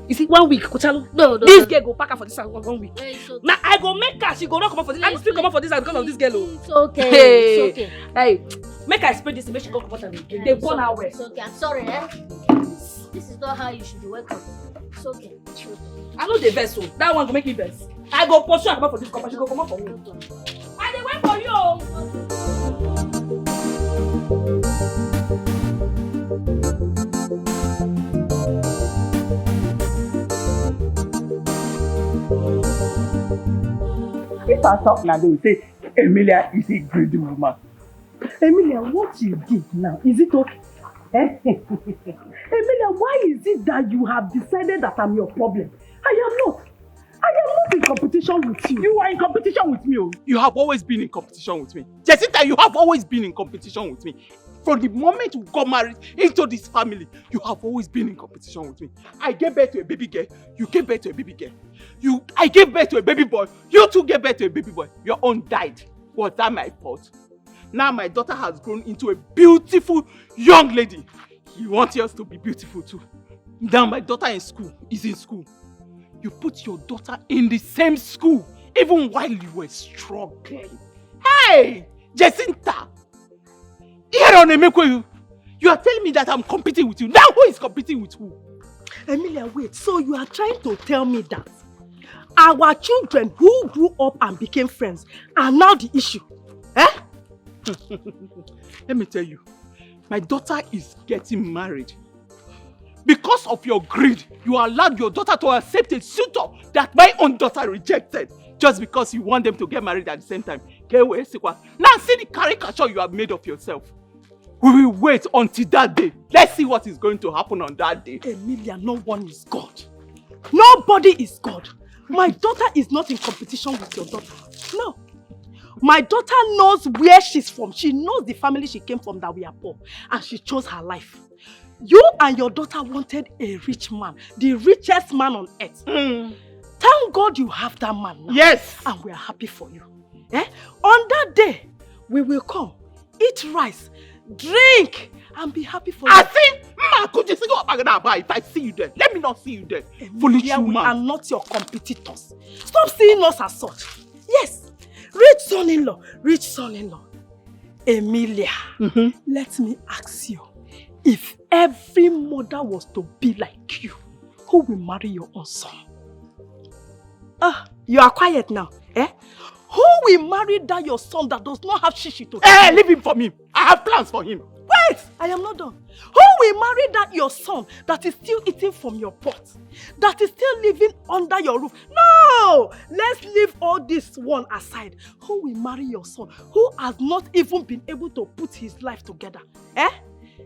You see, 1 week, Kotalo. No. This girl go pack her for this house 1 week. Okay. Now I go make her. She go not come up for this. I go still come up for this house because of this girl. It's okay. Hey. It's okay. Hey, make her spread this and make she go come out and again. They burn her well. It's okay. I'm sorry. This is not how you should be welcome. It's okay. I know the vessel. That one go make me vex. I go pursue her come out for this company. She go come out for me. I dey wait for you. If I talk now, they will say Amelia is a greedy woman. Amelia, what you did now, is it okay? Amelia, why is it that you have decided that I'm your problem? I am not in competition with you. You are in competition with me. Oh. You have always been in competition with me. Jessica, you have always been in competition with me. From the moment you got married into this family, you have always been in competition with me. I gave birth to a baby girl. You gave birth to a baby girl. I gave birth to a baby boy. You too gave birth to a baby boy. Your own died. Was that my fault? Now my daughter has grown into a beautiful young lady. You want yours to be beautiful too. Now my daughter is in school. You put your daughter in the same school, even while you were struggling. Hey, Jacinta! You are telling me that I'm competing with you. Now who is competing with who? Amelia, wait. So you are trying to tell me that Our children who grew up and became friends are now the issue. Eh? Let me tell you, my daughter is getting married. Because of your greed, you allowed your daughter to accept a suitor that my own daughter rejected. Just because you want them to get married at the same time. Now see the caricature you have made of yourself. We will wait until that day. Let's see what is going to happen on that day. Emilia, no one is God. Nobody is God. My daughter is not in competition with your daughter. No. My daughter knows where she's from. She knows the family she came from, that we are poor. And she chose her life. You and your daughter wanted a rich man. The richest man on earth. Thank God you have that man now. Yes. And we are happy for you. Eh? On that day, we will come, eat rice, drink, and be happy for you. I think, if I see you there, let me not see you there. Foolish Emilia, we woman. are not your competitors. Stop seeing us as such. Yes, rich son-in-law, rich son-in-law. Emilia, let me ask you, if every mother was to be like you, who will marry your own son? You are quiet now, eh? Who will marry that your son that does not have shishi to Hey, leave him for me. I have plans for him. Wait, I am not done. Who will marry that your son that is still eating from your pot? That is still living under your roof? No! Let's leave all this one aside. Who will marry your son who has not even been able to put his life together? Eh?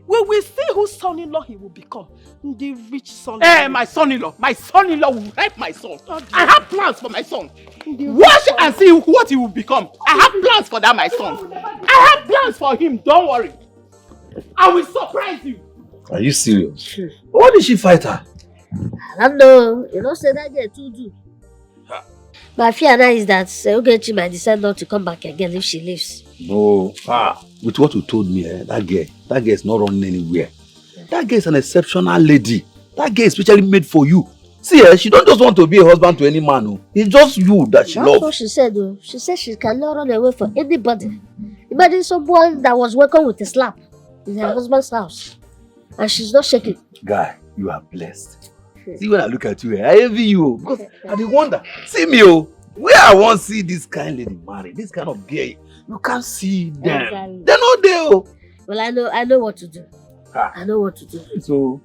We will see whose son-in-law he will become. The rich son-in-law. Hey, my son-in-law. My son-in-law will help my son. I have plans for my son. Watch and see what he will become. I have plans for that, my son. I have plans for him. Don't worry. I will surprise you. Are you serious? Why did she fight her? I don't know. You don't say that girl too do. My fear now is that Ogechi might decide not to come back again if she leaves. No. With what you told me, that girl is not running anywhere. That girl is an exceptional lady. That girl is specially made for you. See, she don't just want to be a husband to any man. No. It's just you that she loves. That's what she said, though. She said she cannot run away from anybody. Imagine someone that was working with a slap in her husband's house. And she's not shaking. Guy, you are blessed. See, when I look at you, I envy you. Because I dey wonder. See me, where I want to see this kind of lady marry, this kind of girl, you can't see them. Exactly. They're not there. Well, I know what to do. I know what to do. So,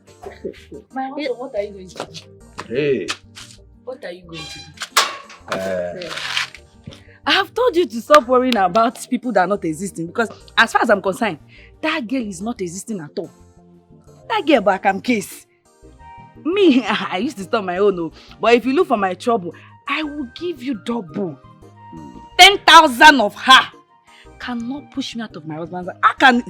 My husband, what are you going to do? hey. What are you going to do? I have told you to stop worrying about people that are not existing, because as far as I'm concerned, that girl is not existing at all. That girl back am case. Me, I used to stop my own, but if you look for my trouble, I will give you double. 10,000 of her cannot push me out of my husband's house. I can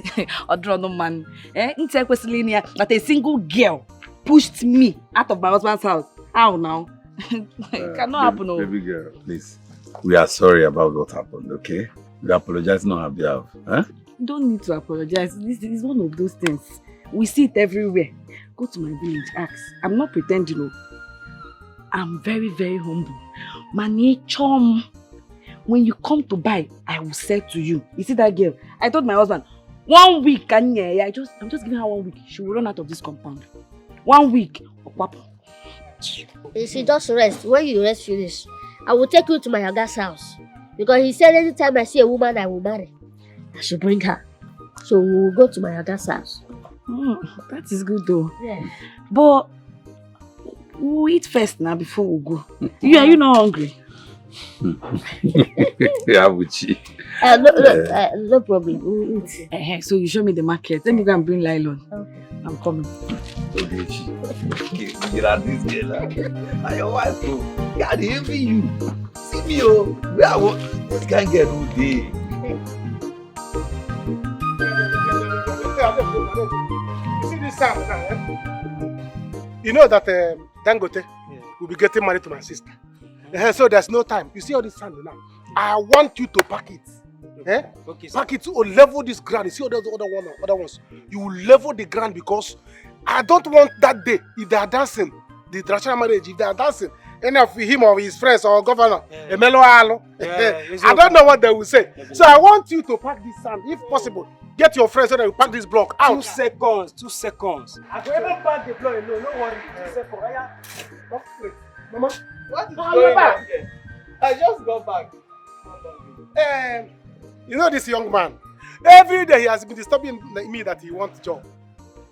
draw no man. That a single girl pushed me out of my husband's house. How now? It cannot happen. No. Baby girl, please. We are sorry about what happened, okay? We apologize on our behalf. Huh? You don't need to apologize. This is one of those things. We see it everywhere. Go to my village, ask. I'm not pretending. I'm very, very humble. Money chum. When you come to buy, I will say to you. You see that girl? I told my husband, 1 week, I'm just giving her 1 week. She will run out of this compound. 1 week. You see, just rest. When you rest finish, I will take you to my younger house. Because he said anytime I see a woman I will marry, I should bring her. So we will go to my younger house. That is good though. Yeah. But we'll eat first now before we go. Are you not hungry? Yeah, Buchi. No problem. We'll eat. So you show me the market. Let me go and bring nylon. Okay. I'm coming. Get out this girl. And your wife, God envy you. See me, where I want this can't get no day. You see this sand now, eh? You know that Dangote will be getting married to my sister. So there's no time. You see all this sand now? I want you to pack it. Eh? Okay, pack it to level this ground. You see all those other ones? You will level the ground because I don't want that day, if they are dancing, the traditional marriage, if they are dancing, any of him or his friends or governor, Emelo Alo, I don't know what they will say. So I want you to pack this sand, if possible. Get your friends so that you pack this block out. 2 seconds, 2 seconds. I will even pack the block alone, no worry. 2 seconds. Mama. What is going on here? I just got back. You know this young man? Every day he has been disturbing me that he wants job.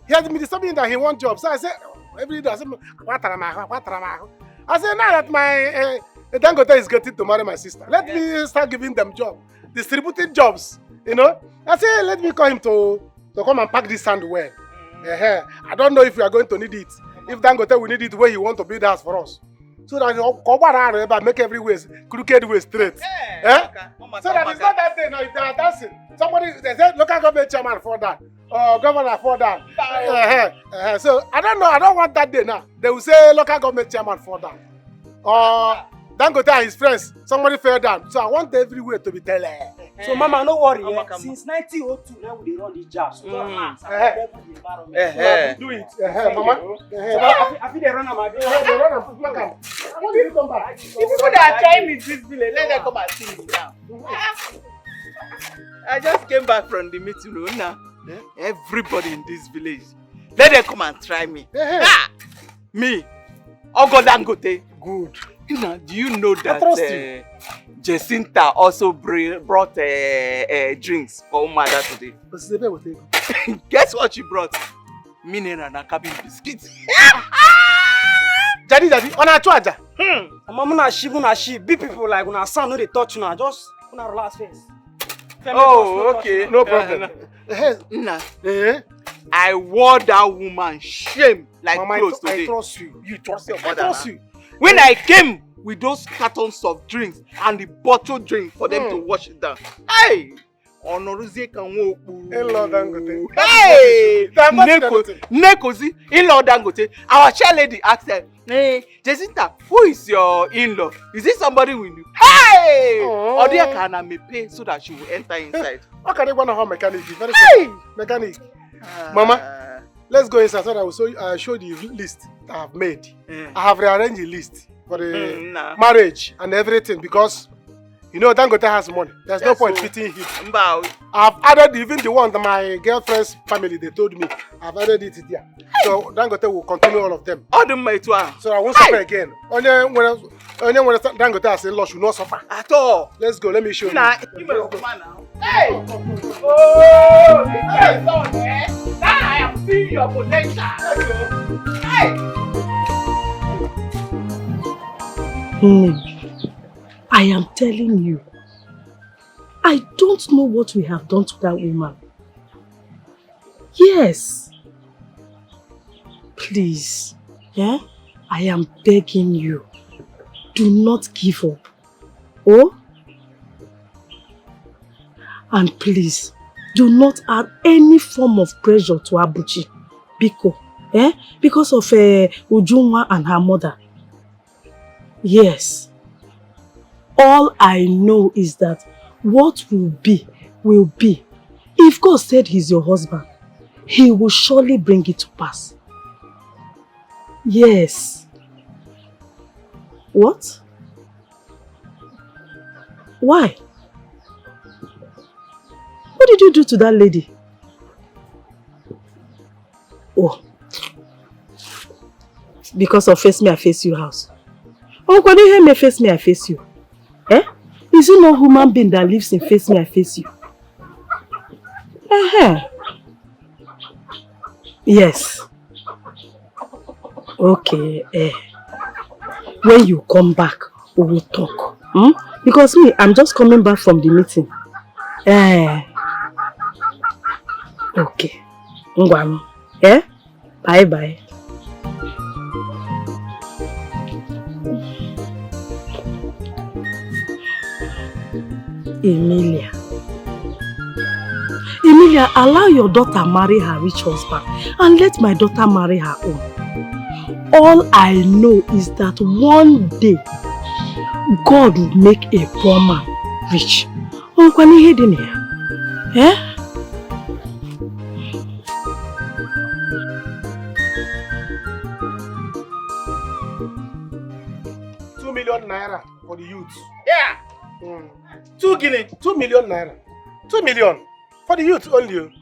He has been disturbing that he wants job. So I said, every day I said, what I said, now that my Dangote is getting to marry my sister, let me start giving them job, distributing jobs. You know? I said, let me call him to come and pack this sand well. I don't know if we are going to need it. If Dangote will need it where he want to build house for us. So that he make every way crooked way straight. So that it's not that day now, if they are dancing. Somebody, they say local government chairman for that. Or governor for that. So I don't know, I don't want that day now. They will say local government chairman for that. Or Dangote and his friends, somebody fell down. So I want everywhere to be tele. So Mama, no worry. Since 1902, now we run this job. So do it. Mama. I feel they run am. They run am. I want you to come back. The people that are trying in this village, let them come and see me now. I just came back from the meeting room now. Everybody in this village, let them come and try me. Me, Ogo Dangote. Good. Now, do you know that Jacinta also brought drinks for Umada today? Guess what she brought? Mineral and cabin biscuits. Daddy, on a charger. Mama, na she. Big people like when our son no they touch now. Just gonna relax first. Oh, okay. No problem. I wore that woman shame like Mama, clothes today. I trust you. You trust your I mother. trust you. When I came with those cartons of drinks and the bottle drink for them to wash it down. Hey! Honoruzie Kanwoku. In-law Dangote. Hey! Nekozi, in-law Dangote. Our chair lady asked her, hey, Jacinta, who is your in-law? Is it somebody we knew? Hey! Odia Kana may pay so that she will enter inside. How can they want to have mechanic? Very mechanic. Mama, let's go inside so that I will show the list that I have made. I have rearranged the list for the marriage and everything because you know Dangote has money. There's no point fitting him. I've added even the one that my girlfriend's family they told me. I've added it there. So Dangote will continue all of them. So I won't suffer again. Only when Dangote has a loss, you will not suffer. At all. Let's go. Let me show you. Hey! Oh! This is on, eh? Now I am seeing your potential. Hey! I am telling you, I don't know what we have done to that woman. Yes. Please, I am begging you, do not give up. Oh? And please, do not add any form of pressure to Abuchi. Because of Ujunwa and her mother. Yes. All I know is that what will be, will be. If God said he's your husband, he will surely bring it to pass. Yes. What? Why? What did you do to that lady? Oh. Because of face me, I face you house. Oh, when you hear me face me, I face you. Is it no human being that lives in face me, I face you? Yes. Okay. When you come back, we will talk. Because me, I'm just coming back from the meeting. Okay. Bye-bye. Amelia, allow your daughter marry her rich husband and let my daughter marry her own. All I know is that one day, God will make a poor man rich. Uncle, you heard in here? 2 million naira for the youth. Yeah. 2 million naira. 2 million for the youth only.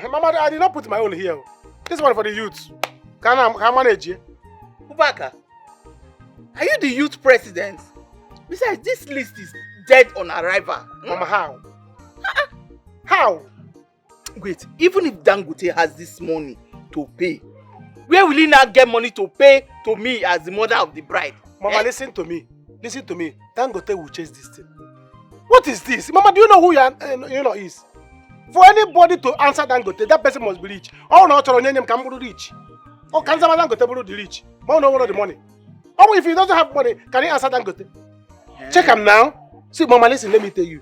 Mama, I did not put my own here. This one for the youth. Can I manage it? Ubaka. Are you the youth president? Besides, this list is dead on arrival. Mama, how? How? Wait, even if Dangote has this money to pay, where will he now get money to pay to me as the mother of the bride? Mama, listen to me. Listen to me. Dangote will chase this thing. What is this? Mama, do you know who you is? For anybody to answer Dangote, that person must be rich. Oh no, Choronyenyem can be rich. Oh, can someone Dangote be rich? Oh no, the money. Oh, if he doesn't have money, can he answer Dangote? Check him now. See, Mama, listen, let me tell you.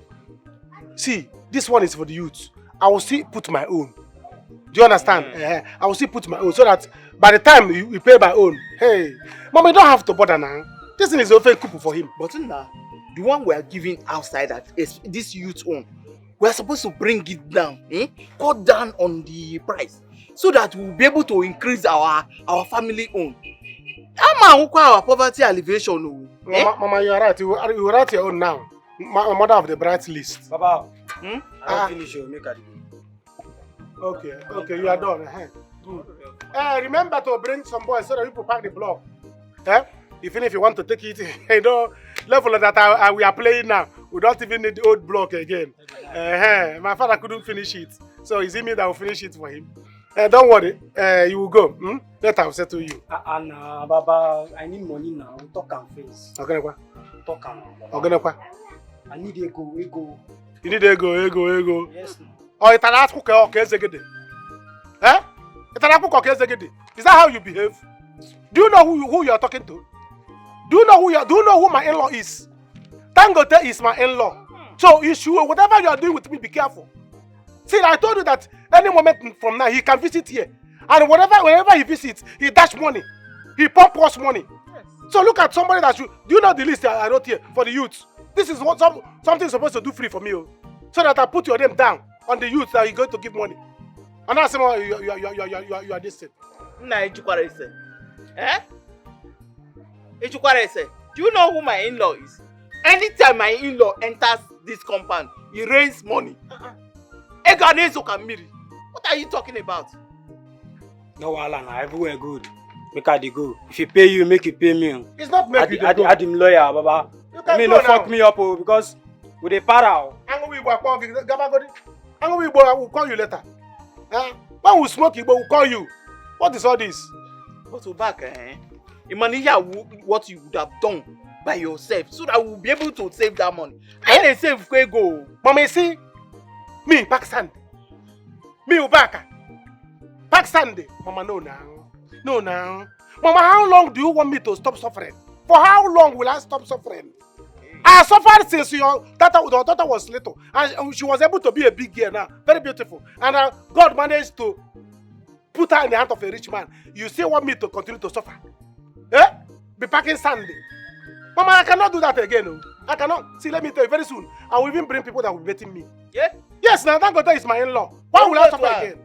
See, this one is for the youth. I will still put my own. Do you understand? I will still put my own so that by the time you pay my own, hey, Mama, you don't have to bother now. This thing is a fake couple for him. But now, the one we are giving outside that is this youth own, we are supposed to bring it down, cut down on the price, so that we'll be able to increase our family own. Our poverty alleviation. Mama, you are right. You write your own now. Mother of the bright list. Baba, I don't finish your make it. Okay, you are done. Good. Remember to bring some boys so that people pack the block. Even if you want to take it, you know, level that we are playing now, we don't even need the old block again. My father couldn't finish it, so it's me that will finish it for him. Don't worry, you will go. Later I will settle you. Baba, I need money now. Talk and face. Okay, talk and. Okay, I need ego. You need ego. Yes. Oh, it's an ask okay, Zegede. It's an ask okay, Zegede. Is that how you behave? Do you know who you are talking to? Do you know who my in-law is? Dangote is my in-law. So you should, whatever you are doing with me, be careful. See, I told you that any moment from now he can visit here, and whenever he visits, he dash money, he pump us money. Yes. So look at somebody that you. Do you know the list I wrote here for the youth? This is what something supposed to do free for me, so that I put your name down on the youth that you're going to give money. And now you are distant. Do you know who my in-law is? Anytime my in-law enters this compound, he rains money. What are you talking about? No, Alan, everywhere good. Make I go. If he pay you, make you pay me. It's not make you go. Add him lawyer, Baba. I mean, no fuck me up, because with a para. I will call you later. When we smoke, we will call you. What is all this? But to back, what you would have done by yourself, so that we'll be able to save that money. I ain't save go. Mama, you see, me back Sunday. Me Ubaka. Back Sunday. Mama, no now. Mama, how long do you want me to stop suffering? For how long will I stop suffering? I suffered since your daughter was little, and she was able to be a big girl now, very beautiful. And God managed to put her in the hand of a rich man. You still want me to continue to suffer? Be packing Sunday. Mama, I cannot do that again. I cannot. See, let me tell you, very soon, I will even bring people that will be betting me. Yeah? Yes, now Dangote is my in-law. Why will I suffer again?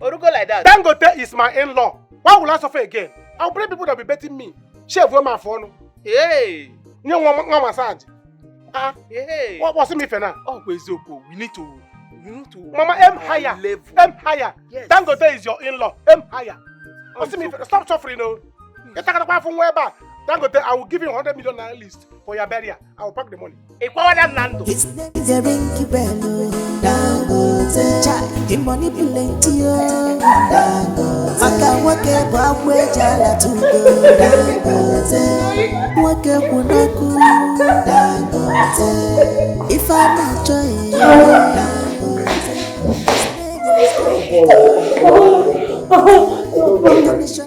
Or go like that? Dangote is my in-law. Why will I suffer again? I will bring people that will be betting me. Chef, where my phone? Hey! You want massage? Hey! What was it for now? Oh, Wazico, we need to. Mama, aim higher. Aim higher. Yes. Dangote is your in-law. Aim higher. Stop suffering, no. You take it from where back? Dangote, I will give you 100 million naira list for your burial. I will pack the money. His name is a rinky bello. Dangote, the money plenty. Dangote, Maka wake babwe jala tugo. Dangote, wake kunaku. Dangote, if I not joy.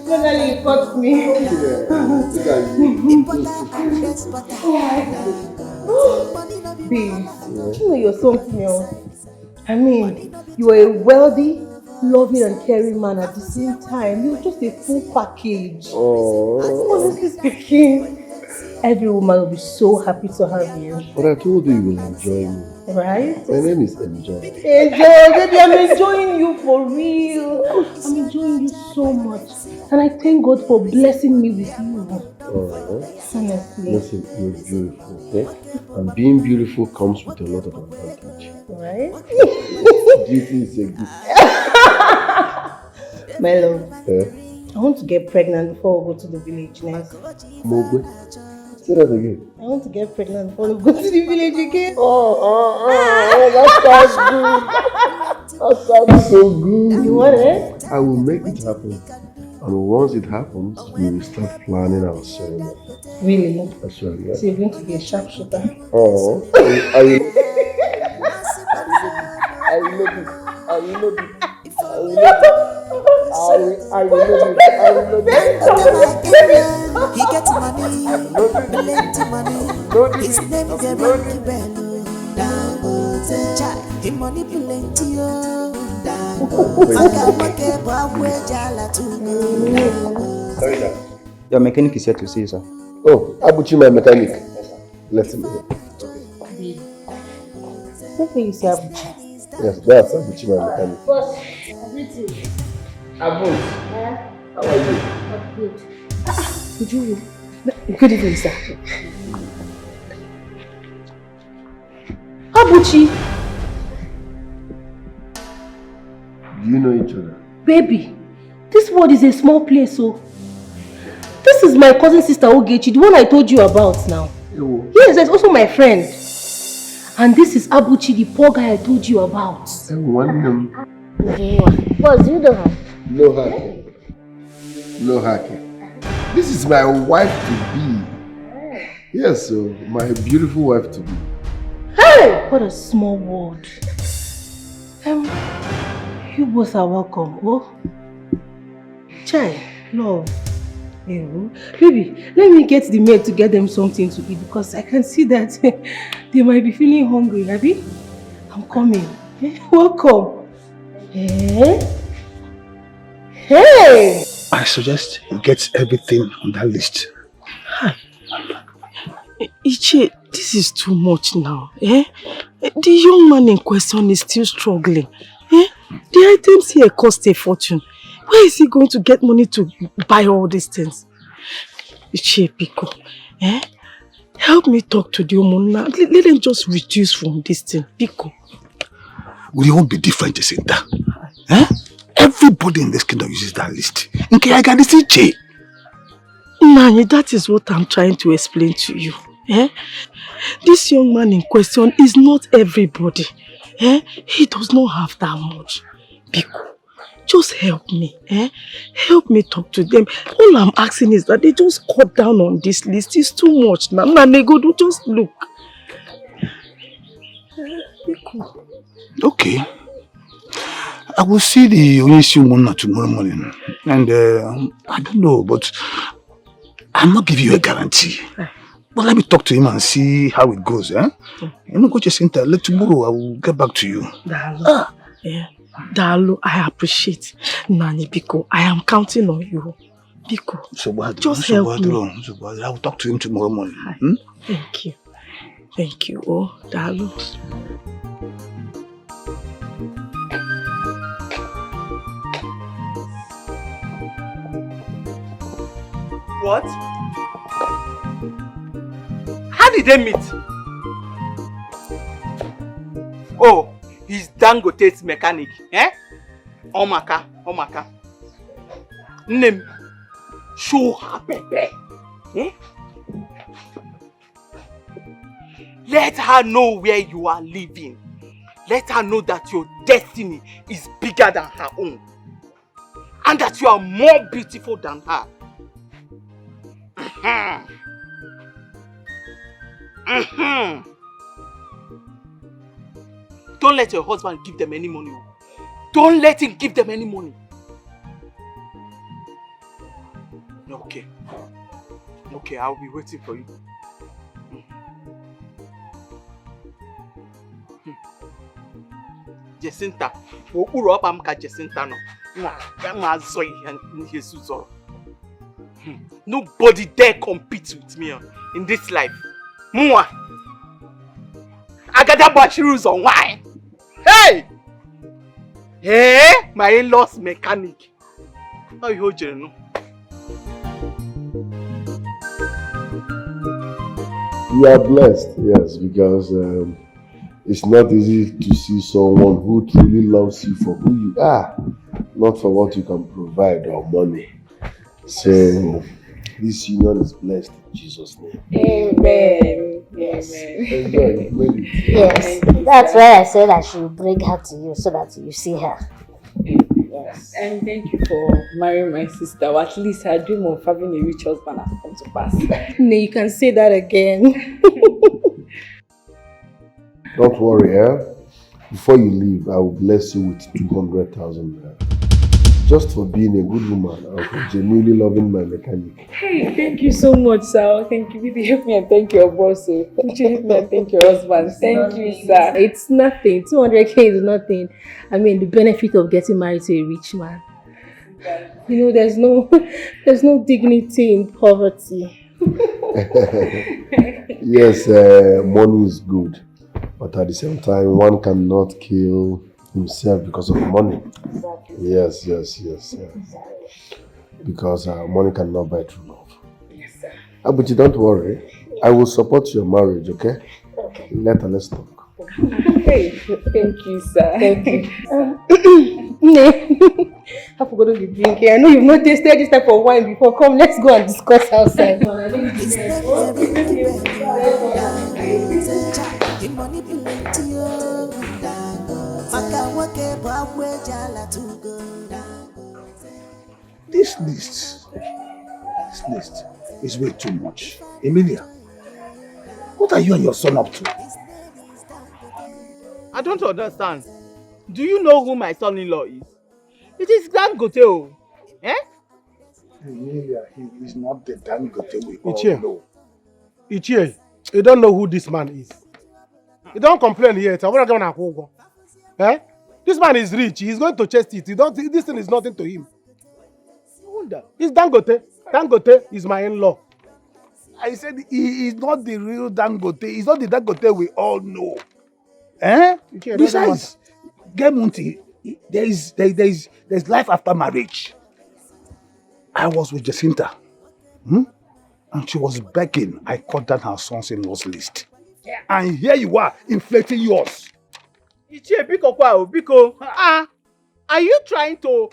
Finally, you got me. Babe, you know you're something else. I mean, you are a wealthy, loving and caring man at the same time. You're just a full package. Honestly speaking, every woman will be so happy to have you. But I told you will enjoy me. Right? My name is Enjoy. Enjoy, baby, I'm enjoying you for real. I'm enjoying you so much. And I thank God for blessing me with you. Honestly. Listen, you're beautiful, okay? And being beautiful comes with a lot of advantage. Right? Beauty is a gift. My love, I want to get pregnant before we go to the village next. Mogwe? Say that again. I want to get pregnant before we go to the village again. Oh, that sounds good. That sounds so good. You want it? I will make it happen. And once it happens, we will start planning our ceremony. Really? That's right, yeah. So you're going to be a sharpshooter? Oh, I will love it. I will love it. He gets money, plenty money. His name is Ricky Bello. Dangote, him money plenty oh. Sorry, sir. Your mechanic is here to see you, sir. Oh, Abuchi, my mechanic. Let him hear. What will you say, Abuchi? Yes, that's Abuchi, my mechanic. Boss, everything. Abu, how are you? I'm good. Good evening, sir. Abuchi! Do you know each other? Baby, this world is a small place, so... This is my cousin sister Ogechi, the one I told you about now. Ewo. Yes, there's also my friend. And this is Abuchi, the poor guy I told you about. Boss, you don't have. No hacking. No hacking. This is my wife to be. Yes, so my beautiful wife to be. Hey! What a small world. You both are welcome, oh? Chai, love. Baby, let me get the maid to get them something to eat because I can see that they might be feeling hungry, Abby. I'm coming. Welcome. Hey! Hey! I suggest he gets everything on that list. Iche, this is too much now. The young man in question is still struggling. The items here cost a fortune. Where is he going to get money to buy all these things? Iche, Pico, help me talk to the woman now. Let them just reduce from this thing, Pico. We won't be different, Jacinta. Everybody in this kingdom uses that list. Okay, I got this Iche. Nani, that is what I'm trying to explain to you. This young man in question is not everybody. He does not have that much. Pico, just help me. Help me talk to them. All I'm asking is that they just cut down on this list. It's too much now. Nanego, just look. Pico. Okay. I will see the Onyeisi Umonna tomorrow morning. And I don't know, but I'm not giving you a guarantee. But let me talk to him and see how it goes. You know, Coach Jacinta, let tomorrow I will get back to you. Dalu, Dalu, I appreciate. Nani, Biko, I am counting on you. Biko, just help me. I will talk to him tomorrow morning. Thank you. Thank you. Oh, Dalu. What? How did they meet? Oh, he's Dangote's mechanic. Omaka. Name. Show her baby. Let her know where you are living. Let her know that your destiny is bigger than her own. And that you are more beautiful than her. Don't let your husband give them any money. Don't let him give them any money. Okay. Okay, I'll be waiting for you. Jacinta. Jacinta no. Nobody dare compete with me in this life. Mua. I got that battery rules on why. Hey! Hey! My in-laws mechanic. How you hold you? You are blessed, yes, because it's not easy to see someone who truly loves you for who you are, not for what you can provide or money. So, This union is blessed in Jesus' name. Amen. Yes. Enjoy. Maybe. Yes. That's why I said I should bring her to you so that you see her. Yes. And thank you for marrying my sister. Or at least her dream of having a rich husband has come to pass. No, you can say that again. Don't worry, Before you leave, I will bless you with 200,000 naira. Just for being a good woman and for genuinely loving my mechanic. Hey, thank you so much, sir. Thank you. Baby, help me and thank your boss. Help me and thank your husband. Thank you, sir. It's nothing. 200k is nothing. I mean, the benefit of getting married to a rich man. You know, there's no dignity in poverty. Yes, money is good. But at the same time, one cannot kill himself because of money. Yes. Because money cannot buy true love. Yes, sir. But you don't worry. I will support your marriage, okay? Okay. Let's talk. Hey, thank you, sir. Thank you. I forgot to be drinking. I know you've not tasted this type of wine before. Come, let's go and discuss outside. This list is way too much. Amelia, what are you and your son up to? I don't understand. Do you know who my son-in-law is? It is Dangote. Eh? Amelia, he is not the Dangote we all Ichie. know. Ichie, you don't know who this man is. You don't complain yet. Eh? This man is rich. He's going to chase it. This thing is nothing to him. I wonder. It's Dangote. Dangote is my in-law. I said he is not the real Dangote. He's not the Dangote we all know. Eh? Ichie, Besides, Gemunti, there's life after marriage. I was with Jacinta. And she was begging. I cut down her sons-in-law's list. Yeah. And here you are, inflating yours. Ichie, Biko, are you trying to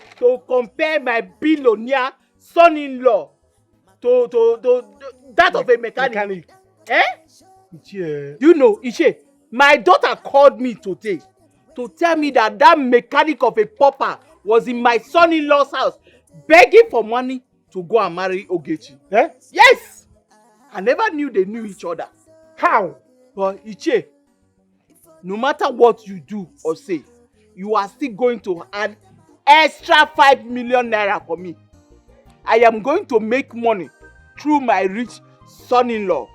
compare my billionaire son-in-law to that of a mechanic? Eh? Ichie. Do you know, Ichie, my daughter called me today to tell me that mechanic of a pauper was in my son-in-law's house begging for money to go and marry Ogechi. Eh? Yes! I never knew they knew each other. How? But Ichie, no matter what you do or say, you are still going to add extra 5 million naira for me. I am going to make money through my rich son-in-law.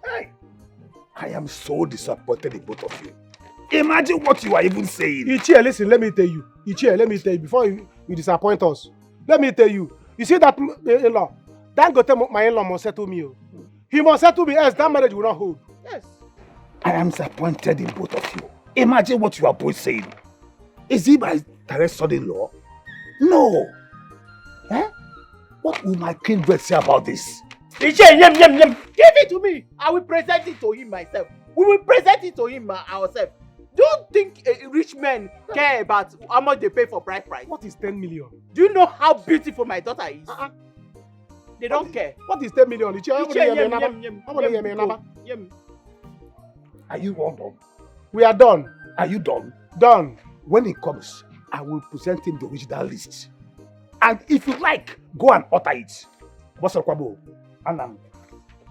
Hey, I am so disappointed in both of you. Imagine what you are even saying. Ichie, listen, let me tell you. Ichie, let me tell you, before you disappoint us, let me tell you. You see that in-law? Dangote, my in-law, must settle me. He must settle me, else that marriage will not hold. Yes. I am disappointed in both of you. Imagine what you are both saying. Is he my direct son-in-law? No. Eh? What will my kindred say about this? Ichie, Give it to me. I will present it to him myself. We will present it to him ourselves. Don't think rich men care about how much they pay for bride price. What is 10 million? Do you know how beautiful my daughter is? They don't care. What is 10 million? Are you all done? We are done. Are you done? Done. When he comes, I will present him the original list. And if you like, go and utter it. Boss Kwabo, and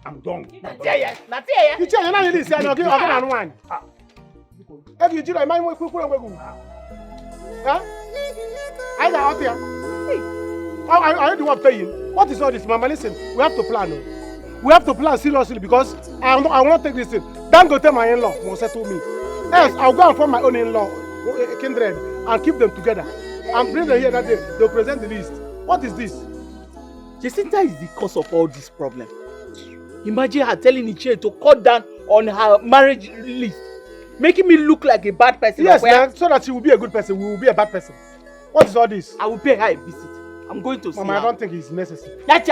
I'm done. Natia. Ichie, you're not really saying okay, and one. If you do, I might work quick. Huh? I got out here. I don't want to pay you. What is all this, Mama? Listen, we have to plan. We have to plan seriously because I will not take this thing. Dangote, my in-law, will settle me. Else, I'll go and form my own in-law, kindred, and keep them together. And bring them here that day. They'll present the list. What is this? Jacinta is the cause of all this problem. Imagine her telling Ichie to cut down on her marriage list, making me look like a bad person. Yes, so that she will be a good person, we will be a bad person. What is all this? I will pay her a visit. I'm going to see Mama, her. I don't think it's necessary. Mama,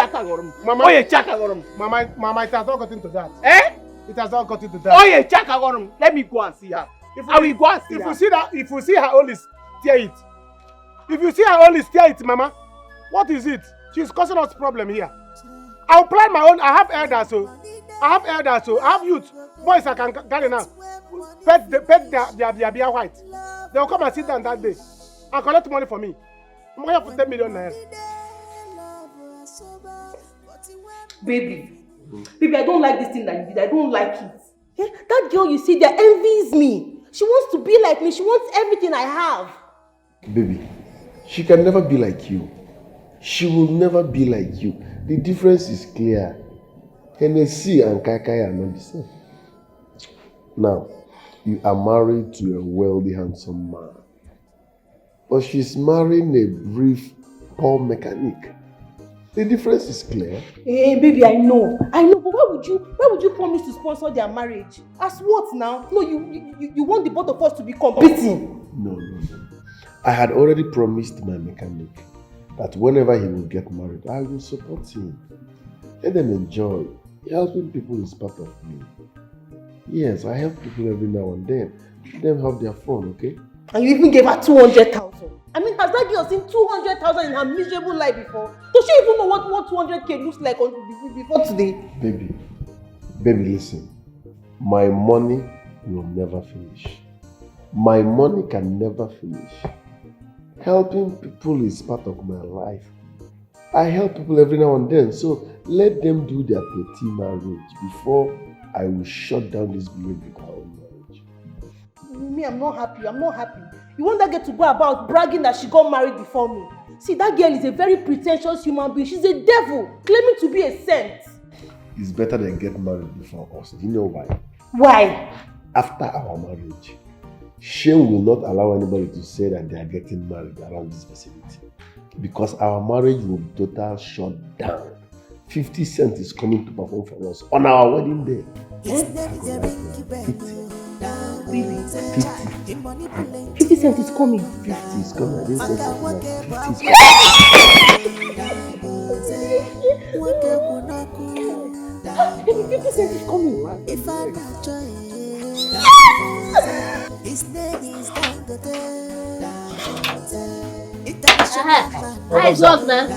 Mama, it has not gotten to that. Eh? It has not gotten to that. Let me go and see her. I will go and see her. If you see her only, steer it. If you see her only, steer it, Mama. What is it? She's causing us problem here. I'll plan my own. I have elders, so I have youth. Boys I can carry now. Pet their white. They'll come and sit down that day and collect money for me. I'm going for 10 million naira. Baby, I don't like this thing that you did. I don't like it. Yeah? That girl you see there envies me. She wants to be like me. She wants everything I have. Baby, she can never be like you. She will never be like you. The difference is clear. Hennessy and Kaikai are not the same. Now, you are married to a wealthy, handsome man. But she's marrying a brief, poor mechanic. The difference is clear. Hey, baby, I know. But why would you promise to sponsor their marriage? As what now? No, you want the both of us to be competing. No. I had already promised my mechanic that whenever he will get married, I will support him. Let them enjoy. Helping people is part of me. Yes, I help people every now and then. Let them have their fun, okay? And you even gave her 200,000. I mean, has that girl seen 200,000 in her miserable life before? Does she even know what 200k looks like before today? Baby, listen. My money will never finish. My money can never finish. Helping people is part of my life. I help people every now and then, so let them do their petty marriage before I will shut down this village with our own marriage. Me, I'm not happy. You want that girl to go about bragging that she got married before me? See, that girl is a very pretentious human being. She's a devil, claiming to be a saint. It's better than get married before us. Do you know why? Why? After our marriage, shame will not allow anybody to say that they are getting married around this vicinity. Because our marriage will be total shut down. 50 Cent is coming to perform for us on our wedding day. Baby, 50 Cent is coming. 50 is coming. I didn't say 50 Baby, 50 Cent is coming. If I not joy, his name is Nice work, man.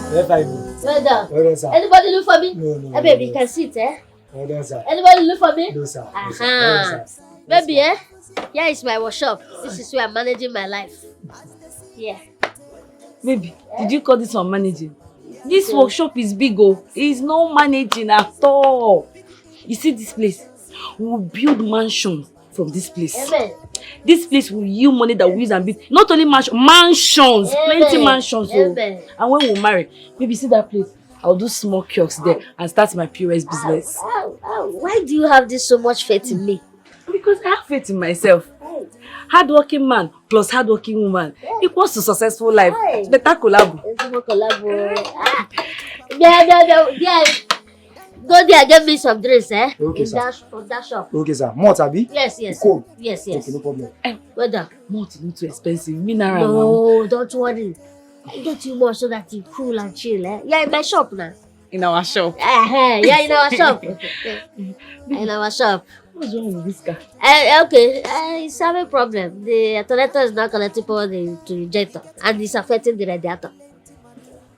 Well done. Anybody look for me? No. Hey, baby, you can sit, eh? Anybody look for me? No, sir. Baby, eh? Here is my workshop. This is where I'm managing my life. Yeah. Baby, did you call this one managing? This workshop is big, oh. It's not managing at all. You see this place? We will build mansions from this place. Amen. This place will yield money that we use and build. Not only mansions, plenty mansions. Amen. And when we marry, maybe see that place. I'll do small kiosks there and start my POS business. Why do you have this so much faith in me? Because I have faith in myself. Hardworking man plus hardworking woman equals to successful life. It's better collabo. Yeah. Go there, get me some drinks, eh? Okay, sir. From that shop. Okay, sir. Malt, abi? Yes. Cool. Yes. Okay, no problem. Well done. Malt is not too expensive. Mineral. No, don't worry. I get you more so that you cool and chill, eh? Yeah, in my shop now. In our shop. Yeah, in our shop. In our shop. What's wrong with this guy? Okay, it's having a problem. The alternator is not connecting power to the injector and it's affecting the radiator.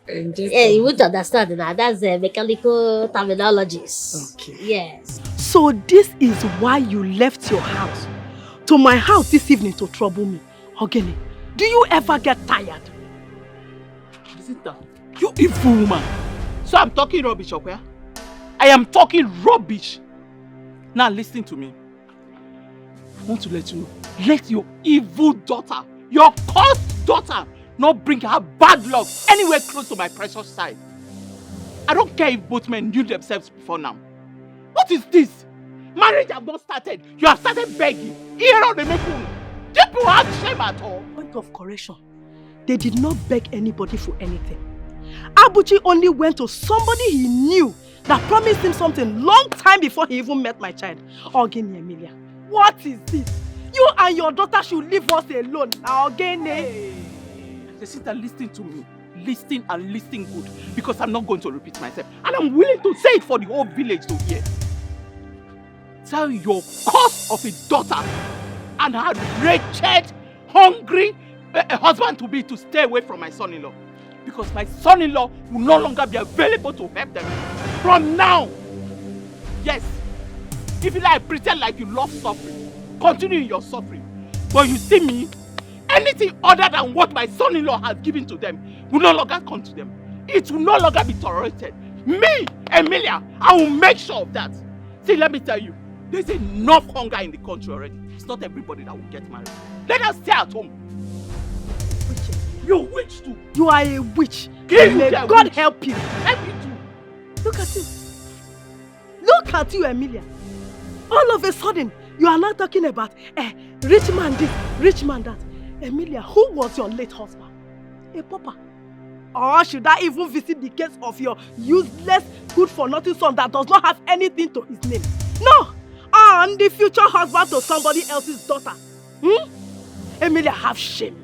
Yeah, you won't understand now. That's mechanical terminologies. Okay. Yes. So this is why you left your house to my house this evening to trouble me. Ogene, do you ever get tired? Sister, you evil woman. So I'm talking rubbish, okay? I am talking rubbish. Now listen to me. I want to let you know. Let your evil daughter, your cursed daughter, not bring her bad luck anywhere close to my precious side. I don't care if both men knew themselves before now. What is this? Marriage have not started. You have started begging. Here on the phone. Do people have shame at all? Point of correction. They did not beg anybody for anything. Abuchi only went to somebody he knew that promised him something long time before he even met my child. Ogene Amelia, what is this? You and your daughter should leave us alone. Ogene. Hey. The sister, listen to me. Listen and listen good. Because I'm not going to repeat myself. And I'm willing to say it for the whole village to hear. Tell your cause of a daughter and her wretched, hungry husband-to-be to stay away from my son-in-law. Because my son-in-law will no longer be available to help them. From now. Yes. If you like, pretend like you love suffering. Continue your suffering. But you see me, anything other than what my son-in-law has given to them will no longer come to them. It will no longer be tolerated. Me, Amelia, I will make sure of that. See, let me tell you, there's enough hunger in the country already. It's not everybody that will get married. Let us stay at home. You're a witch too. You are a witch. May God help you. Help you too. Look at you. Look at you, Amelia. All of a sudden, you are now talking about rich man this, rich man that. Amelia, who was your late husband? A pauper. Or should I even visit the case of your useless, good-for-nothing son that does not have anything to his name? No! And the future husband to somebody else's daughter. Amelia, have shame.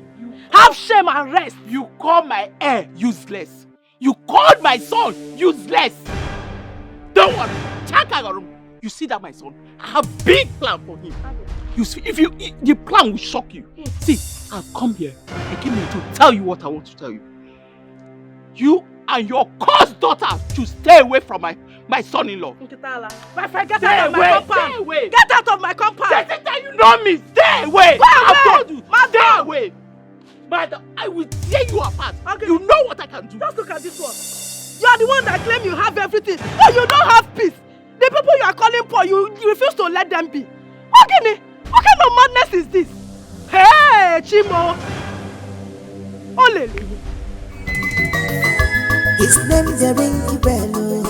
Have shame and rest. You call my heir useless. You called my son useless. Don't worry. You see that, my son? I have a big plan for him. You see, the plan will shock you. See, I've come here. I came here to tell you what I want to tell you. You and your cursed daughter should stay away from my son-in-law. My friend, get out of my compound. Stay away. Get out of my compound. Jessica, you know me. Stay away. I've told you. Stay away. Madam, I will tear you apart. Okay. You know what I can do. Just look at this one. You are the one that claim you have everything, but you don't have peace. The people you are calling poor, you refuse to let them be. What kind of madness is this? Hey, Chimo. Olele. His name is a ringy bello.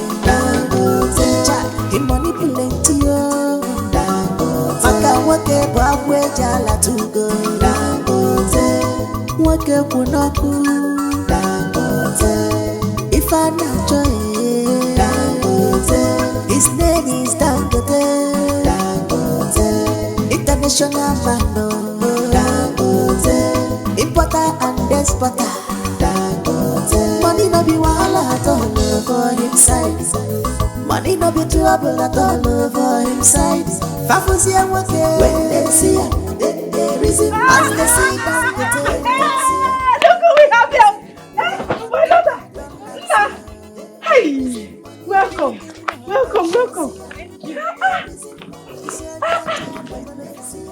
He money plenty oh. Maka wake babwe jala tugo. Wake kunoku. If I not joy. His name is Dangote. International man. Importer and exporter. Money no be wahala at all for him side. Money no be trouble at all for him side. Fafusi and wake when they see him, they reason as they see Dangote. Look who we have here. My daughter. Hey, welcome.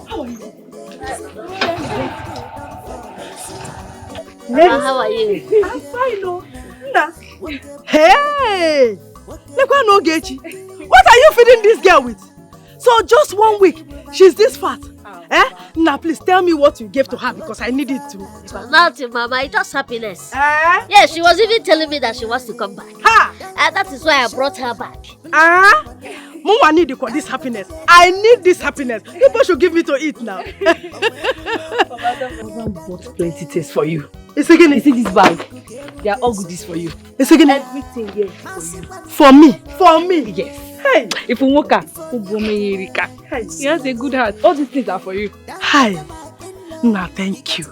How are you? How are you? I'm fine, no. Hey! What are you feeding this girl with? So just 1 week, she's this fat. Now please tell me what you gave to her because I need it too. Nothing, Mama. It's just happiness. Yeah, she was even telling me that she wants to come back. And that is why I brought her back. Mama need this happiness. I need this happiness. People should give me to eat now. Mama bought plenty things for you. It's again. You see this bag? They are all goodies for you. It's again. Everything here for you. For me? For me? Yes. Hey. If you walk out, he has a good heart. All these things are for you. Hi. Nah, thank you.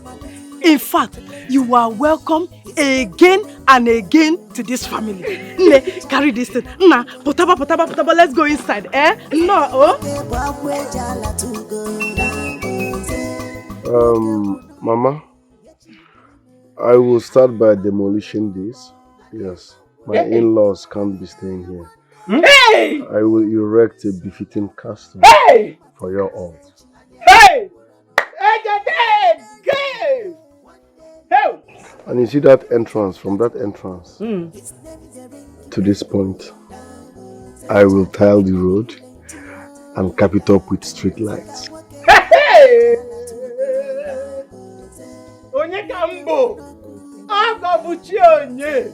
In fact, you are welcome again and again to this family. Carry this thing. Nah, potaba, let's go inside. No, Mama, I will start by demolishing this. Yes, my in-laws can't be staying here. Hey! I will erect a befitting castle for your all. Hey! And you see that entrance, from that entrance to this point, I will tile the road and cap it up with street lights. Hey! Onye kambo! Agabuchi onye!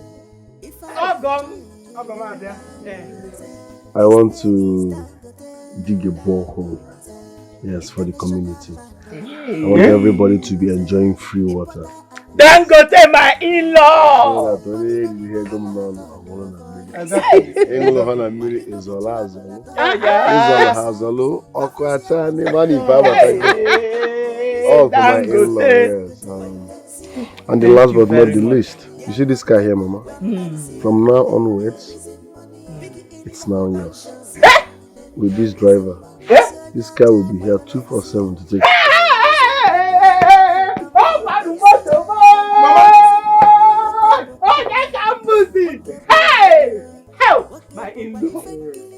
I want to dig a borehole, yes, for the community. I want everybody to be enjoying free water. Dangote, my in-law! All for my in-law, yes. And the last but not the least, you see this car here, Mama? From now onwards, it's now yours. With this driver, this car will be here 247 to take. My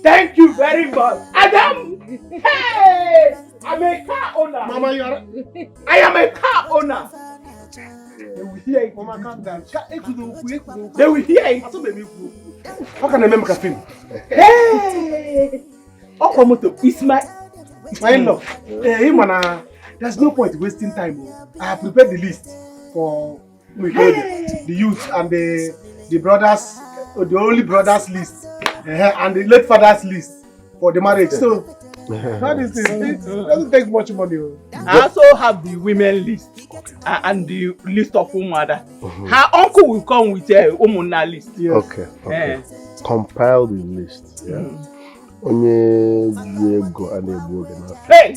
Thank you very much. Adam! Hey! I'm a car owner. Mama, you are... I am a car owner. They will hear it. Mama, calm down. They will hear it. How can I make a film? Hey! Okamoto, it's my in-law. There's no point wasting time. I have prepared the list for the youth and the brothers, the only brothers list, and the late father's list for the marriage. So, that is it doesn't take much money. I also have the women list and the list of mother. Her uncle will come with a Umuna list. Yes. Okay. Compile the list. Yeah. Hey!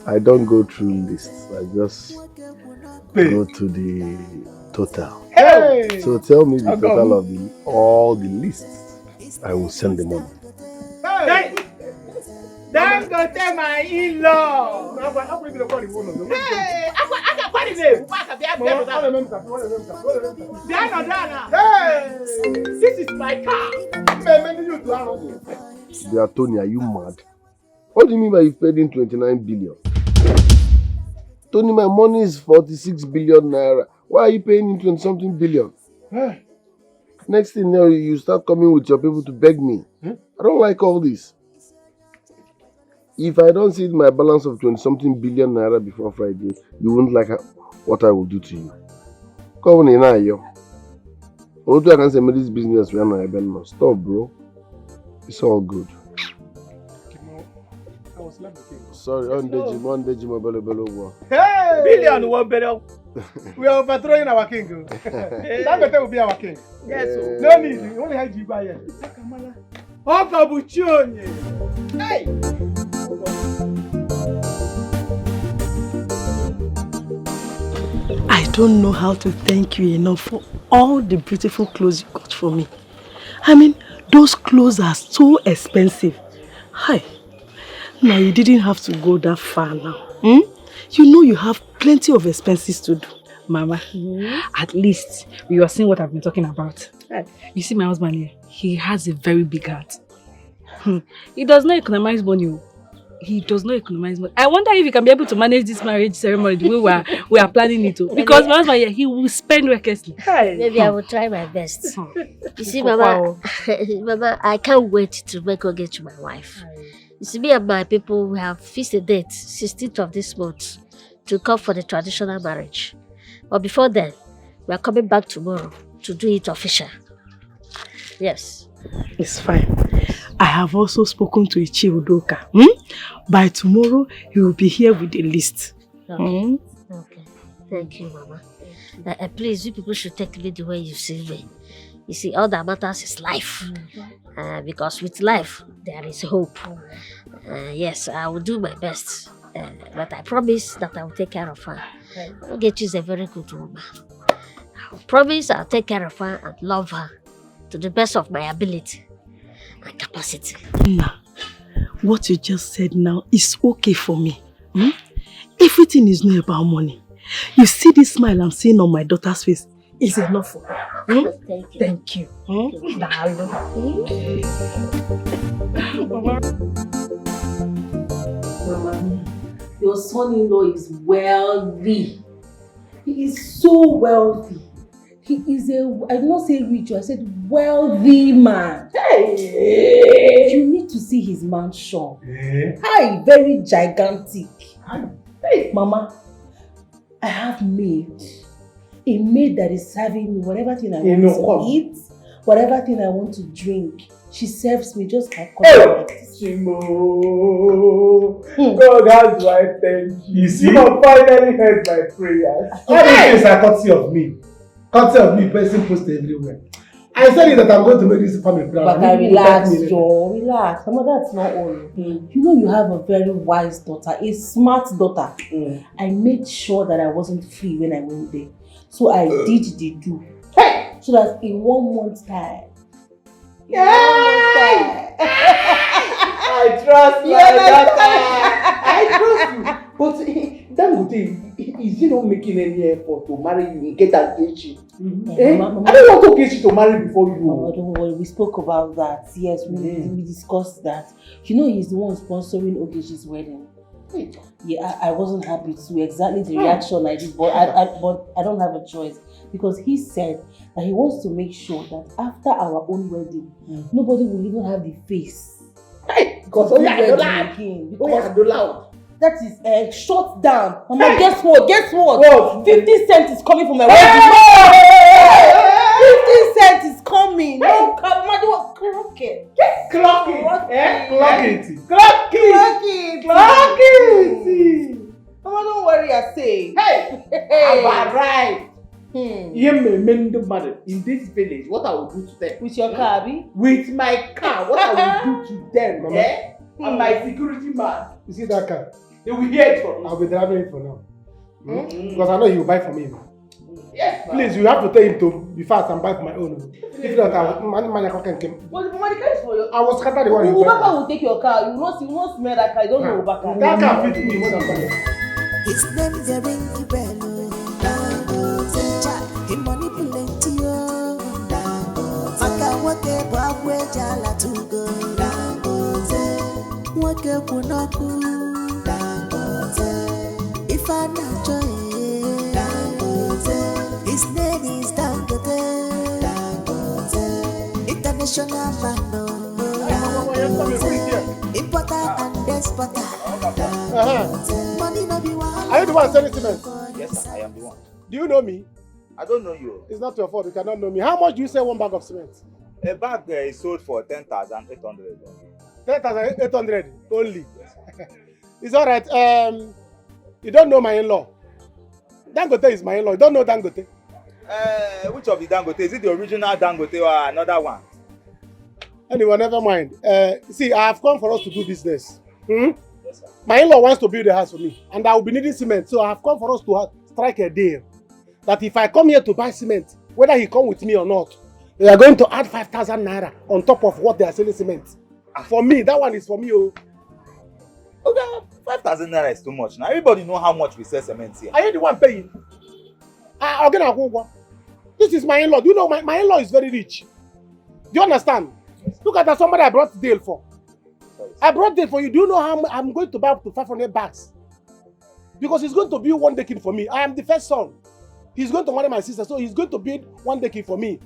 I don't go through lists. I just go to the total. Hey! So tell me the total of all the lists. I will send the money. Hey! Don't go tell my in-law. Hey! I can find his name. Hey! This is my car. Tony, are you mad? What do you mean by you paid in 29 billion? Tony, my money is 46 billion naira. Why are you paying in 20-something billion? Next thing you start coming with your people to beg me. I don't like all this. If I don't see my balance of 20-something billion naira before Friday, you won't like what I will do to you. Come on, yo. I can say this business we are not. Stop, bro. It's all good. Sorry, on Deji Mobile. Hey! Billion one better. We are overthrowing our king. That better will be our king. Yes. No need. We only have Jiba here. Hey! I don't know how to thank you enough for all the beautiful clothes you got for me. I mean, those clothes are so expensive. Hi. Now, you didn't have to go that far now. You know you have plenty of expenses to do. Mama, at least you are seeing what I've been talking about. You see my husband here, he has a very big heart. He does not economize money. He does not economize money. I wonder if he can be able to manage this marriage ceremony the way we are planning it to. Because my husband here, he will spend recklessly. Maybe I will try my best. You see, Mama, Mama, I can't wait to make her get to my wife. You see, me and my people, we have fixed a date, 16th of this month, to come for the traditional marriage. But before then, we are coming back tomorrow to do it official. Yes. It's fine. I have also spoken to Ichi Udoka. By tomorrow, he will be here with the list. Okay. Okay. Thank you, Mama. Please, you people should take me the way you see me. You see, all that matters is life. Because with life, there is hope. Yes, I will do my best. But I promise that I will take care of her. Ogechi is a very good woman. I promise I'll take care of her and love her to the best of my ability and capacity. Nah, what you just said now is okay for me. Everything is not about money. You see this smile I'm seeing on my daughter's face is enough for her. Thank you. Mama, your son-in-law is wealthy. He is so wealthy. He is I did not say rich, I said wealthy man. Hey! You need to see his mansion. Hi, very gigantic. Hey, Mama, I have maid. A maid that is serving me whatever thing I want to eat, whatever thing I want to drink. She serves me just like Chimo. God has right, thank you. You see, you have finally heard my prayers. All these things are courtesy of me. Courtesy of me, person posted everywhere. I said that I'm going to make this family plan. But relax, Joe. Relax. Mama, that's not all. You know you have a very wise daughter, a smart daughter. I made sure that I wasn't free when I went there. So I did the do. So that in 1 month's time. I trust my daughter. I trust you. But Dangote, is he not making making any effort to marry you and get Ogechi. I don't want Ogechi to marry before you. Mama, don't worry. We spoke about that. Yes, we discussed that. You know, he's the one sponsoring Ogechi's wedding. Yeah, I wasn't happy too. Exactly the reaction I did, but I don't have a choice because he said that he wants to make sure that after our own wedding, nobody will even have the face. Because that is shut down. Mama, guess what? Guess what? 50 cents is coming from my wedding. 50 cents is coming. No, Mama, do what? Clock it. Clock it. Clock it. Clock it. Clock it. Mama, don't worry, I say. Hey, I've arrived. In this village, what I will do to them? With your car, Abi? With my car, what I will do to them, and my security man. You see that car? They will hear it from me. I'll be driving it for now. Because I know he will buy for me. Yes, please, you have to tell him to be fast and buy for my own. If not, I will scatter the one you buy. Ubaka will take your car. You will not smell that car. You don't know Ubaka. That car fits me more than fire. His name is a ringy bello. He manipulates you. Maka wake babwe jala tugo. Wake kunaku. If I not joy, his name is Dangote. International man. Importer and exporter. Money no be one. Are you the one selling cement? Yes, sir, I am the one. Do you know me? I don't know you. It's not your fault. You cannot know me. How much do you sell one bag of cement? A bag is sold for 10,800. 10,800 only. It's all right. You don't know my in-law. Dangote is my in-law. You don't know Dangote. Which of the Dangote? Is it the original Dangote or another one? Anyway, never mind. See, I have come for us to do business. Yes, sir. My in-law wants to build a house for me, and I will be needing cement. So I have come for us to strike a deal that if I come here to buy cement, whether he come with me or not, they are going to add 5,000 naira on top of what they are selling cement. For me, that one is for me. Oh. Okay, 5,000 naira is too much. Now everybody know how much we sell cement here. Are you the one paying? This is my in-law. Do you know my in-law is very rich? Do you understand? Look at that, somebody I brought deal for. I brought deal for you. Do you know how I'm going to buy up to 500 bags? Because he's going to build one decade for me. I am the first son. He's going to marry my sister, so he's going to build one decade for me.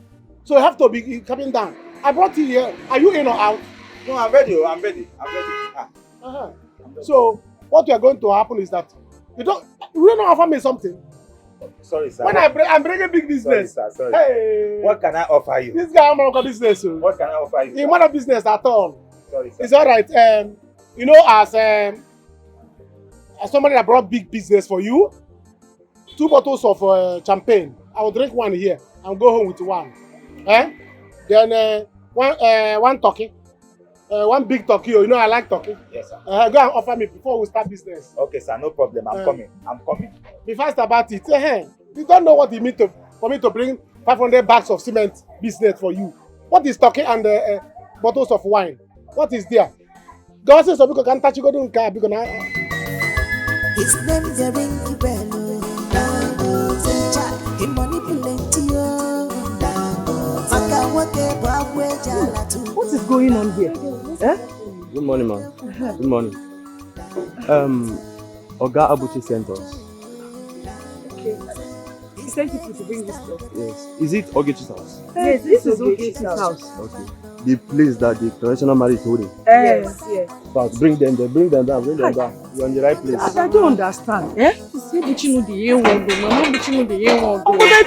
So you have to be coming down. I brought you here. Are you in or out? No, I'm ready. I'm ready. So what we are going to happen is that you don't offer me something. Sorry, sir. When I'm bringing big business. Sorry, sir. Sorry. Hey. What can I offer you? This guy I'm not business. What can I offer you? He's not a business at all. Sorry, sir. It's all right. You know, as somebody that brought big business for you, 2 bottles of champagne. I will drink one here and go home with one. Then one turkey. One big turkey. You know I like turkey. Yes, sir. Go and offer me before we start business. Okay, sir. No problem. I'm coming. Be fast about it. You don't know what it means for me to bring 500 bags of cement business for you. What is turkey and bottles of wine? What is there? God says so people can touch you. Go to car because his name is a ringy bello. He manipulates you. What is going on here? Good morning, ma'am. Good morning. Oga Abuchi sent us. Okay. He sent you to bring this stuff. Yes. Is it Ogechi's house? Yes, this is Ogechi's house. Okay. The place that the traditional marriage is holding. Yes. But bring them there, bring them down. You're in the right place. I don't understand. But I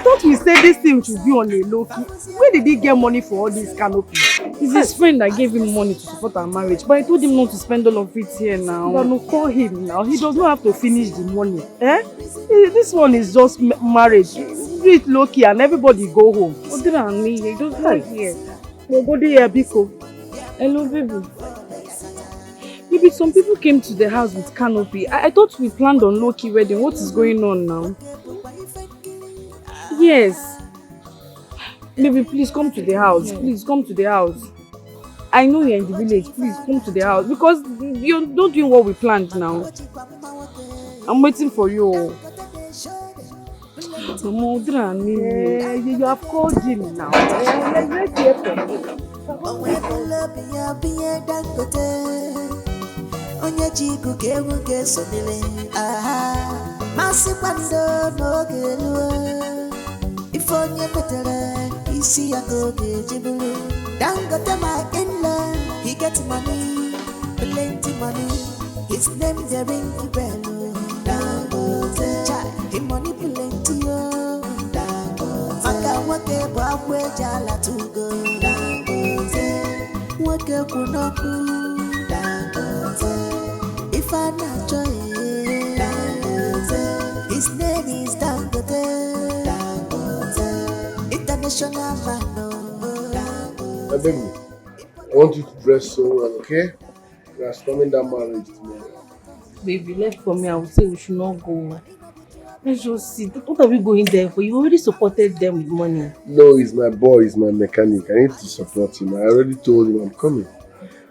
thought we said this thing should be on a low key. Where did he get money for all this canopy? It's his friend that gave him money to support our marriage, but I told him not to spend all of it here now. But no, call him now. He does not have to finish the money. This one is just marriage. Do it low key and everybody go home. Odira and me, he does not here. We'll go there, Biko. Hello, baby. Maybe some people came to the house with canopy. I thought we planned on low-key wedding. What is going on now? Yes. Baby, please come to the house. Please come to the house. I know you're in the village. Please come to the house. Because you're not doing what we planned now. I'm waiting for you. You have called him now. Let's hear from him. Onye chiku kewu ke sonile masi kwando no gelu ifonye betere isi ya go ge jibulu Dangote my inland he gets money plenty money his name is a ring bell Dangote he money plenty yo Dangote maka wake bwa jala tugo Dangote wake kunoku If I not joy, his name is Dangote, international man. My baby, I want you to dress so well, okay? We are storming that marriage tomorrow. Baby, left for me, I would say we should not go. Let's just see. What are we going there for? You already supported them with money. No, he's my boy, he's my mechanic. I need to support him. I already told him I'm coming.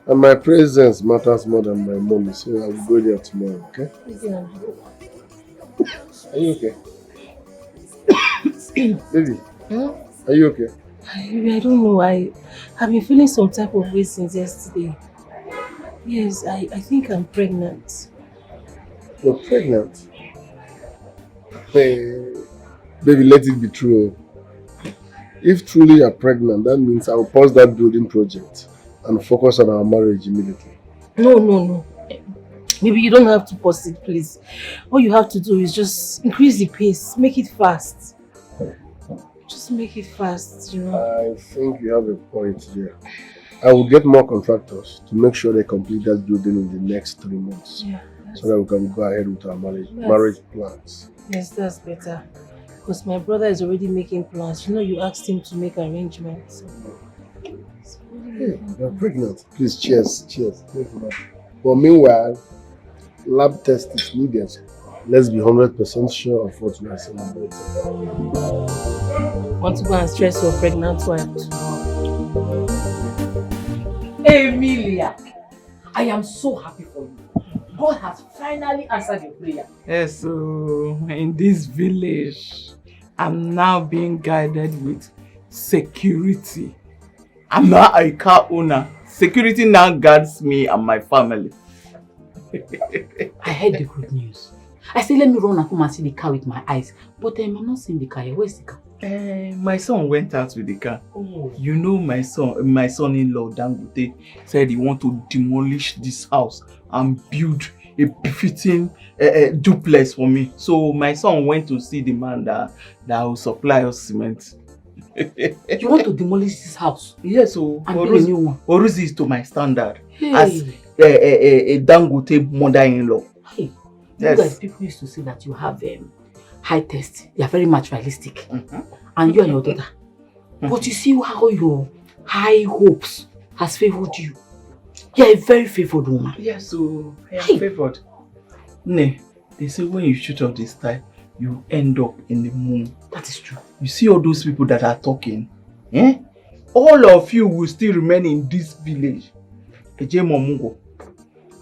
And my presence matters more than my money, so I will go there tomorrow, okay? Yeah. Are you okay? Baby, are you okay? I don't know. I've been feeling some type of way since yesterday. Yes, I think I'm pregnant. You're pregnant? Hey, baby, let it be true. If truly you're pregnant, that means I'll pause that building project and focus on our marriage immediately. No. Maybe you don't have to pause it, please. All you have to do is just increase the pace. Make it fast. Just make it fast, you know. I think you have a point there. I will get more contractors to make sure they complete that building in the next 3 months. Yeah, so that we can go ahead with our marriage plans. Yes, that's better. Because my brother is already making plans. You know, you asked him to make arrangements. Hey, you're pregnant. Please, cheers. But meanwhile, lab test is needed. Let's be 100% sure of what we are celebrating. Want to go and stress your pregnant wife tomorrow? Amelia, I am so happy for you. God has finally answered your prayer. Yes, so in this village, I'm now being guided with security. I'm now a car owner. Security now guards me and my family. I heard the good news. I said, let me run and come and see the car with my eyes. But I'm not seeing the car. Where's the car? My son went out with the car. Oh. You know, my son-in-law Dangote said he want to demolish this house and build a befitting duplex for me. So my son went to see the man that will supply us cement. You want to demolish this house? Yes, so and build a new one. Oruzi is to my standard Hey. as a Dangote mother-in-law. Hey, yes. You guys, people used to say that you have high taste. You are very materialistic, and you and your daughter. But you see how your high hopes has favored you. You are a very favored woman. Yes, so I am favored. Ne, they say when you shoot off this type, you end up in the moon. That is true. You see all those people that are talking, all of you will still remain in this village. I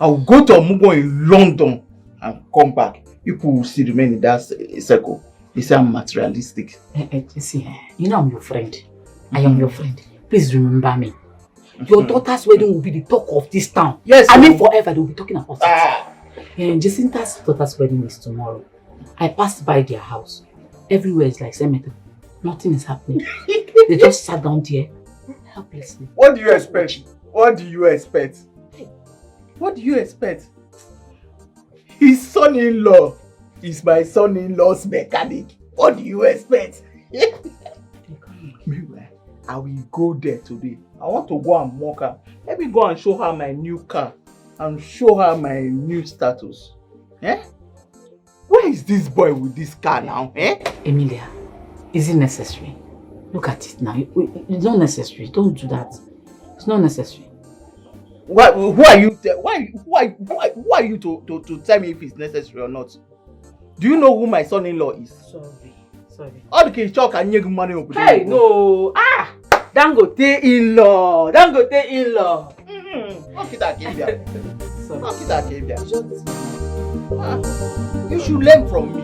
will go to Omugo in London and come back. People will still remain in that circle. They say I'm materialistic. See, you know I'm your friend. I am your friend. Please remember me. Your daughter's wedding will be the talk of this town. Yes. I mean forever, they will be talking about it. Jacinta's daughter's wedding is tomorrow. I passed by their house. Everywhere is like cemetery. Nothing is happening. They just sat down there helplessly. What do you expect? What do you expect? What do you expect? His son-in-law is my son-in-law's mechanic. What do you expect? Meanwhile, I will go there today. I want to go and mock her. Let me go and show her my new car and show her my new status. Where is this boy with this car now? Amelia, is it necessary? Look at it now. It's not necessary. Don't do that. It's not necessary. Who are you? Who are you to tell me if it's necessary or not? Do you know who my son-in-law is? Sorry. All the kids talk and you money over there. Hey, no. Dangote in-law. You should learn from me.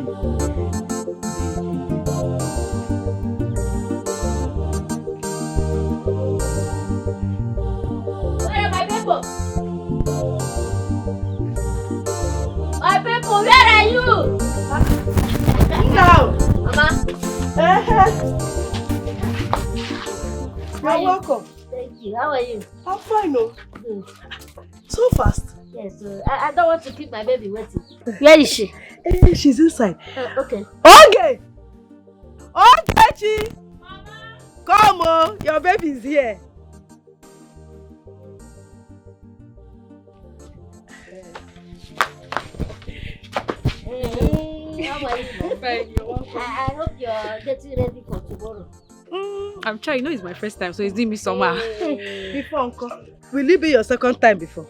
Now. Mama. You're welcome. Thank you. How are you? I'm fine, no. Good. So fast. Yes, I don't want to keep my baby waiting. Where is she? She's inside. Okay. Okay. Okay, come on, your baby is here. Hey, how are you? Fine, you're welcome. I hope you're getting ready for tomorrow. I'm trying. You know it's my first time, so it's doing me somehow. Before, uncle, will it be your second time before?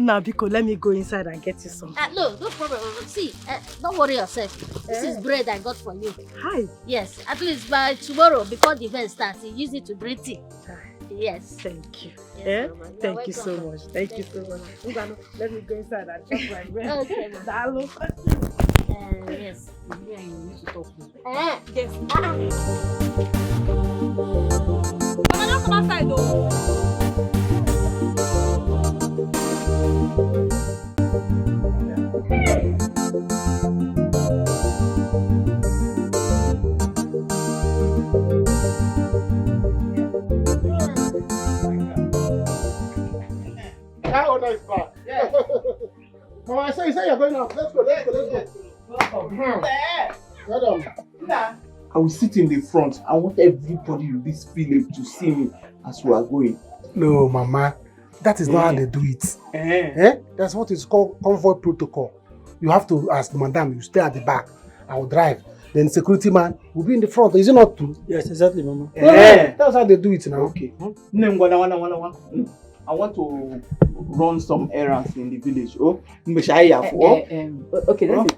Now, Biko, let me go inside and get you some. No problem. See, don't worry yourself. This is bread I got for you. Hi. Yes, at least by tomorrow, before the event starts, you use it to drink tea. Yes. Thank you. Yes, Thank you so much. Thank you so much. Let me go inside and chop my bread. Okay, Dalo. Yes. Yeah, you need to talk to me. Yes. Mama, don't come outside though. That owner is back. Yeah. Mama, I said you you're going out. Let's go. Welcome. I will sit in the front. I want everybody in this village to see me as we are going. No, Mama. That is not how they do it. That's what is called convoy protocol. You have to ask the madam, you stay at the back. I will drive. Then security man will be in the front. Is it not true? Yes, exactly, Mama. That's how they do it now. Okay. I want to run some errands in the village. Okay,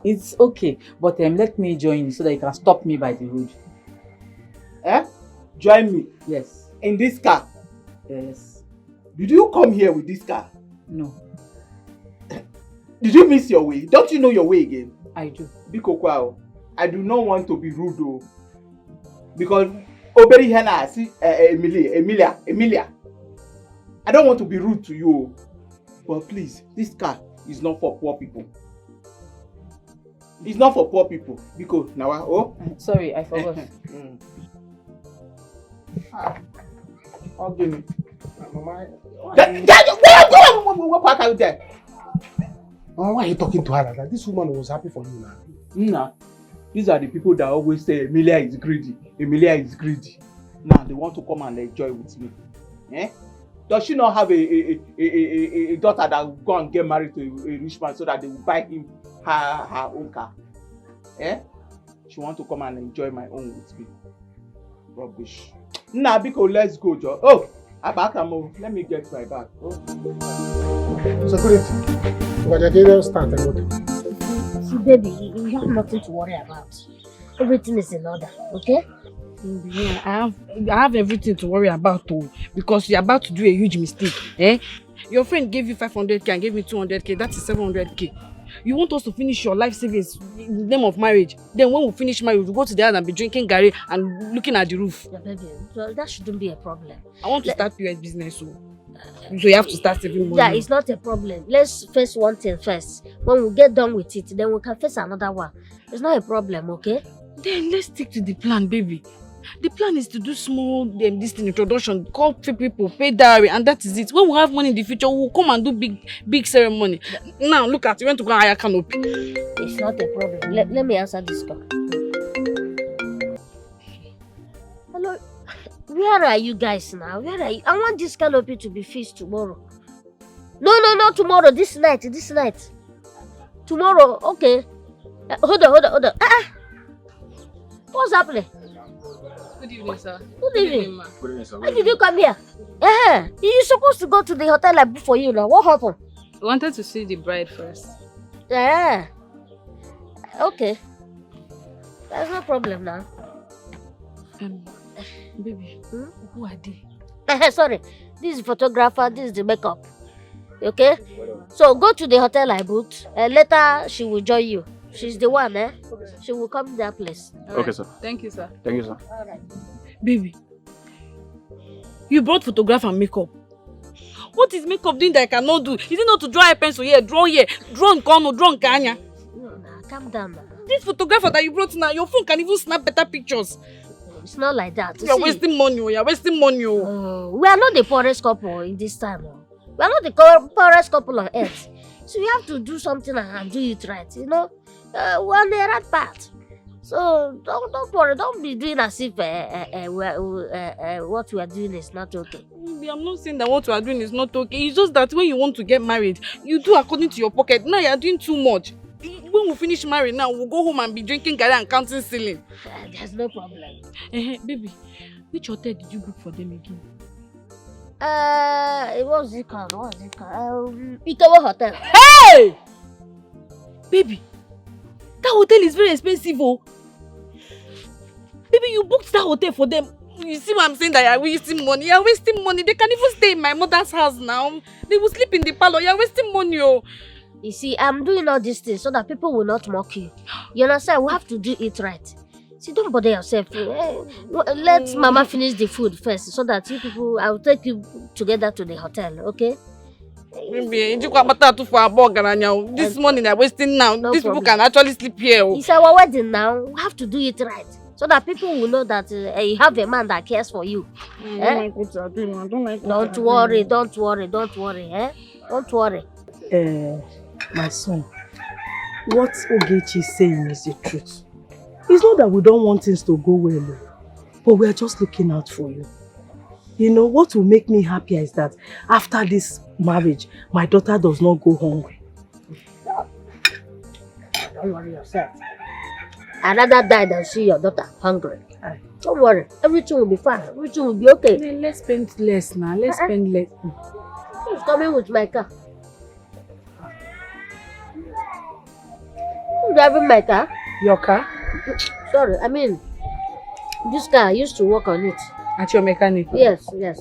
it's okay. But let me join you so that you can stop me by the road. Join me? Yes. In this car? Yes. Did you come here with this car? No. Did you miss your way? Don't you know your way again? I do. Biko, I do not want to be rude though. Because Oberi Hena, see Amelia. I don't want to be rude to you. But please, this car is not for poor people. It's not for poor people. Because now, sorry, I forgot. Okay. Mama, what are you there? Mama, why are you talking to her like that? This woman was happy for you now. Nah. These are the people that always say Amelia is greedy. Amelia is greedy. Now they want to come and enjoy with me. Does she not have a daughter that will go and get married to a rich man so that they will buy him her own car? She want to come and enjoy my own with me. Rubbish. Nah, because let's go, Joe. Let me get my bag. Security. Start and go. See, baby, you have nothing to worry about. Everything is in order, okay? Yeah, I have everything to worry about too, because you're about to do a huge mistake. Your friend gave you 500k and gave me 200k. That is 700k. You want us to finish your life savings in the name of marriage. Then when we finish marriage, we'll go to the house and be drinking garri and looking at the roof. Yeah, baby, so that shouldn't be a problem. I want to start POS business, so you have to start saving money. Yeah, it's not a problem. Let's face one thing first. When we get done with it, then we can face another one. It's not a problem, okay? Then let's stick to the plan, baby. The plan is to do small introduction, call people, pay dowry, and that is it. When we have money in the future, we'll come and do big ceremony. Now look at, you went to go and hire canopy. It's not a problem. Let me answer this call. Hello, where are you guys now? Where are you? I want this canopy to be fixed tomorrow. No, not tomorrow. This night. Tomorrow, okay. Hold on. What's happening? Good evening, sir. Good evening. Ma. Good evening, sir. Why did you come here? You're supposed to go to the hotel I booked for you now. What happened? We wanted to see the bride first. Yeah. Okay. There's no problem now. Baby, who are they? Sorry. This is the photographer, this is the makeup. Okay? So go to the hotel I booked. Later she will join you. She's the one, She will come to that place. Okay, sir. Thank you, sir. Thank you, sir. All right. Baby, you brought photograph and makeup. What is makeup doing that I cannot do? Is it not to draw a pencil here, draw here, draw in corner, draw in Kanya? No, calm down now. This photographer that you brought now, your phone can even snap better pictures. It's not like that. You're wasting money. You're wasting money. We are not the poorest couple in this time. We are not the poorest couple on earth. So we have to do something and do it right, you know. We're on the right path. So don't worry, don't be doing as if what we are doing is not okay. I'm not saying that what you are doing is not okay. It's just that when you want to get married, you do according to your pocket. Now you are doing too much. When we finish married now, we'll go home and be drinking garri and counting ceiling. There's no problem. Baby, which hotel did you book for them again? It was Wazico. Itowo Hotel. Hey! Baby, that hotel is very expensive, oh. Baby, you booked that hotel for them. You see what I'm saying, that you're wasting money. You're wasting money. They can't even stay in my mother's house now. They will sleep in the parlor. You're wasting money, oh. You see, I'm doing all these things so that people will not mock you. You understand? We have to do it right. See, don't bother yourself. Let Mama finish the food first so that you people, I'll take you together to the hotel, okay? This money they're wasting now. No These problem. people can actually sleep here. Oh. It's our wedding now. We have to do it right so that people will know that you have a man that cares for you. Don't worry. Eh? Don't worry. My son, what Ogechi is saying is the truth. It's not that we don't want things to go well, but we are just looking out for you. You know, what will make me happier is that after this marriage, my daughter does not go hungry. Don't worry yourself. I'd rather die than see your daughter hungry. Don't worry. Everything will be fine. Everything will be okay. Let's spend less now. Let's spend less. Who's coming with my car? Who's driving my car? Your car? Sorry, I mean, this car, I used to work on it. At your mechanic? Yes. Sorry.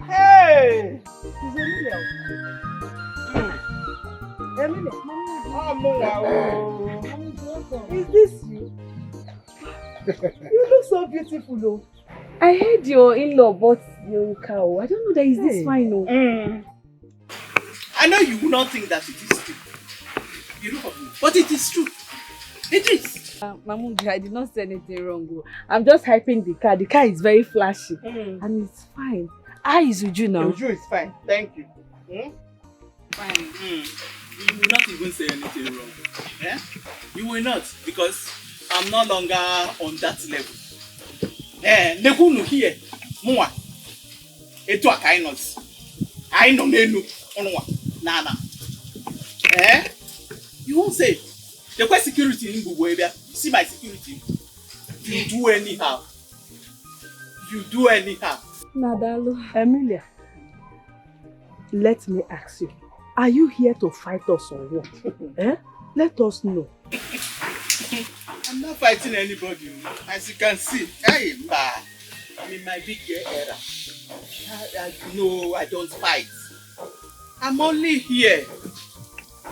Hey! It's Amelia. Is this you? You look so beautiful, though. I heard your in-law bought your cow. I don't know that is this fine, no. I know you will not think that it is true. You look at me, but it is true. It is. Mamuji, I did not say anything wrong. I'm just hyping the car. The car is very flashy and it's fine. How is Uju now? Uju is fine. Thank you. Fine. You will not even say anything wrong. Eh? You will not, because I'm no longer on that level. Negunu here, Mua. Eto akainos. I know menu onwa. Nana. You won't say. The quest security in Bubuebia. See my security. You do anyhow. Nadalu. Amelia, let me ask you. Are you here to fight us or what? Let us know. I'm not fighting anybody. As you can see, I'm in my big year era. No, I don't fight. I'm only here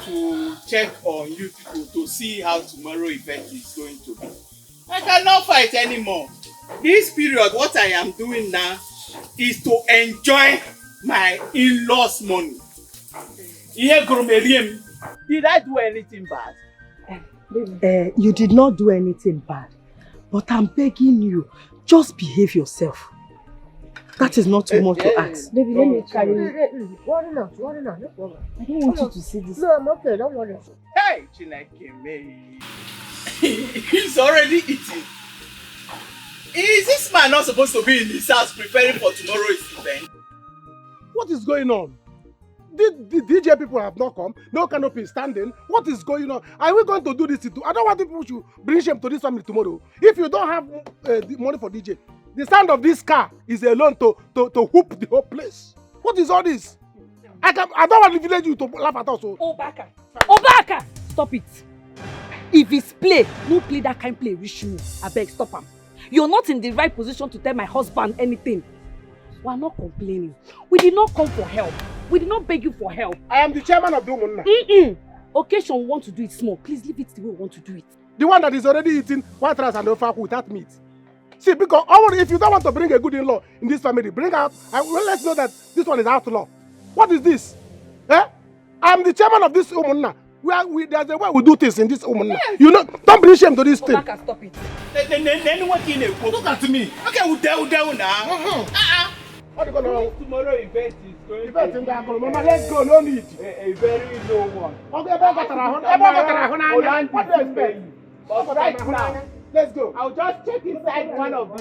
to check on you people to see how tomorrow event is going to be. I cannot fight anymore. This period, what I am doing now is to enjoy my in-laws' money. Did I do anything bad? You did not do anything bad, but I'm begging you, just behave yourself. That is not too much to ask. Baby, let me carry you. Worry not, no problem. I don't want you to see this. No, I'm okay, don't worry. Hey, Chineke, he's already eating. Is this man not supposed to be in his house preparing for tomorrow's event? What is going on? The DJ people have not come. No canopy standing. What is going on? Are we going to do this? I don't want people to bring shame to this family tomorrow. If you don't have the money for DJ, the sound of this car is alone to whoop the whole place. What is all this? I don't want the village you to laugh at us. Obaka! Stop it. If it's play, no play that kind of play. Wish you. I beg, stop him. You're not in the right position to tell my husband anything. We are not complaining. We did not come for help. We did not beg you for help. I am the chairman of the Umunna. Occasion we want to do it small. Please leave it the way we want to do it. The one that is already eating white rice and ofa without meat. See, because if you don't want to bring a good in-law in this family, bring out, well, let's know that this one is outlaw. What is this? Eh? I'm the chairman of this Umunna. There's a way we do things in this Umunna. Yes. You know, don't bring shame to this thing. Stop it. Then what in it? Look at me. Okay, we'll down now. What are you going to tomorrow event is going to be? Mama, let's go, no need. A very low one. Okay, what do you expect? But right now, let's go. I'll just check inside one of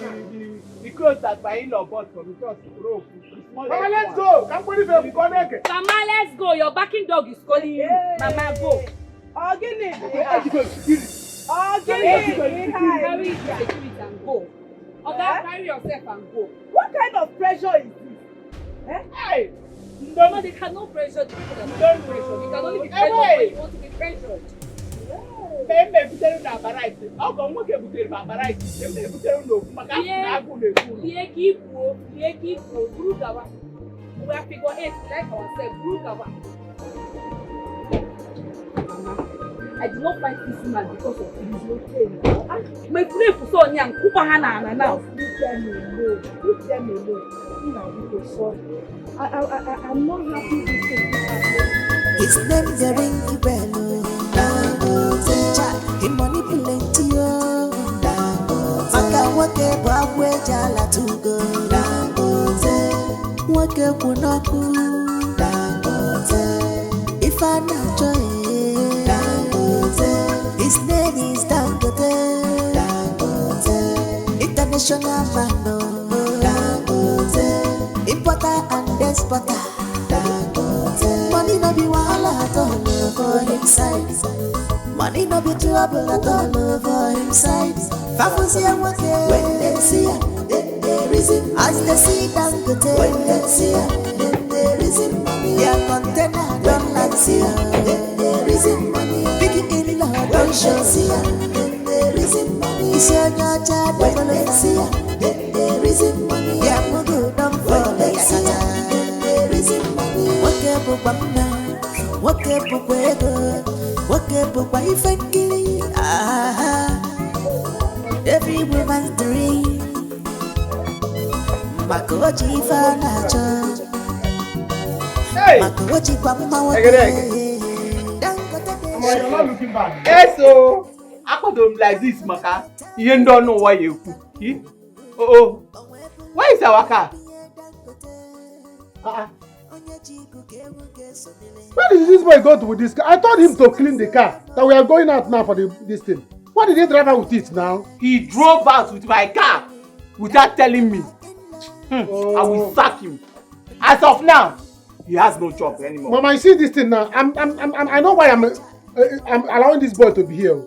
the clothes that my in-law bought for me. Just rope. Mama, let's go. Mama, let's go. Your backing dog is calling you. Mama, go. Carry security and go. Okay, carry yourself and go. What kind of pressure is this? Eh? Hey! No, they cannot pressure the people that don't pressure. You can only be pressured when you want to be pressured. I did not find this man because of his location. My friend for so young, Kupahana now. Leave them alone. Leave them alone. I'm not happy with this. His name is a ringy bello. He manipulates you. Maka wake bwabwe jala tugo. Wake kunoku. If I not joy. His name is Dangote. International man. Importer and exporter. Money no be wahala at all for him side. Money no be trouble at all for him side. Fafusia wake when they see ya, then they reason. As they see Dangote, when they see ya, then they reason. Their container don't like see ya, then they reason. Big in law don't show see ya, then they reason. It's your child when they see ya, then they reason. Yeah, mugu don't fall like see ya, then they reason. Wake bubamna, wake bubwego, wake bubwa ifengili. Every woman's dream. Makochi fanacho. Makochi kwa mama wake. You're not looking back. Yes, so I could do like this, Maka. You don't know why you cook. Oh, where is our car? Where did this boy go to with this car? I told him to clean the car. That we are going out now for this thing. Why did he drive out with it now? He drove out with my car without telling me. I will sack him. As of now, he has no job anymore. Mama, you see this thing now. I know why I'm allowing this boy to be here.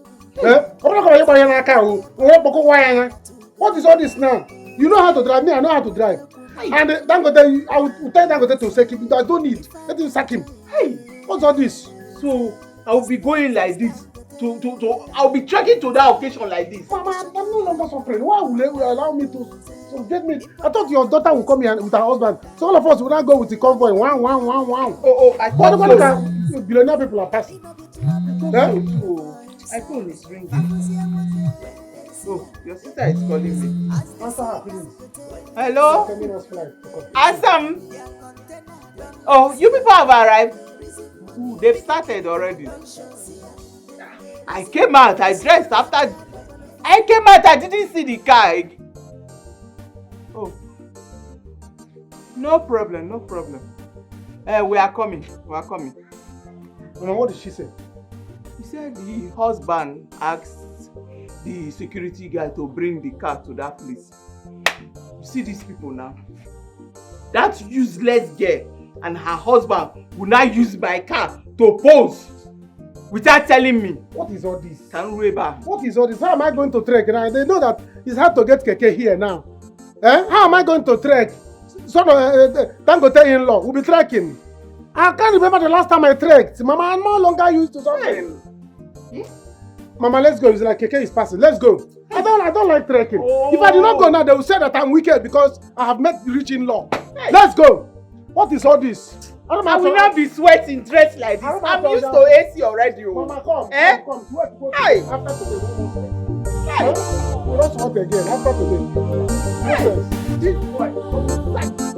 What is all this now? You know how to drive. Me, I know how to drive. And Dangote, I will tell Dangote to sack him. I don't need. Let him sack him. Hey, what's all this? So I will be going like this. I'll be trekking to that occasion like this. Mama, I'm no longer suffering. Why will you allow me to get me? I thought your daughter would come here with her husband. So all of us will not go with the convoy. Wow. I thought so. Billionaire people are passing. My phone is ringing. Oh, your sister is calling me. Answer her, please. Hello? Awesome. Oh, you people have arrived? Ooh, they've started already. I came out, I dressed after. I came out, I didn't see the car. Oh. No problem. We are coming. Mama, what did she say? She said the husband asked the security guy to bring the car to that place. You see these people now? That useless girl and her husband will now use my car to pose. Without telling me. What is all this? Canreba. What is all this? How am I going to trek now? They know that it's hard to get keke here now. How am I going to trek? Sort of Dangote in-law will be trekking. I can't remember the last time I trekked. Mama, I'm no longer used to something. Mama, let's go. It's like keke is passing. Let's go. I don't like trekking. If I do not go now, they will say that I'm wicked because I have met the rich in-law. Let's go. What is all this? I will not be sweating dressed like this. I'm used to AC already. Mama, come. Eh? Come. Sweat. Go Hey. after today. Hey. We don't sweat again. After today. Nonsense. This boy.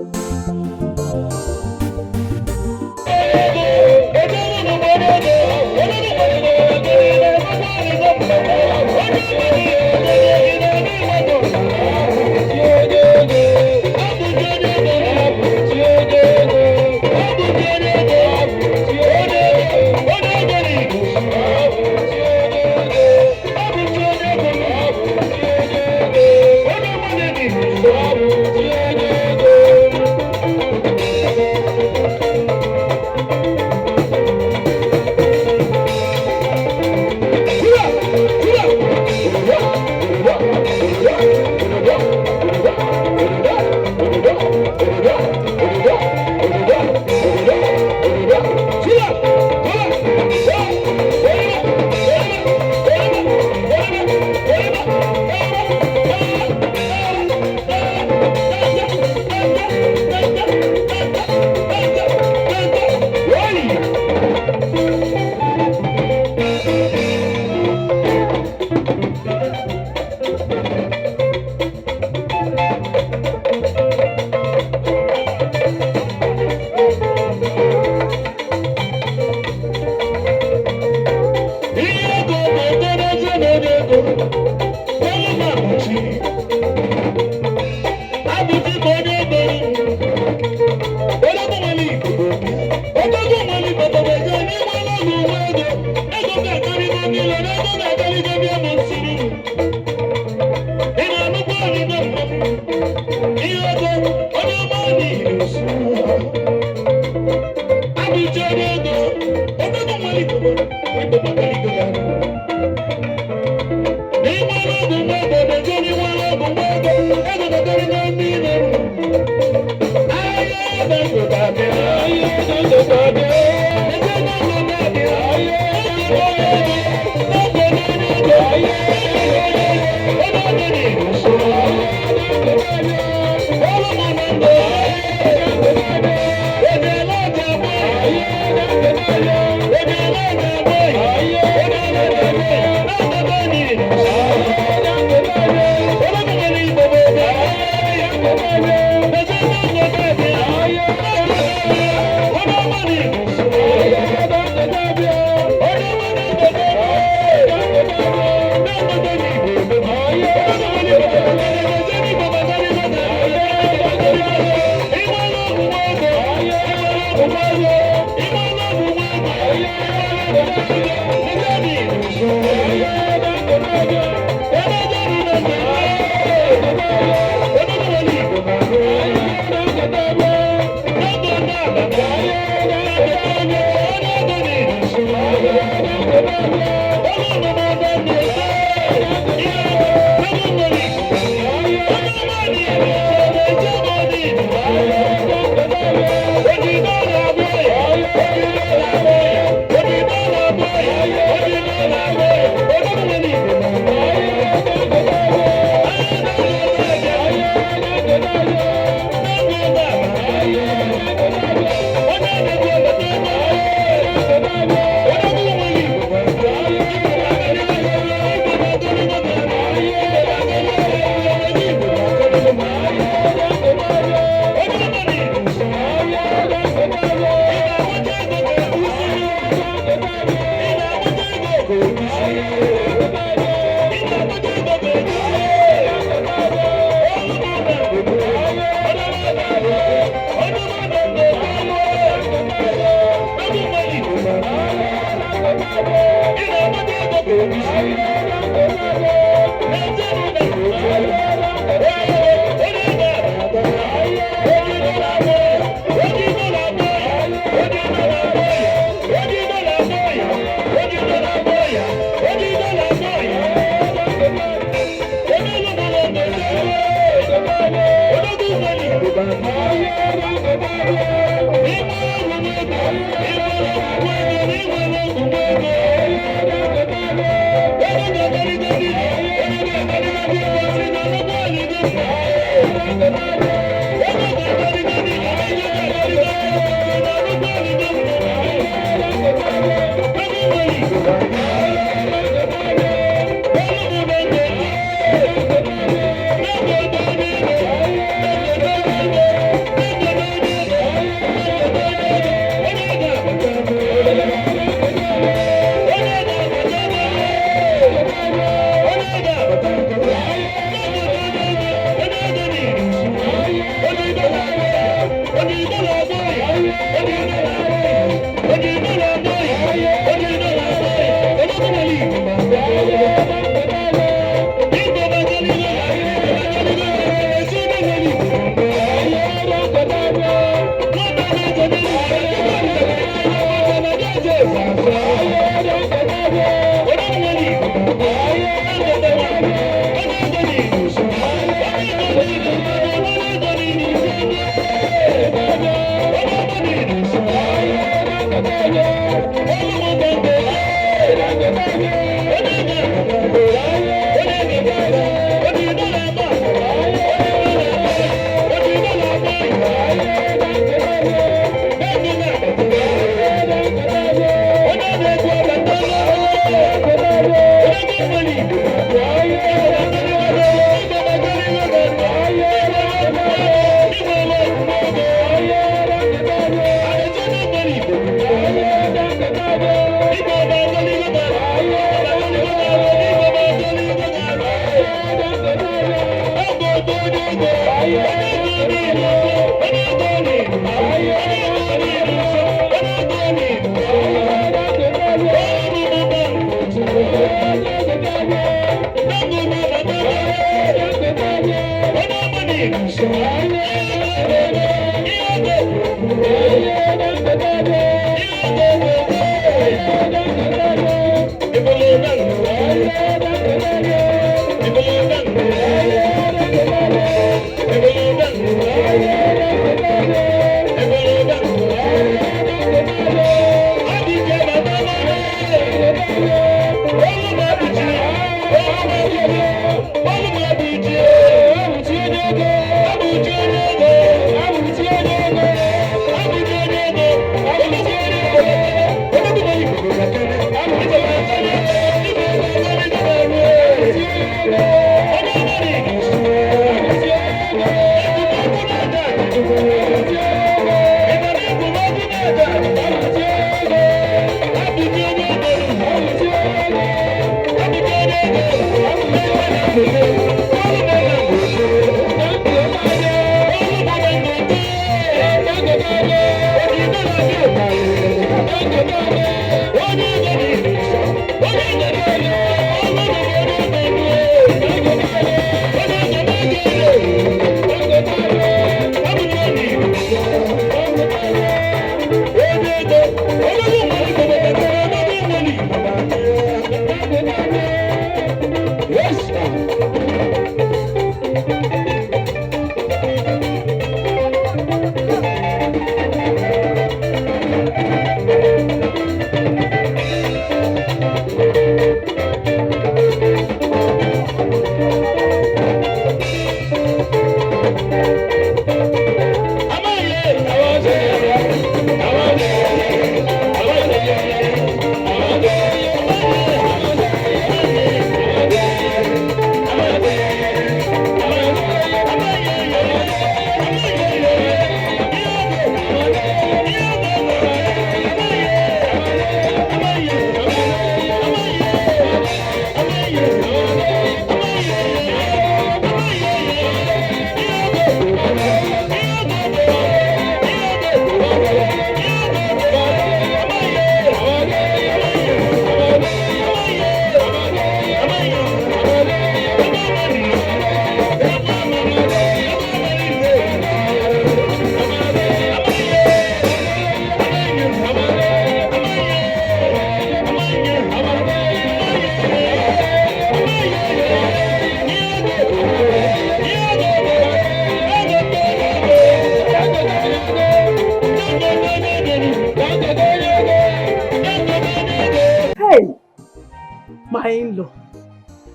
My in-law,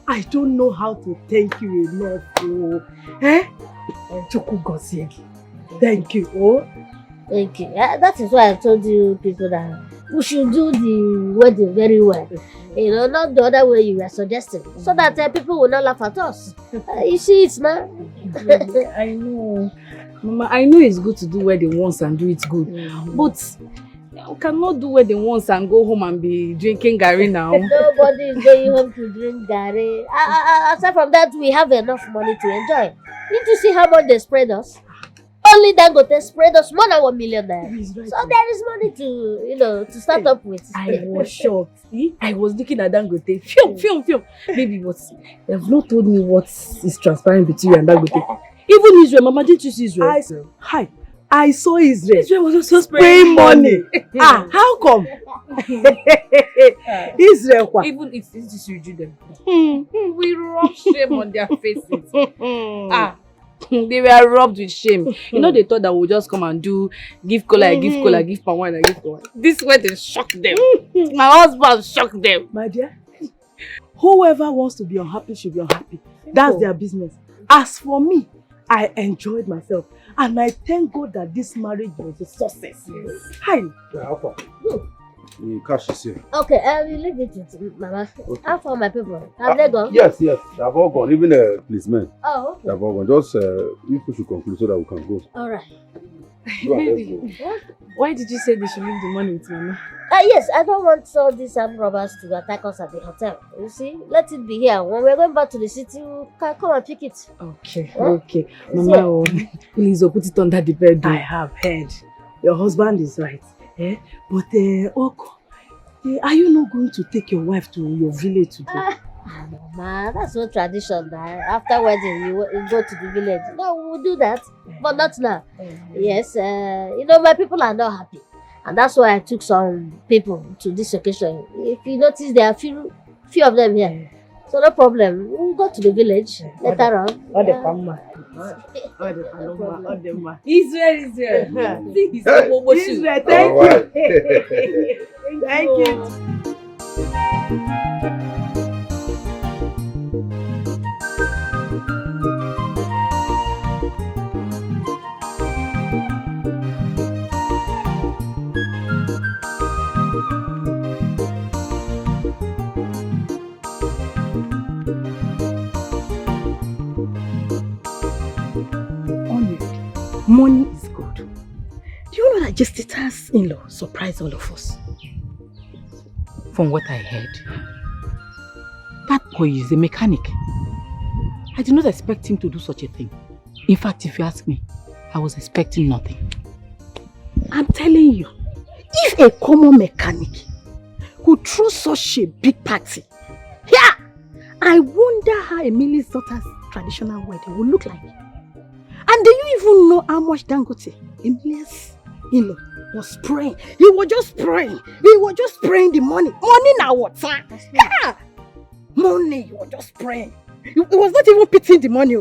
I don't know how to thank you enough. Oh. Eh? Thank you. Oh. Thank you. That is why I told you people that we should do the wedding very well. You know, not the other way you were suggesting. So that people will not laugh at us. You see it now? I know. Mama, I know it's good to do wedding once and do it good. But You cannot do wedding once and go home and be drinking garri now. Nobody is going home to drink garri. Aside from that, we have enough money to enjoy. Need to see how much they spread us. Only Dangote spread us more than 1 million naira. Right. So there is money to, to start up with. I was shocked. I was looking at Dangote. Film. Baby, they have not told me what is transpiring between you and Dangote. Even Israel, Mama, didn't you see Israel? I saw Israel. Israel was also spraying money. How come? Israel, what? Even if it's you do them. We rub shame on their faces. They were rubbed with shame. You know, they thought that we'll just come and give cola, give palm wine, give palm wine. This way they shocked them. My husband shocked them. My dear, whoever wants to be unhappy should be unhappy. That's their business. As for me, I enjoyed myself. And I thank God that this marriage was a success. Yes. Hi. The cash is here. Okay, I will leave it with Mama. Okay. How for my people? Have they gone? Yes, they have all gone. Even the policemen. Oh, okay. They have all gone. Just if we should conclude so that we can go. All right. Baby, why did you say they should leave the money with Mama? Yes, I don't want all these armed robbers to attack us at the hotel. You see, let it be here. When we're going back to the city, you can come and pick it. Okay, okay. Mama, please put it under the bed. I have heard. Your husband is right. But, are you not going to take your wife to your village today? Mama, that's no tradition. After wedding, you go to the village. No, we'll do that, but not now. Yes, my people are not happy. And that's why I took some people to this occasion. If you notice, there are few of them here. So no problem. We'll go to the village later on. Israel. Israel, thank you. Thank you. Money is good. Do you know that Justita's in-law surprised all of us? From what I heard, that boy is a mechanic. I did not expect him to do such a thing. In fact, if you ask me, I was expecting nothing. I'm telling you, if a common mechanic could throw such a big party, I wonder how Amelia's daughter's traditional wedding will look like. And do you even know how much Dangote, Amelia's in-law, was spraying? He was just spraying. He was just spraying the money. Money now what? Money, he was just spraying. He was not even pitying the money.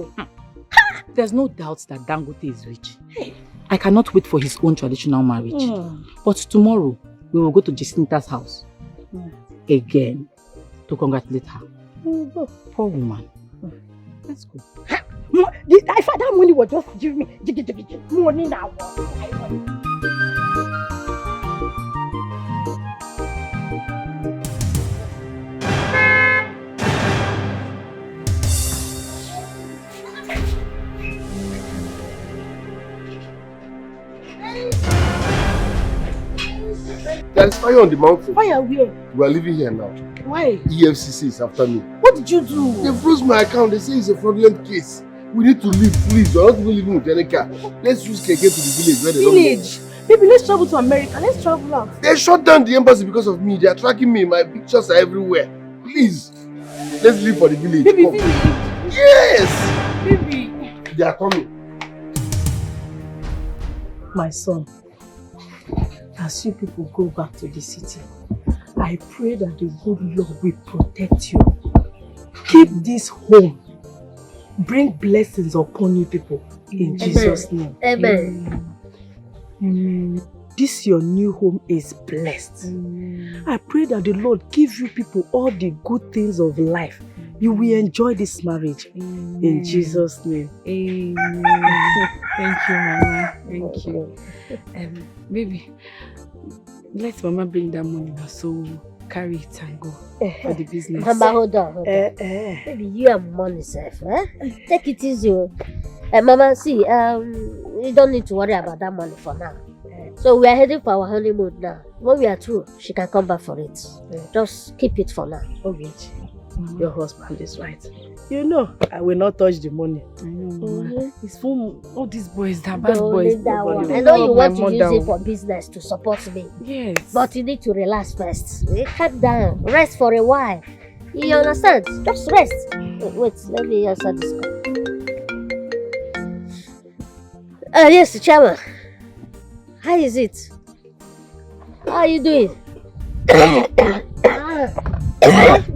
There's no doubt that Dangote is rich. I cannot wait for his own traditional marriage. But tomorrow, we will go to Jacinta's house. Again, to congratulate her. Poor woman. Let's go. I thought that money was just giving me money now. There's fire on the mountain. Fire where? We are living here now. Why? EFCC is after me. What did you do? They froze my account. They say it's a fraudulent case. We need to leave, please. We're not even living with any car. Let's use Keke to the village where they Village? Baby, let's travel to America. Let's travel out. They shut down the embassy because of me. They are tracking me. My pictures are everywhere. Please. Let's leave for the village. Baby, come. village? Yes! Baby. They are coming. My son, as you people go back to the city, I pray that the good Lord will protect you. Keep this home. Bring blessings upon you people. In Jesus' name. Amen. Amen. This your new home is blessed. I pray that the Lord give you people all the good things of life. You will enjoy this marriage. In Jesus' name. Amen. Thank you, Mama. Thank you. Baby, let Mama bring that money now, so carry it and go for the business. Mama, hold on. Baby, you have money, self. Take it easy. Mama, see, you don't need to worry about that money for now. So we are heading for our honeymoon now. When we are through, she can come back for it. Just keep it for now. Okay. Your husband is right. You know, I will not touch the money. I know, It's from all these boys, that Don't bad boys. need that one. I know you want to use it for business to support me. Yes. But you need to relax first. Calm down. Rest for a while. You understand? Just rest. Wait, let me answer this call. Yes, Chama. How is it? How are you doing?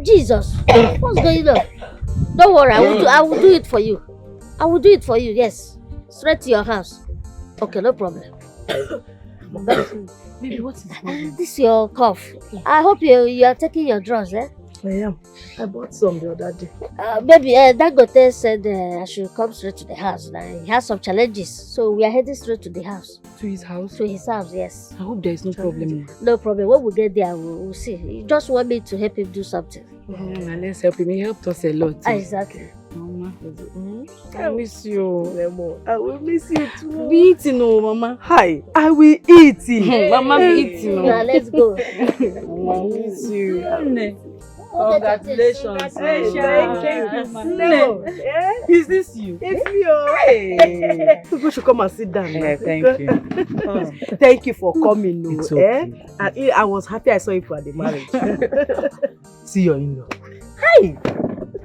Jesus, what's going on? Don't worry, I will do it for you. I will do it for you, yes. Straight to your house. Okay, no problem. Baby, what is this is your cough. I hope you are taking your drugs, eh? I am. I bought some the other day. Baby, Dangote said I should come straight to the house. Now, he has some challenges, so we are heading straight to the house. To his house? To his house, yes. I hope there is no problem. No problem. When we get there, we'll see. He just want me to help him do something. Let's help him. He helped us a lot. Exactly. Mama, I miss you. I will miss you too. Be eating, oh, Mama. Hi, I will eat. Mama, be eating. Now, let's go. Mama, I miss you. Congratulations. Thank you. No. Is this you? It's you. Hey. People should come and sit down. Thank you. Thank you for coming. It's okay. And I was happy I saw you for the marriage. See your in-law. Hi.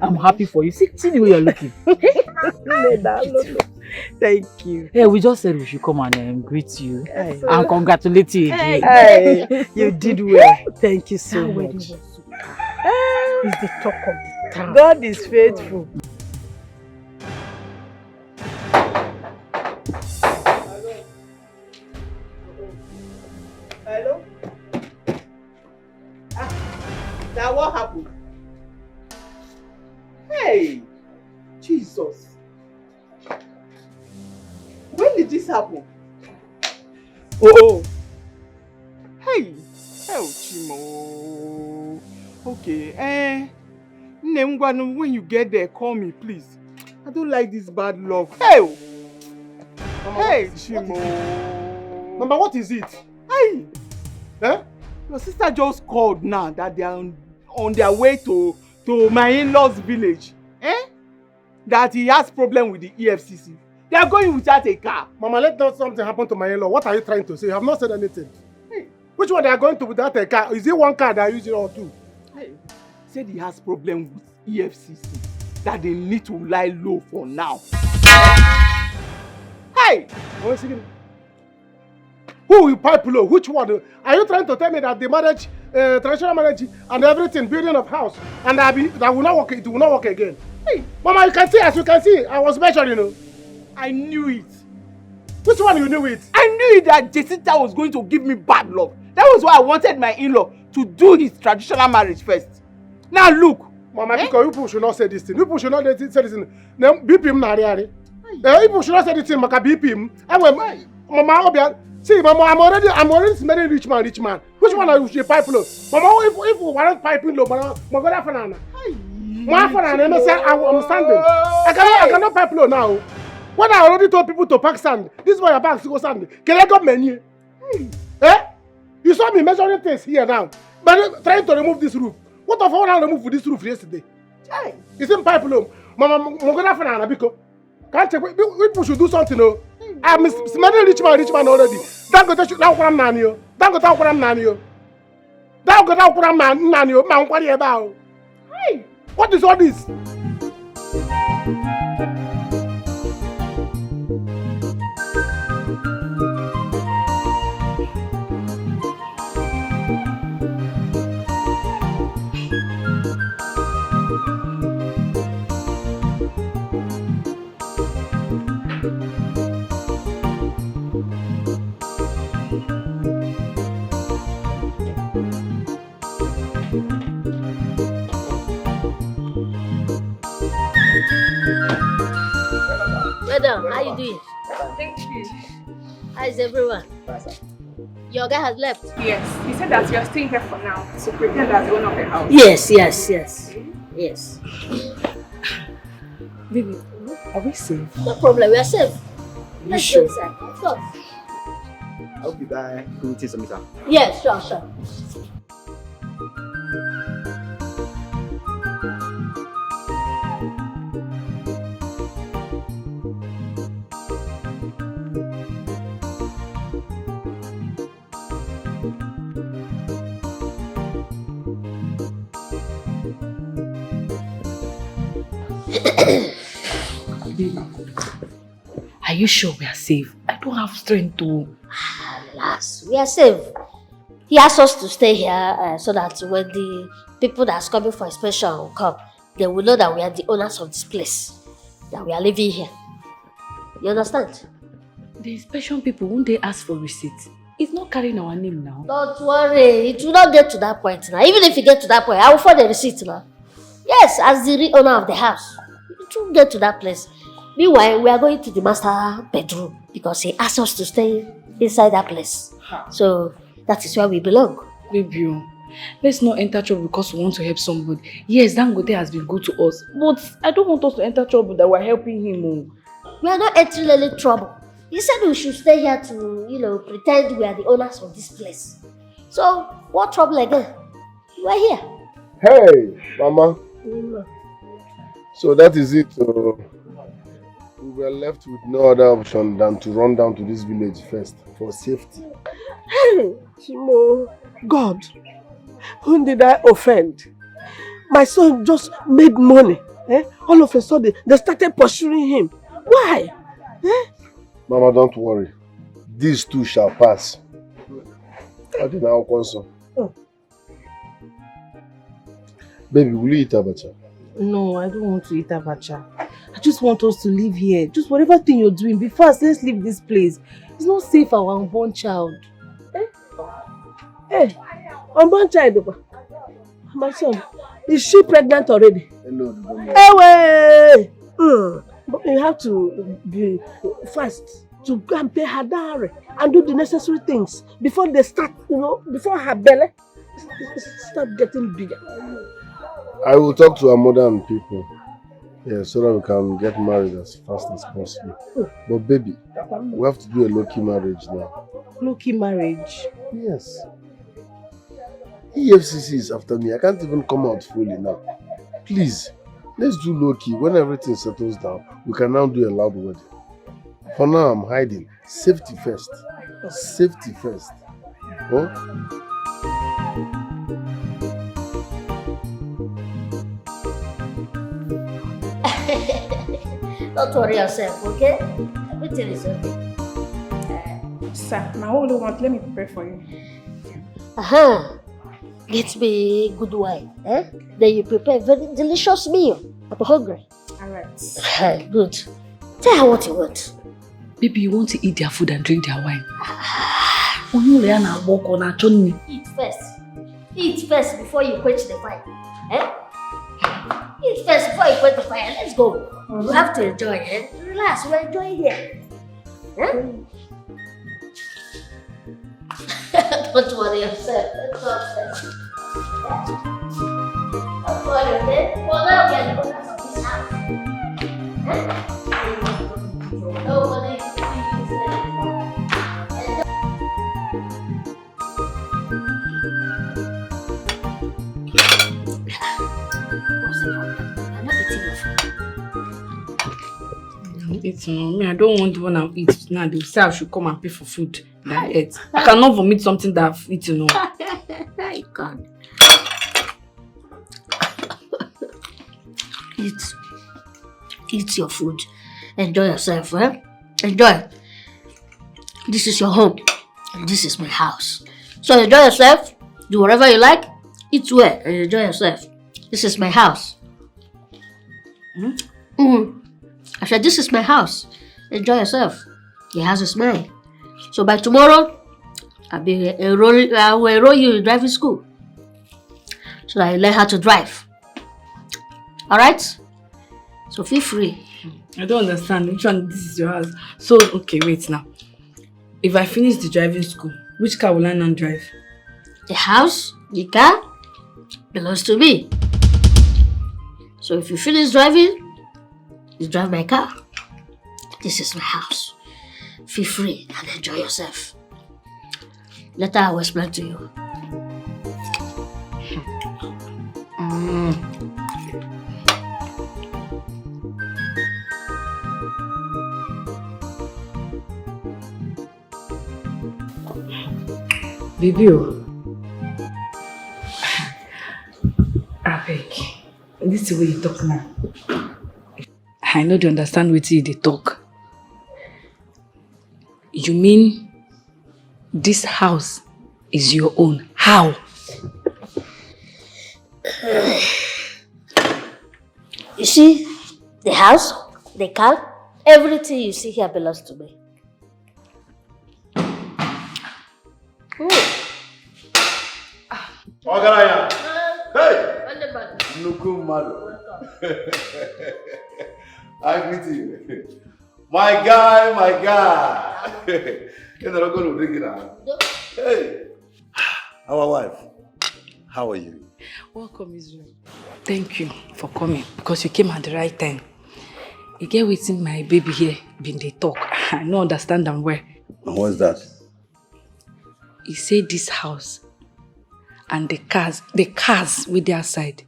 I'm happy for you. See the way you're looking. Thank you. Yeah, we just said we should come and greet you and congratulate you again. Hey, you did well. Thank you so much. It's the talk of the town. God is faithful. Hello? Now what happened? Hey! Jesus! When did this happen? Oh! Hey! Oh, Chimo! Okay, when you get there, call me, please. I don't like this bad luck. Hey! Hey, Chimo! Mama, what is it? Hey! Eh? Your sister just called now that they are on their way to my in-laws village. Eh? That he has problem with the EFCC. They are going without a car. Mama, let not something happen to my in-law. What are you trying to say? I have not said anything. Hey. Which one they are going to without a car? Is it one car they are using or two? Hey. Said he has problem with EFCC. That they need to lie low for now. Hey! Who will pipe low? Which one? Are you trying to tell me that the marriage, traditional marriage and everything, building of house, and that will not work, it will not work again? Hey, Mama, you can see, as you can see, I was measuring, you know. I knew it. Which one you knew it? I knew it that Jacinta was going to give me bad luck. That was why I wanted my in-law to do his traditional marriage first. Now look. Mama, because you people should not say this thing. You people should not say this thing. Now, beep him, Nariari. You people should not say this thing, Maka beep him. Anyway, Mama, see, Mama, I'm already smelling rich man. Which one are you pipe low? Mama, if we want piping low, Mama, I'm standing. I cannot pipe low now. When I already told people to pack sand, this is why your bags go sand. Can I got many? Eh? You saw me measuring things here now, but trying to remove this roof. What if I want to remove this roof yesterday? It's in pipe low. Mama, I'm gonna find because can't check. People should do something. No, I'm smelling rich man already. Dangote should now come nanio. Dangote come nanio. Dangote come nanio. Man, what are you about? Hey, what is all this? Madam, how you doing? Thank you. How is everyone? Your guy has left? Yes. He said that you are staying here for now, so pretend as the owner of the house. Yes. Baby, are we safe? No problem, we are safe. Let's go inside. Of course. I'll be back. We'll take some time. Yes, sure. Are you sure we are safe? I don't have strength to. Relax, we are safe. He asked us to stay here so that when the people that's coming for inspection will come, they will know that we are the owners of this place, that we are living here. You understand? The inspection people, won't they ask for receipts? It's not carrying our name now. Don't worry, it will not get to that point now. Even if you get to that point, I will find the receipt now. Yes, as the real owner of the house, it will get to that place. Meanwhile, we are going to the master bedroom because he asked us to stay inside that place. So that is where we belong. Baby, let's not enter trouble because we want to help somebody. Yes, Dangote has been good to us, but I don't want us to enter trouble that we're helping him. We are not entering any trouble. He said we should stay here to, pretend we are the owners of this place. So, what trouble again? We're here. Hey, Mama. So that is it. We were left with no other option than to run down to this village first for safety. Hey, Chimo, God, whom did I offend? My son just made money. All of a sudden, they started pursuing him. Why? Mama, don't worry. These two shall pass. I did now console. Baby, will you eat abacha? No, I don't want to eat abacha. I just want us to live here. Just whatever thing you're doing, be fast. Let's leave this place. It's not safe for our unborn child. Hey, unborn child. My son, is she pregnant already? Hello. Hey, but you have to be fast to go and pay her dowry and do the necessary things before they start, before her belly start getting bigger. I will talk to our mother and people. Yeah, so that we can get married as fast as possible. But baby, we have to do a low-key marriage now. Low-key marriage? Yes. EFCC is after me. I can't even come out fully now. Please, let's do low-key. When everything settles down, we can now do a loud wedding. For now, I'm hiding. Safety first. Safety first. Huh? Don't worry yourself, okay? Everything is okay. Sir, now all you want, let me prepare for you. Get me good wine, Then you prepare a very delicious meal. I'm hungry. Alright. Good. Tell her what you want. Baby, you want to eat their food and drink their wine. Eat first. Eat first before you quench the fire. Eat first before you quench the fire. Let's go. You have to enjoy, Relax, we're enjoying here. Don't worry yourself. Let's go upstairs. Don't worry, okay? For now, we are the owners of this house. Nobody is doing this anymore. What's the problem? I'm not eating your food. Eating, me, I don't want when I eat now. They say I should come and pay for food. Diet. I cannot vomit something that I've eaten. You can't. Eat your food. Enjoy yourself, Enjoy. This is your home. And this is my house. So enjoy yourself. Do whatever you like. Eat well and enjoy yourself. This is my house. I said, this is my house. Enjoy yourself. The house is mine. So by tomorrow, I will enroll you in driving school. So that you learn how to drive. Alright? So feel free. I don't understand. Which one? This is your house. So, okay, wait now. If I finish the driving school, which car will I now drive? The house, the car, belongs to me. So if you finish driving, you drive my car. This is my house. Feel free and enjoy yourself. Later I will explain to you. Baby, abeg, this is the way you talk now. I know you understand what you talk. You mean this house is your own? How? You see, the house, the car, everything you see here belongs to me. Ogaraya. Hey! Nuku Mado. I greet you. My guy, my guy. You're not going to drink it out. Hey! Our wife, how are you? Welcome, Israel. Thank you for coming because you came at the right time. You get waiting my baby here, been they talk. I don't understand them well. And what's that? He said this house and the cars with their side,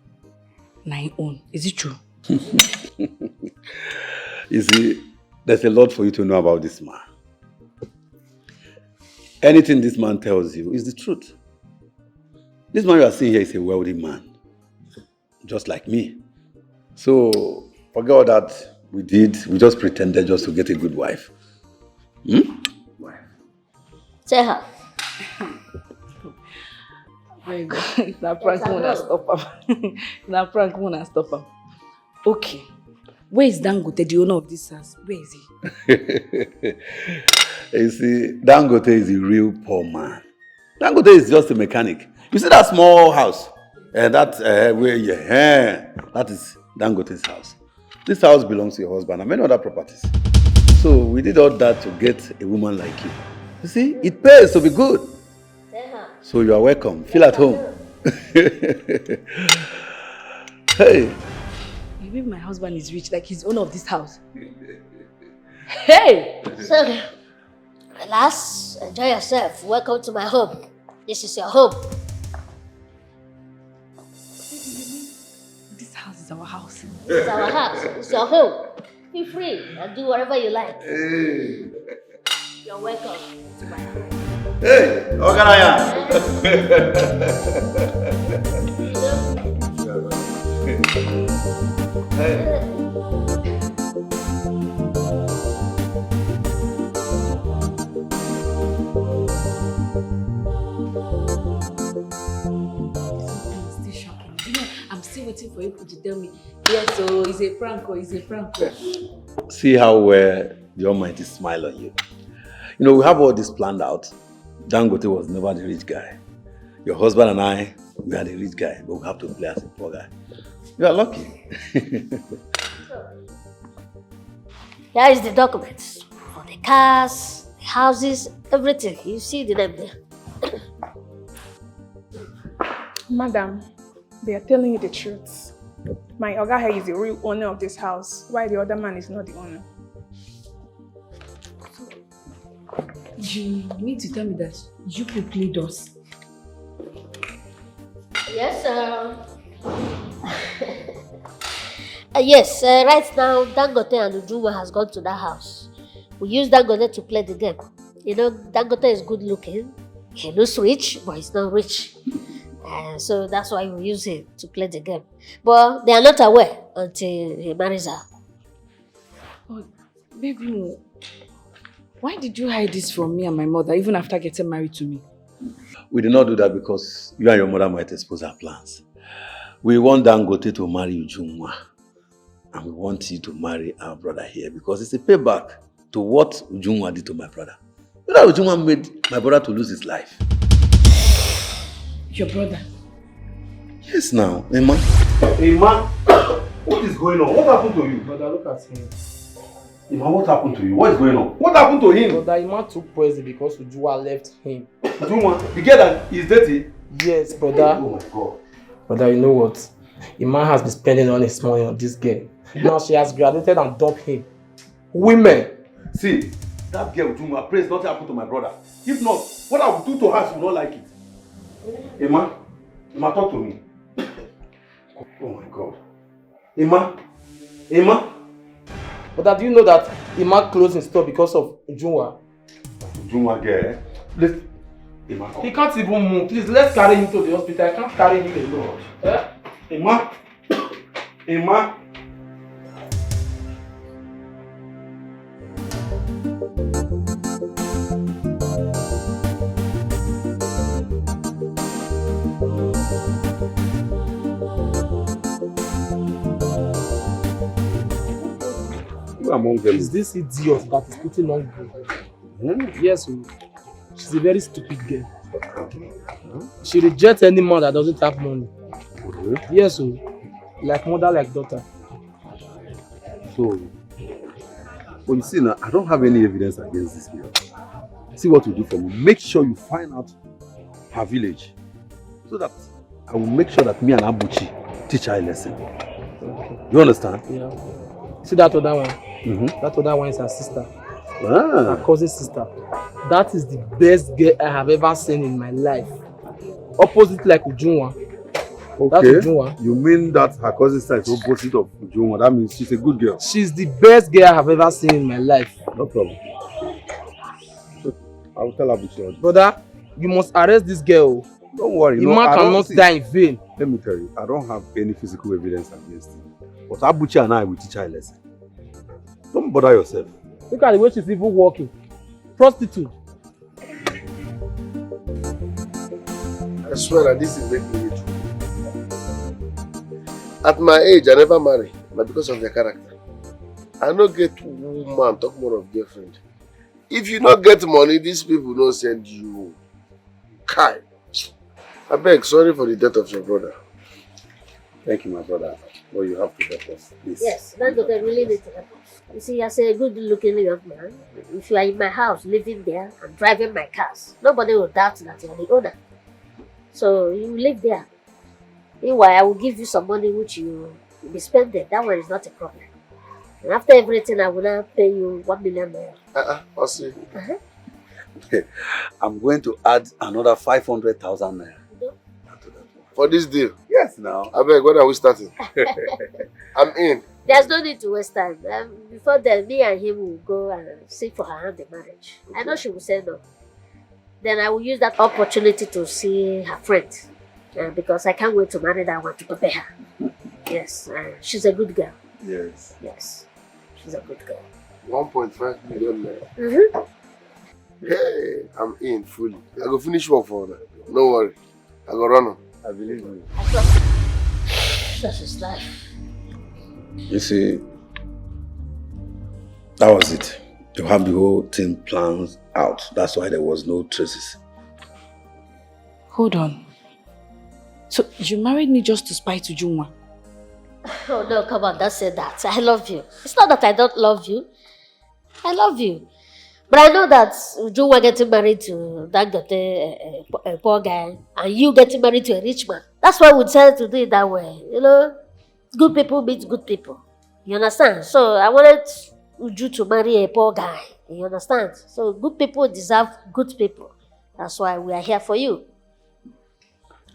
my own. Is it true? You see, there's a lot for you to know about this man. Anything this man tells you is the truth. This man you are seeing here is a wealthy man, just like me. So, forget all that we did. We just pretended just to get a good wife. Say her. Very good. It's not prank when I stop him. It's prank when I stop him. Okay. Where is Dangote, the owner of this house? Where is he? You see, Dangote is a real poor man. Dangote is just a mechanic. You see that small house? That is Dangote's house. This house belongs to your husband and many other properties. So we did all that to get a woman like you. You see, it pays to be good. So you are welcome. Feel at home. Hey. Maybe my husband is rich, like he's owner of this house. Hey! So, relax, enjoy yourself. Welcome to my home. This is your home. This house is our house. This is our house. It's your home. Feel free and do whatever you like. Hey. You're welcome to my home. Hey, Ogaraya. Hey. I'm still waiting for you to tell me, yes, so it's a prank or it's a prank. See how the Almighty smile on you. You know, we have all this planned out. Dangote was never the rich guy. Your husband and I, we are the rich guy, but we have to play as a poor guy. You are lucky. Here is the documents for the cars, the houses, everything. You see the name there. Madam, they are telling you the truth. My Oga here is the real owner of this house, while the other man is not the owner. You need to tell me that you played us. Yes, yes, right now Dangote and Ujuma has gone to that house. We use Dangote to play the game. You know, Dangote is good looking. He looks rich, but he's not rich. So that's why we use him to play the game. But they are not aware until he marries her. Oh, baby, why did you hide this from me and my mother even after getting married to me? We did not do that because you and your mother might expose our plans. We want Dangote to marry Ujunwa. And we want you to marry our brother here because it's a payback to what Ujunwa did to my brother. You know Ujunwa made my brother to lose his life. Your brother? Yes, now. Emma. Emma, what is going on? What happened to you? Brother, look at him. Emma, what happened to you? What is going on? What happened to him? Brother, Emma took poison because Ujua left him. Ujunwa? The girl that is dirty? Yes, brother. Oh my God. Brother, you know what? Emma has been spending all his money on this girl. Now she has graduated and dumped him. Women! See, that girl Ujunwa prays nothing happened to my brother. If not, what I will do to her, she will not like it. Emma, talk to me. Oh my God. Emma. But do you know that Emma closed his store because of Ujunwa? Ujunwa girl. Listen. Emma, he can't even move. Please, let's carry him to the hospital. I can't carry him alone. Emma. Among them. Is this idiot that is putting on blue? Yes, she's a very stupid girl. She rejects any man that doesn't have money. Yes, like mother, like daughter. So, but you see now, I don't have any evidence against this girl. See what you do for me. Make sure you find out her village, so that I will make sure that me and Abuchi teach her a lesson. You understand? Yeah. See that other one? That other one is her sister. Her cousin's sister. That is the best girl I have ever seen in my life. Opposite like Ujunwa. Okay. That's Ujunwa. You mean that her cousin's sister is opposite of Ujunwa? That means she's a good girl. She's the best girl I have ever seen in my life. No problem. I will tell Abuchi. Brother, you must arrest this girl. Don't worry. The man cannot die in vain. Let me tell you, I don't have any physical evidence against him. But Abuchi and I will teach her a lesson. Don't bother yourself. Look at the way she's even walking. Prostitute. I swear that this is making me true. At my age, I never marry, but because of their character. I don't get woman talk more of girlfriend. If you don't get money, these people don't send you. Kai. I beg, sorry for the death of your brother. Thank you, my brother. Well, you have to help us, please. Yes, that's what I really need to help us. You see, as a good-looking young man, if you are in my house, living there, and driving my cars, nobody will doubt that you are the owner. So you live there. Meanwhile, I will give you some money which you will be spending. That one is not a problem. And after everything, I will now pay you 1 million naira. I'll see. I'm going to add another 500,000 naira. For this deal? Yes, now. I beg, when are we starting? I'm in. There's no need to waste time. Before then, me and him will go and seek for her hand in marriage. I know she will say no. Then I will use that opportunity to see her friend. Because I can't wait to marry that one to prepare her. Yes, she's a good girl. Yes. Yes, she's a good girl. 1.5 million naira. Hey, I'm in fully. I go finish work for her. No worry. I go run on. I believe you. That's his life. You see, that was it. You have the whole thing planned out. That's why there was no traces. Hold on. So you married me just to spite Ujunwa? Oh no, come on, don't say that. I love you. It's not that I don't love you. I love you. But I know that Ujunwa getting married to Dangote, a poor guy, and you getting married to a rich man. That's why we decided to do it that way. You know, good people meet good people. You understand? So I wanted Uju to marry a poor guy. You understand? So good people deserve good people. That's why we are here for you.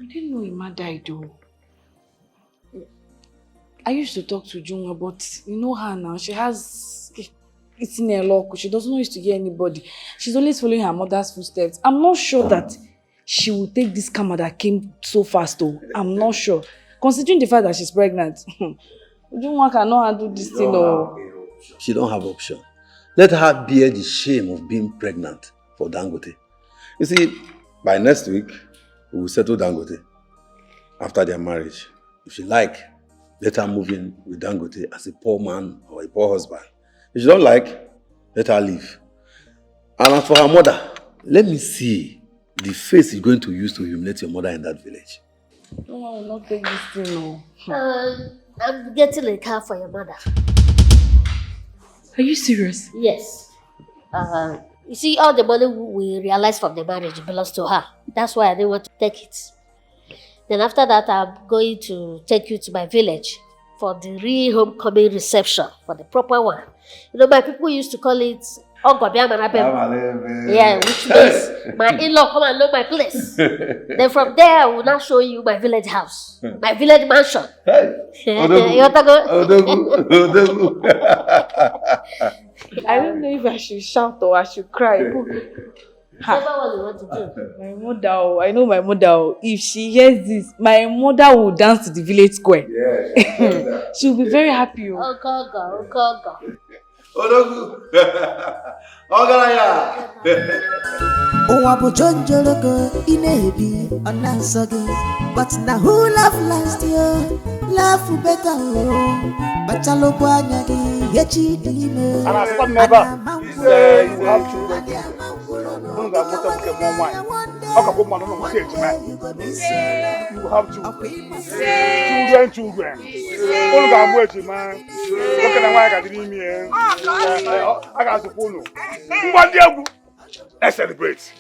I didn't know Ima died though. I used to talk to Ujunwa, but you know her now. She has it's in her luck. She doesn't used to hear anybody. She's always following her mother's footsteps. I'm not sure that she will take this karma that came so fast though. I'm not sure. Considering the fact that she's pregnant. Ujunwa cannot handle this thing though. She don't have option. Let her bear the shame of being pregnant for Dangote. You see, by next week, we will settle Dangote after their marriage. If she like, let her move in with Dangote as a poor man or a poor husband. If she don't like, let her leave. And as for her mother, let me see the face you're going to use to humiliate your mother in that village. No, I will not take this thing, no. I'm getting a car for your mother. Are you serious? Yes. You see, all the money we realized from the marriage belongs to her. That's why I didn't want to take it. Then after that, I'm going to take you to my village for the re-homecoming reception, for the proper one. You know, my people used to call it Uncle yeah, which means my in-law come and know my place. Then from there, I will now show you my village house, my village mansion. I don't know if I should shout or I should cry. Whichever one you want to do. My mother, I know my mother. If she hears this, my mother will dance to the village square. Yeah, she'll be very happy. But now who love last year? Love better. But I look one Chinedu Ikedieze. And I stop never. You have children. You have children. I got to follow. Let's celebrate.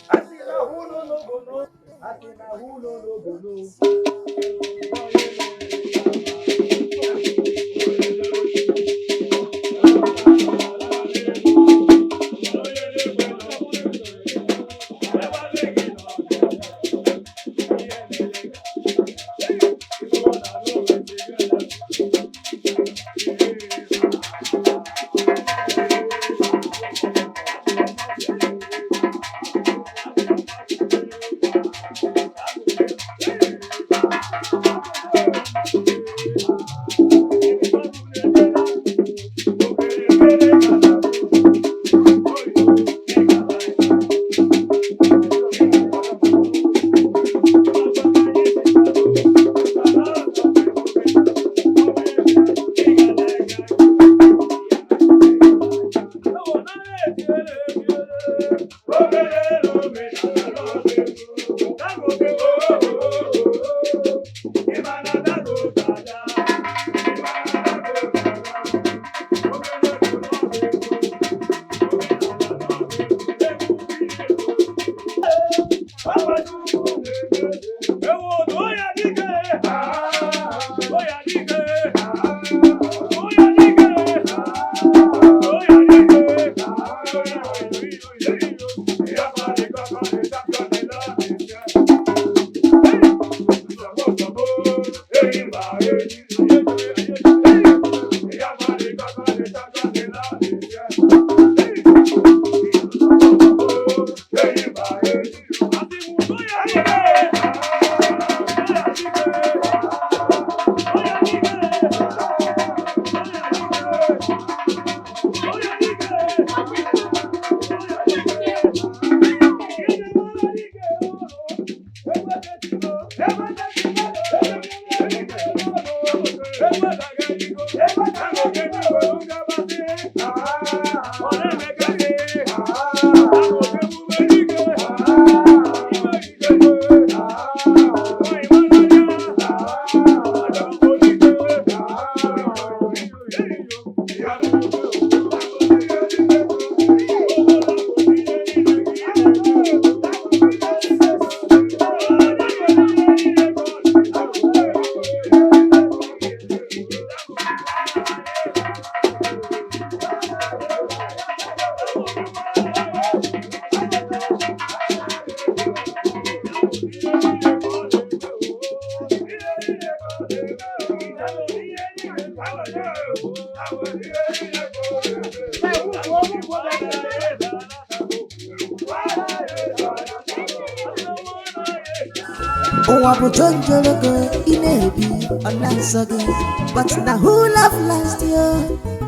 But now who love last year?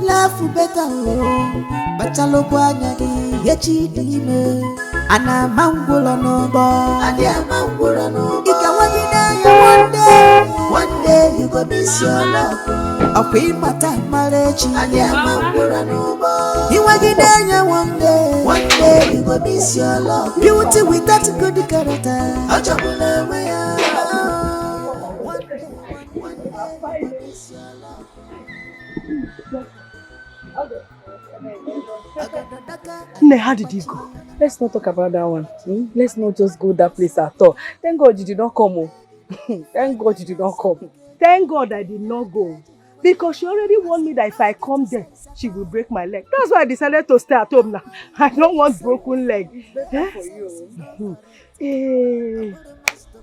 Love better. But I look one Chinedu Ikedieze. And I'm no boy. And I'm no boy. One day you go miss your love. A queen matter marriage. And I'm no boy. You want it one day. One day you go miss your love. Beauty with that good character. I jump away. Nne, how did you go? Let's not talk about that one. Let's not just go that place at all. Thank God you did not come. Thank God you did not come. Thank God I did not go. Because she already warned me that if I come there, she will break my leg. That's why I decided to stay at home now. I don't want broken leg. It's better for you.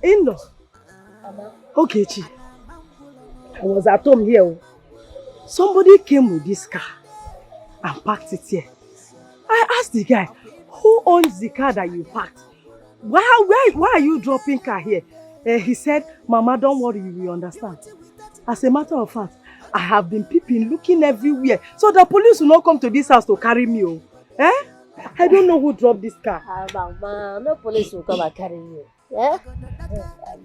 In-law. Okay, Chi. I was at home here. Somebody came with this car and parked it here. I asked the guy, who owns the car that you parked? Why are you dropping car here? He said, Mama, don't worry, you will understand. As a matter of fact, I have been peeping, looking everywhere, so the police will not come to this house to carry me. I don't know who dropped this car. Mama, no police will come and carry you. Yeah?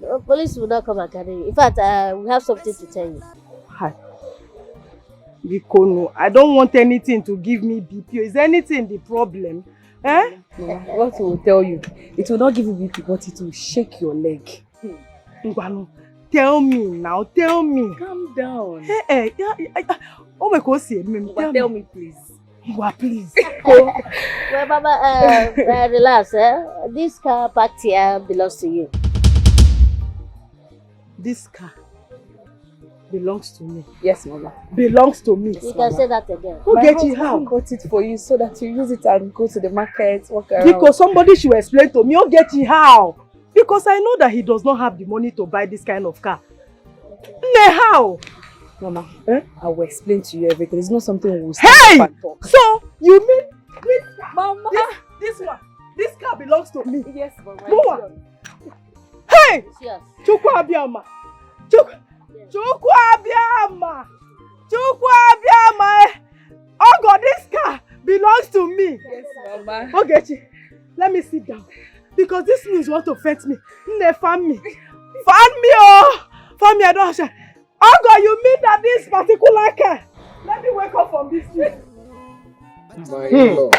No police will not come and carry you. In fact, we have something to tell you. Hi. Bikono, I don't want anything to give me BP. Is anything the problem? What will tell you? It will not give you BP, but it will shake your leg. Ngwanu, tell me now, tell me. Calm down. Oh my God, tell me please. Please. Well, Mama, relax. This car parked here belongs to you. This car belongs to me. Yes, Mama. Belongs to me. You can say that again. Who get you how? I got it for you so that you use it and go to the market, walk around. Because somebody should explain to me. Who get you how? Because I know that he does not have the money to buy this kind of car. How? Mama, I will explain to you everything. It's not something we will hey! and talk. So, you mean this car? Mama! This one. This car belongs to me. Yes, Mama. Mama. Hey! Yes. Chukwu Abiyama. Chukwu Abiyama. Chukwu Abiyama. Oh God, this car belongs to me. Yes, Mama. Okay, let me sit down. Because this means you want to fetch me. Fan me. Fan me, oh! Fan me, I don't have. Oh God, you mean that this particular car? Let me wake up from this sleep. My in-law.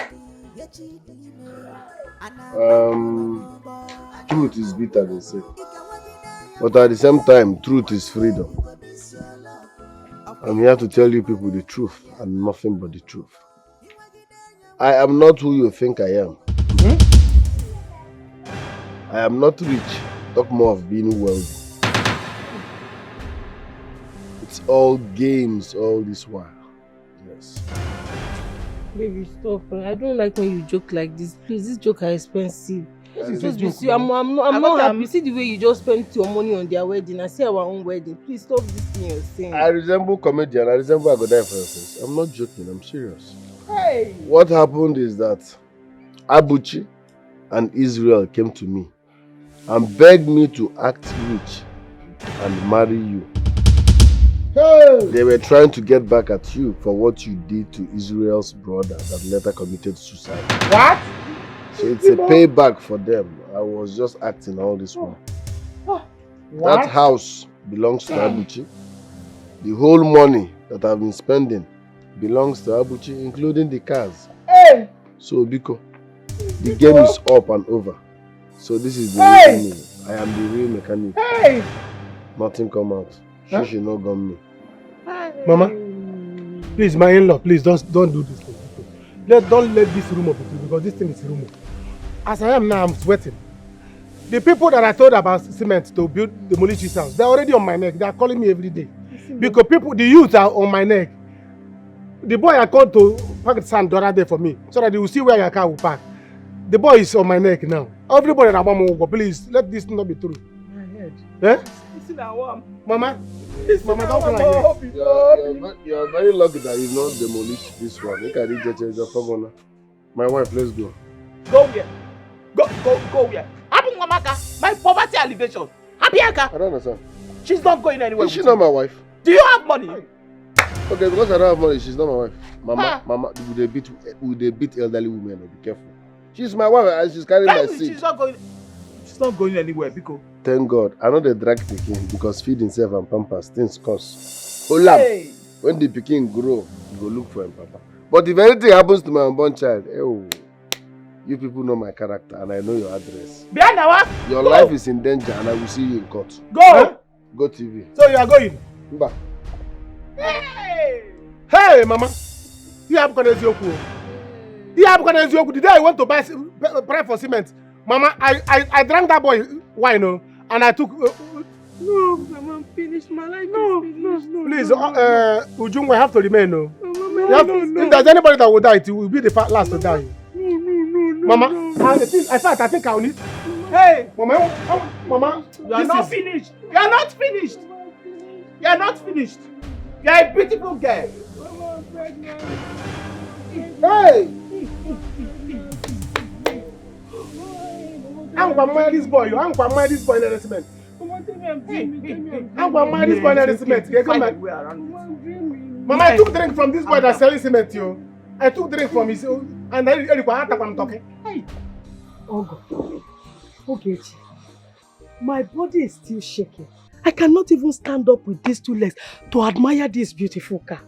Truth is bitter, they say. But at the same time, truth is freedom. I'm here to tell you people the truth and nothing but the truth. I am not who you think I am. I am not rich. Talk more of being wealthy. It's all games all this while. Yes. Baby, stop. I don't like when you joke like this. Please, this joke are expensive. Yes, I'm not happy. See the way you just spent your money on their wedding. I see our own wedding. Please stop this thing you're saying. I resemble comedian. I resemble I go die for your face. I'm not joking. I'm serious. Hey! What happened is that Abuchi and Israel came to me and begged me to act rich and marry you. Hey! They were trying to get back at you for what you did to Israel's brother that later committed suicide. What? So it's a payback for them. I was just acting all this while. That house belongs to Abuchi. The whole money that I've been spending belongs to Abuchi, including the cars. Hey! So Biko, the game is up and over. So this is the real me. I am the real mechanic. Hey! Nothing come out. She should not gun me. Mama, please, my in-law, please don't do this thing. Don't let this rumor be true, because this thing is rumor. As I am now, I'm sweating. The people that I told about cement to build the demolish house, they're already on my neck. They are calling me every day. Because the youth are on my neck. The boy I called to park the sand the other day for me, so that they will see where your car will park. The boy is on my neck now. Everybody that want to go, please, let this not be true. My head. Eh? Mama, Mama, don't cry here. You're very lucky that you not demolished this one. You can reject your My wife, let's go. Go where? Go where? Happy Mamaka, my poverty alleviation. Happy Aka. I don't understand. She's not going anywhere. Is she not my wife? Do you have money? Okay, because I don't have money, she's not my wife. Mama, would they beat elderly women? Be careful. She's my wife and she's carrying my seed. She's not going anywhere, because. Thank God. I know they drag Peking because feed himself and pampers things cost. Hey. When the Peking grow, you go look for him, Papa. But if anything happens to my unborn child, you people know my character and I know your address. Your life is in danger and I will see you in court. Go! Huh? Go TV. So you are going? Mba. Hey, Mama. You have got Ezioku. The day I went to pray for cement, Mama, I drank that boy wine, and I took No, Mama, finish. My life no, is finished. no. Please, Ujungwe have to remain, no. No. If there's anybody that will die, it will be the last to die. No. Mama, I think I will need. Hey, Mama. You are not finished. You are not finished. You are not finished. You are a beautiful girl. Hey! I'm going to marry this boy. I'm going to marry this boy in the cement. I'm going to marry this boy in the cement. Mama, I took drink from this boy that's selling cement, yo. I took drink from his own, and then I'm talking. Hey! Okay. My body is still shaking. I cannot even stand up with these two legs to admire this beautiful car.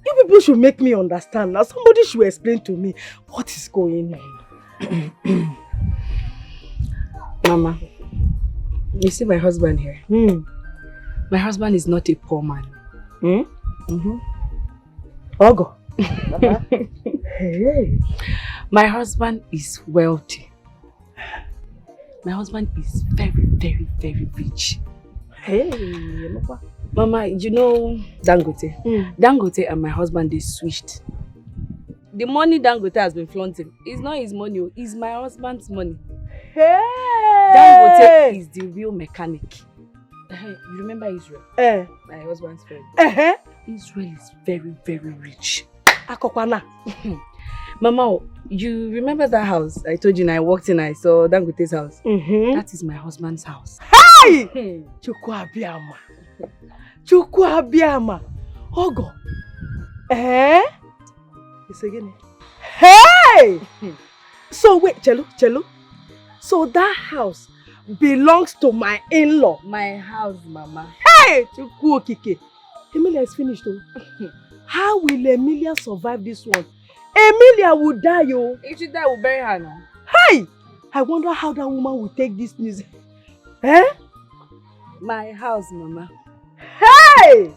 You people should make me understand. Now somebody should explain to me what is going on. Mama, you see my husband here? My husband is not a poor man. Ogo. Hey. My husband is wealthy. My husband is very, very, very rich. Hey, Mama, you know Dangote? Dangote and my husband, they switched. The money Dangote has been flaunting, it's not his money, it's my husband's money. Hey! Dangote is the real mechanic. You remember Israel? My husband's friend. Israel is very, very rich. Akokwana. Mama, you remember that house I told you I walked in, I saw Dangote's house? That is my husband's house. Hey! Chukwu Abiyama. Ogo. It's again. Hey! So wait, Chelo. So that house belongs to my in-law. My house, Mama. Hey! Chukwu Okike. Emilia is finished though. How will Emilia survive this one? Emilia will die, yo. If she die, we'll bury her now. Hey! I wonder how that woman will take this news. My house, Mama. Hey!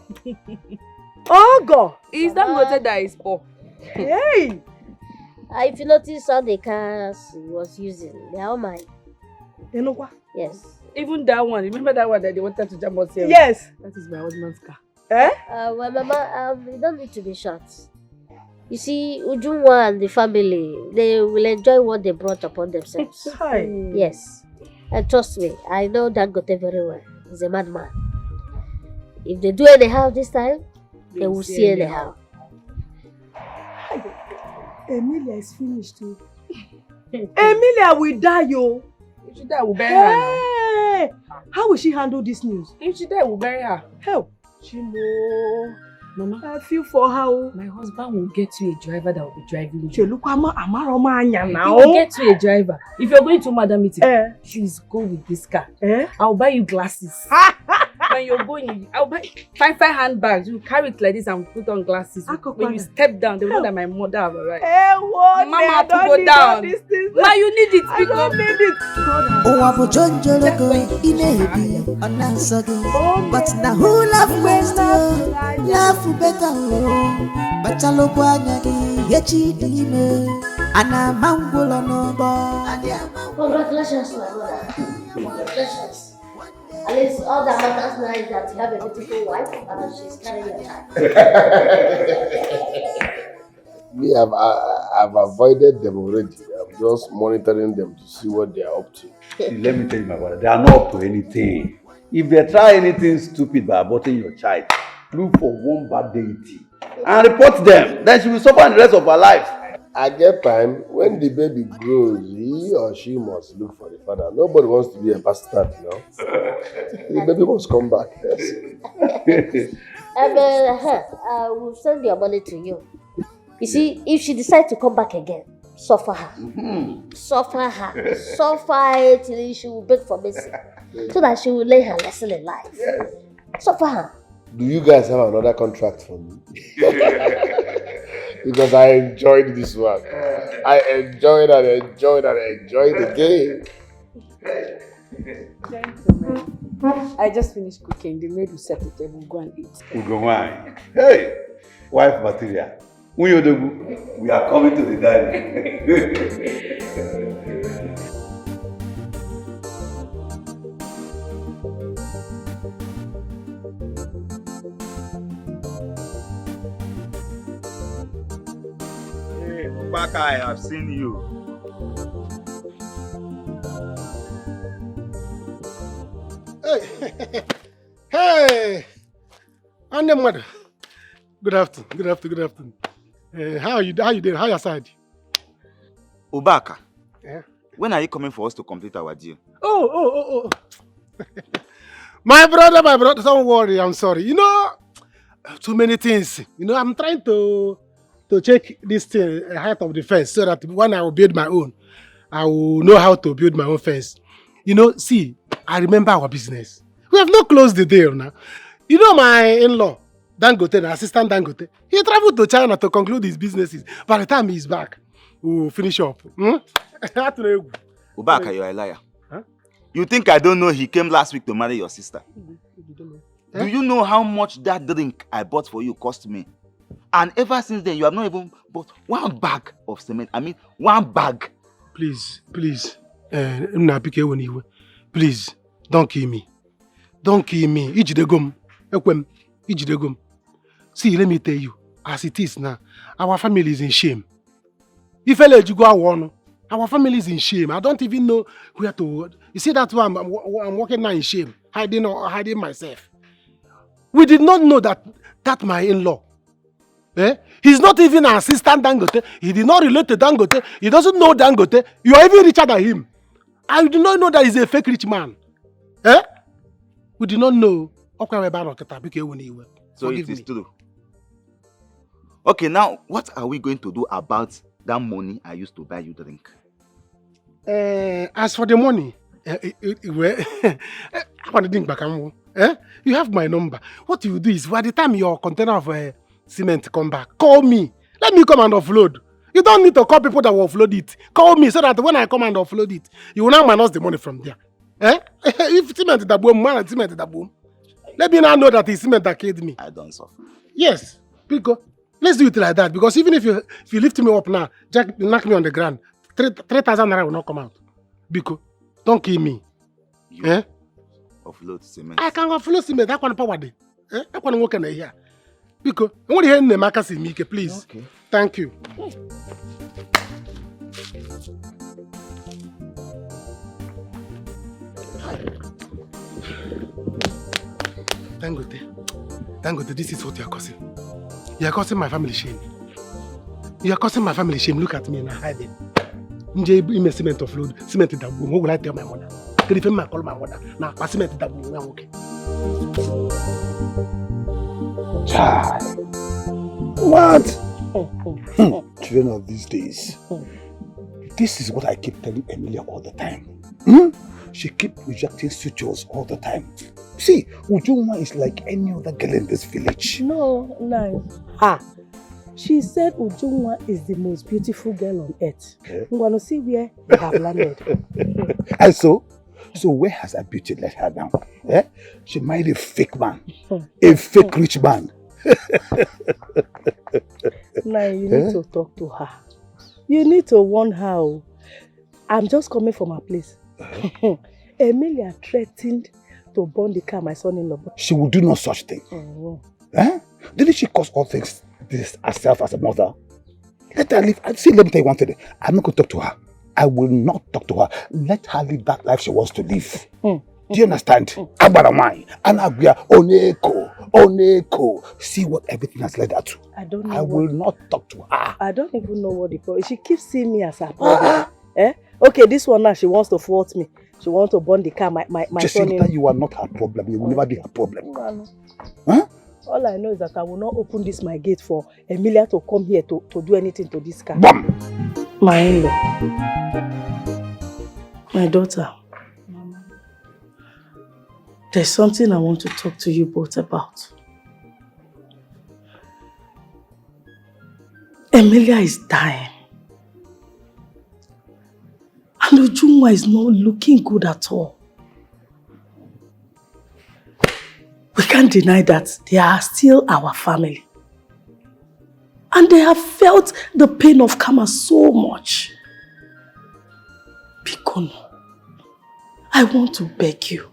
Oh God! Is Dangote that is poor? Hey! If you notice all the cars he was using, they are all mine. You know what? Yes. Even that one, remember that one that they wanted to jump us here? Yes. That is my husband's car. Well, Mama, you don't need to be short. You see, Ujunwa and the family, they will enjoy what they brought upon themselves. Yes. And trust me, I know Dangote very well. He's a madman. If they do anyhow this time, they will see anyhow. Emilia is finished too. Emilia will die, yo. If she die, we'll bury her now. How will she handle this news? If she die, we'll bury her. Hell. Chimo. Mama, I feel for her. My husband will get you a driver that will be driving you. He will get you a driver. If you're going to Madam meeting, please go with this car. I'll buy you glasses. When you're going, I'll buy 5 handbags. You carry it like this and put on glasses. When you step down, the one that my mother have arrived. Mama, to go down. Now you need it. I don't need it. But now who love best? Love better. Bachalo Bwanyagi, Yechi Iheme, Ana Mangola no bo. Congratulations, my mother. Congratulations. At least all that matters now is that you have a beautiful wife and she's carrying your child. Me, I've avoided them already. I'm just monitoring them to see what they are up to. See, let me tell you, my brother, they are not up to anything. If they try anything stupid by aborting your child, look for one bad deity and report them. Then she will suffer the rest of her life. At that time, when the baby grows, he or she must look for the father. Nobody wants to be a bastard, you know. The baby must come back. Yes. We'll send your money to you. You see, if she decides to come back again, suffer her. Suffer her. Suffer her till she will beg for mercy. So that she will learn her lesson in life. Yes. Suffer her. Do you guys have another contract for me? Because I enjoyed this one. I enjoyed the game. Gentlemen, I just finished cooking. The maid will set the table. Go and eat. We'll go wine. Hey, wife material. We are coming to the dining. Back, I have seen you. Hey, hey, and the mother. Good afternoon. How are you doing? How your side? Ubaka, Yeah. when are you coming for us to complete our deal? Oh. My brother, don't worry, I'm sorry. You know, too many things. You know, I'm trying to check this thing, height of the fence, so that when I will build my own, I will know how to build my own fence. You know, see, I remember our business. We have not closed the deal now. You know, my in-law, Dangote, the assistant Dangote, he traveled to China to conclude his businesses. By the time he's back, we'll finish up. Ubaka, you're a liar. Huh? You think I don't know he came last week to marry your sister? Do you know how much that drink I bought for you cost me? And ever since then, you have not even bought one bag of cement. I mean, one bag. Please, please, don't kill me. Don't kill me. Ijidegom. See, let me tell you, as it is now, our family is in shame. If you go one, our family is in shame. I don't even know where to. You see, that's why I'm walking now in shame, hiding myself. We did not know that my in-law. He's not even an assistant Dangote. He did not relate to Dangote. He doesn't know Dangote. You are even richer than him. I did not know that he's a fake rich man. We did not know. So it is true. Okay, now what are we going to do about that money I used to buy you drink? As for the money, you have my number. What you do is, by the time your container of cement come back, call me. Let me come and offload. You don't need to call people that will offload it. Call me so that when I come and offload it, you will now minus the money from there. If cement is the boom, man, cement is the boom. Let me now know that it's cement that killed me. I don't suffer. Yes, because let's do it like that. Because even if you lift me up now, Jack knock me on the ground, 3,000 naira will not come out. Because don't kill me. Offload cement. I can offload cement. That one power day. That one work in here. Because I want to hear Nemaka say me, please. Okay. Thank you. Dangote, this is what you are causing. You are causing my family shame. You are causing my family shame. Look at me and I hide it. I'm cement offload. Cement is the boom. What will I tell my mother? Can you call my mother? Now, cement is the boom. I'm okay. What? Children of these days. This is what I keep telling Amelia all the time. She keeps rejecting suitors all the time. See, Ujunwa is like any other girl in this village. No. She said Ujunwa is the most beautiful girl on earth. We want to see where they have landed. And so where has her beauty led her now? She married a fake man. A fake rich man. Now you need to talk to her. You need to warn her. I'm just coming from her place. Amelia threatened to burn the car my son-in-law. She will do no such thing. Didn't she cause all this herself as a mother? Let her live. See, let me tell you one thing. I'm not going to talk to her. I will not talk to her. Let her live that life she wants to live. Do you understand? Abaramai, Anagria, Oneko. See what everything has led her to. I will not talk to her. I don't even know what the problem is. She keeps seeing me as her problem. Okay, this one now, she wants to fault me. She wants to burn the car, my son-in-law. You are not her problem. You will never be her problem. All I know is that I will not open this my gate for Amelia to come here to do anything to this car. Bam! My in-law. My daughter. Mama. There's something I want to talk to you both about. Amelia is dying. And Ujunwa is not looking good at all. We can't deny that they are still our family. And they have felt the pain of karma so much. Bikono, I want to beg you.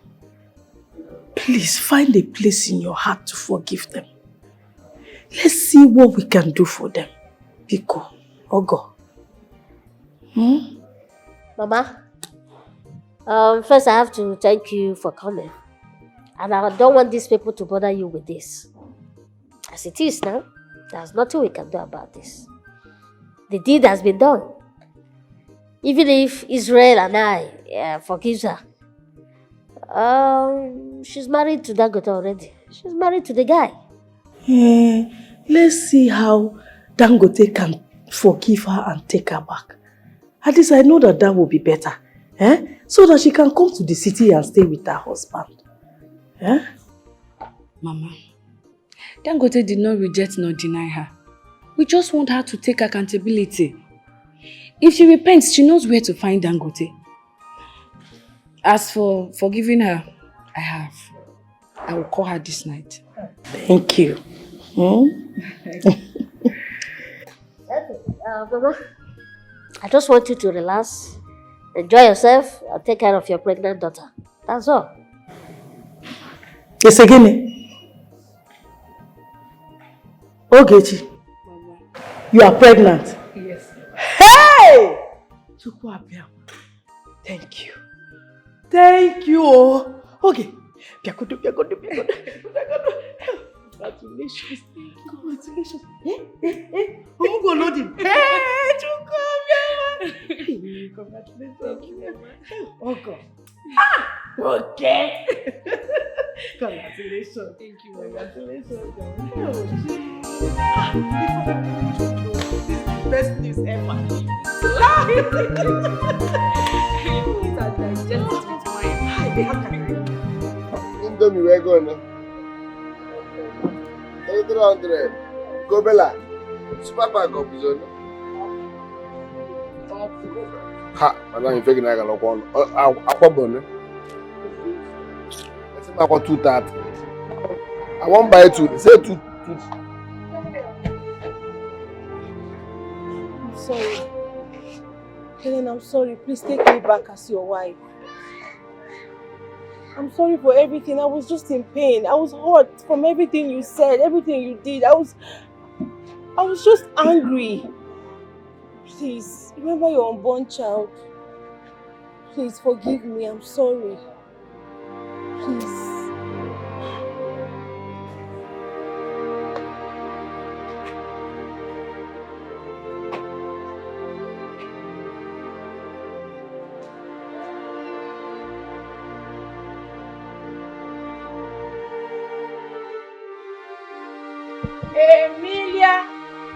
Please find a place in your heart to forgive them. Let's see what we can do for them. Biko, Ogo, Mama, first I have to thank you for coming. And I don't want these people to bother you with this. As it is now, there's nothing we can do about this. The deed has been done. Even if Israel and I forgives her, she's married to Dangote already. She's married to the guy. Let's see how Dangote can forgive her and take her back. At least I know that will be better. So that she can come to the city and stay with her husband. Mama, Dangote did not reject nor deny her. We just want her to take accountability. If she repents, she knows where to find Dangote. As for forgiving her, I have. I will call her this night. Thank you. Mama, I just want you to relax, enjoy yourself, and take care of your pregnant daughter. That's all. Yes, again. Ogechi, you are pregnant. Yes. Hey! Thank you. Thank you. Okay. Congratulations. Congratulations. Who go load him? Hey, congratulations. Thank you. Oh God. Okay. Congratulations. Thank you. Congratulations. Best news ever. Indomie, we're going now. 300. Go Bella. Super bag of Bizon. Ha, madam, you fake like a lock on. Aquabon. Let's make about 230. I won't buy two. Say two. I'm sorry. Helen, I'm sorry. Please take me back as your wife. I'm sorry for everything. I was just in pain. I was hurt from everything you said, everything you did. I was just angry. Please, remember your unborn child. Please forgive me. I'm sorry. Please.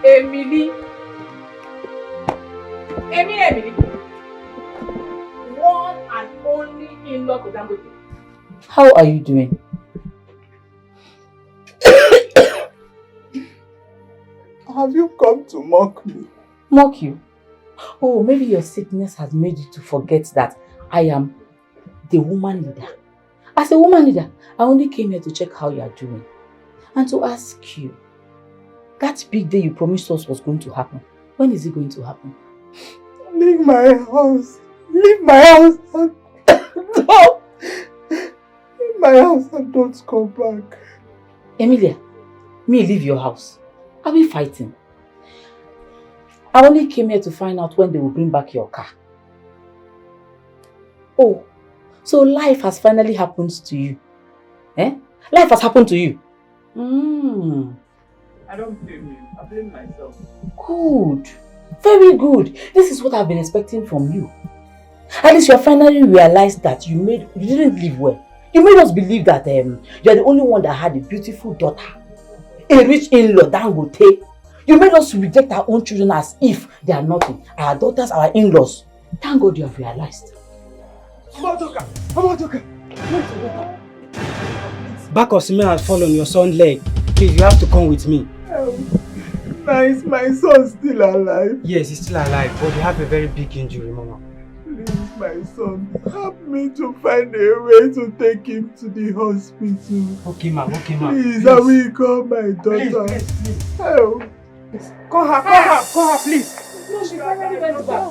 Emily. One and only in-law to Dangote. How are you doing? Have you come to mock me? Mock you? Oh, maybe your sickness has made you to forget that I am the woman leader. As a woman leader, I only came here to check how you are doing and to ask you, that big day you promised us was going to happen. When is it going to happen? Leave my house. Leave my house and don't. Leave my house and don't come back. Amelia, me leave your house. Are we fighting? I only came here to find out when they will bring back your car. Oh, so life has finally happened to you. Life has happened to you. I don't blame you. I blame myself. Good. Very good. This is what I've been expecting from you. At least you have finally realized that you didn't live well. You made us believe that you are the only one that had a beautiful daughter. A rich in-law, Dangote. You made us reject our own children as if they are nothing. Our daughters, our in-laws. Thank God you have realized. Amadoka! Back of cement has fallen on your son's leg. Please, you have to come with me. Is my son still alive? Yes, he's still alive, but he have a very big injury, Mama. Please, my son, help me to find a way to take him to the hospital. Okay, ma. Please, I will call my daughter. Please. Help. Call her, please. No, she finally went back.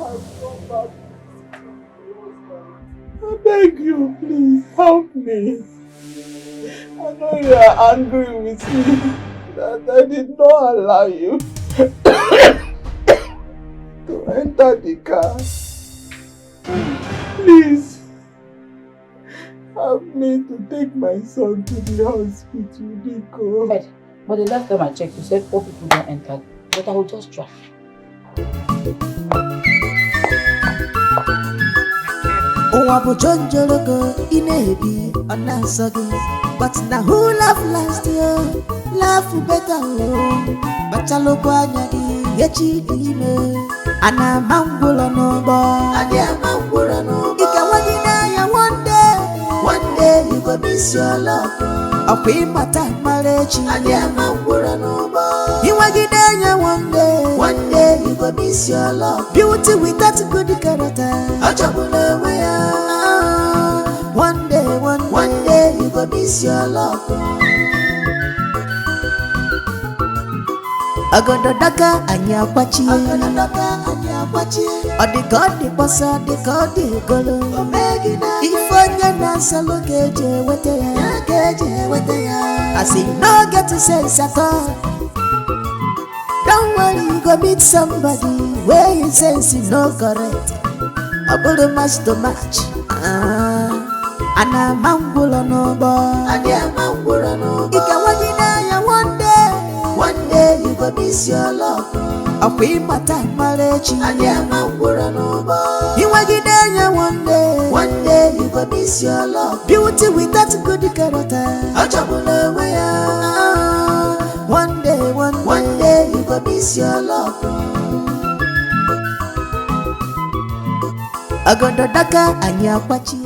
I beg you, please, help me. I know you are angry with me that I did not allow you to to enter the car. Please, help me to take my son to the hospital, Biko. But the last time I checked, you said 4 people don't enter. But I will just try. Owabu jonjorogo inebi onasogi, but na who laugh last year, laugh better oh. Bachalo kwanyagi Yechi Iheme, ana mangulo no bo, ana mangulo no bo. Ikawagina ya one day you go miss your love. Okwi mata malechi, ana mangulo no bo. Iwagina ya one day you go miss your love. Beauty without good character, ajabule weya. One day you go miss your love. Agododaka anyakwachi, odikodi bosa, odikodi golo. Ifonya na salo keje wete ya. I say no get sense at all. Don't worry, you go meet somebody where his sense is no correct. Abolo match to match. Ana mangulo no bo, ana mangulo no bo. Ikawagina ya one day you go miss your love. Okwi mata malechi, ana mangulo no bo. Iwagina ya one day you go miss your love. Beauty without good character, ajabule weya. One day you go miss your love. Agododaka anyakwachi,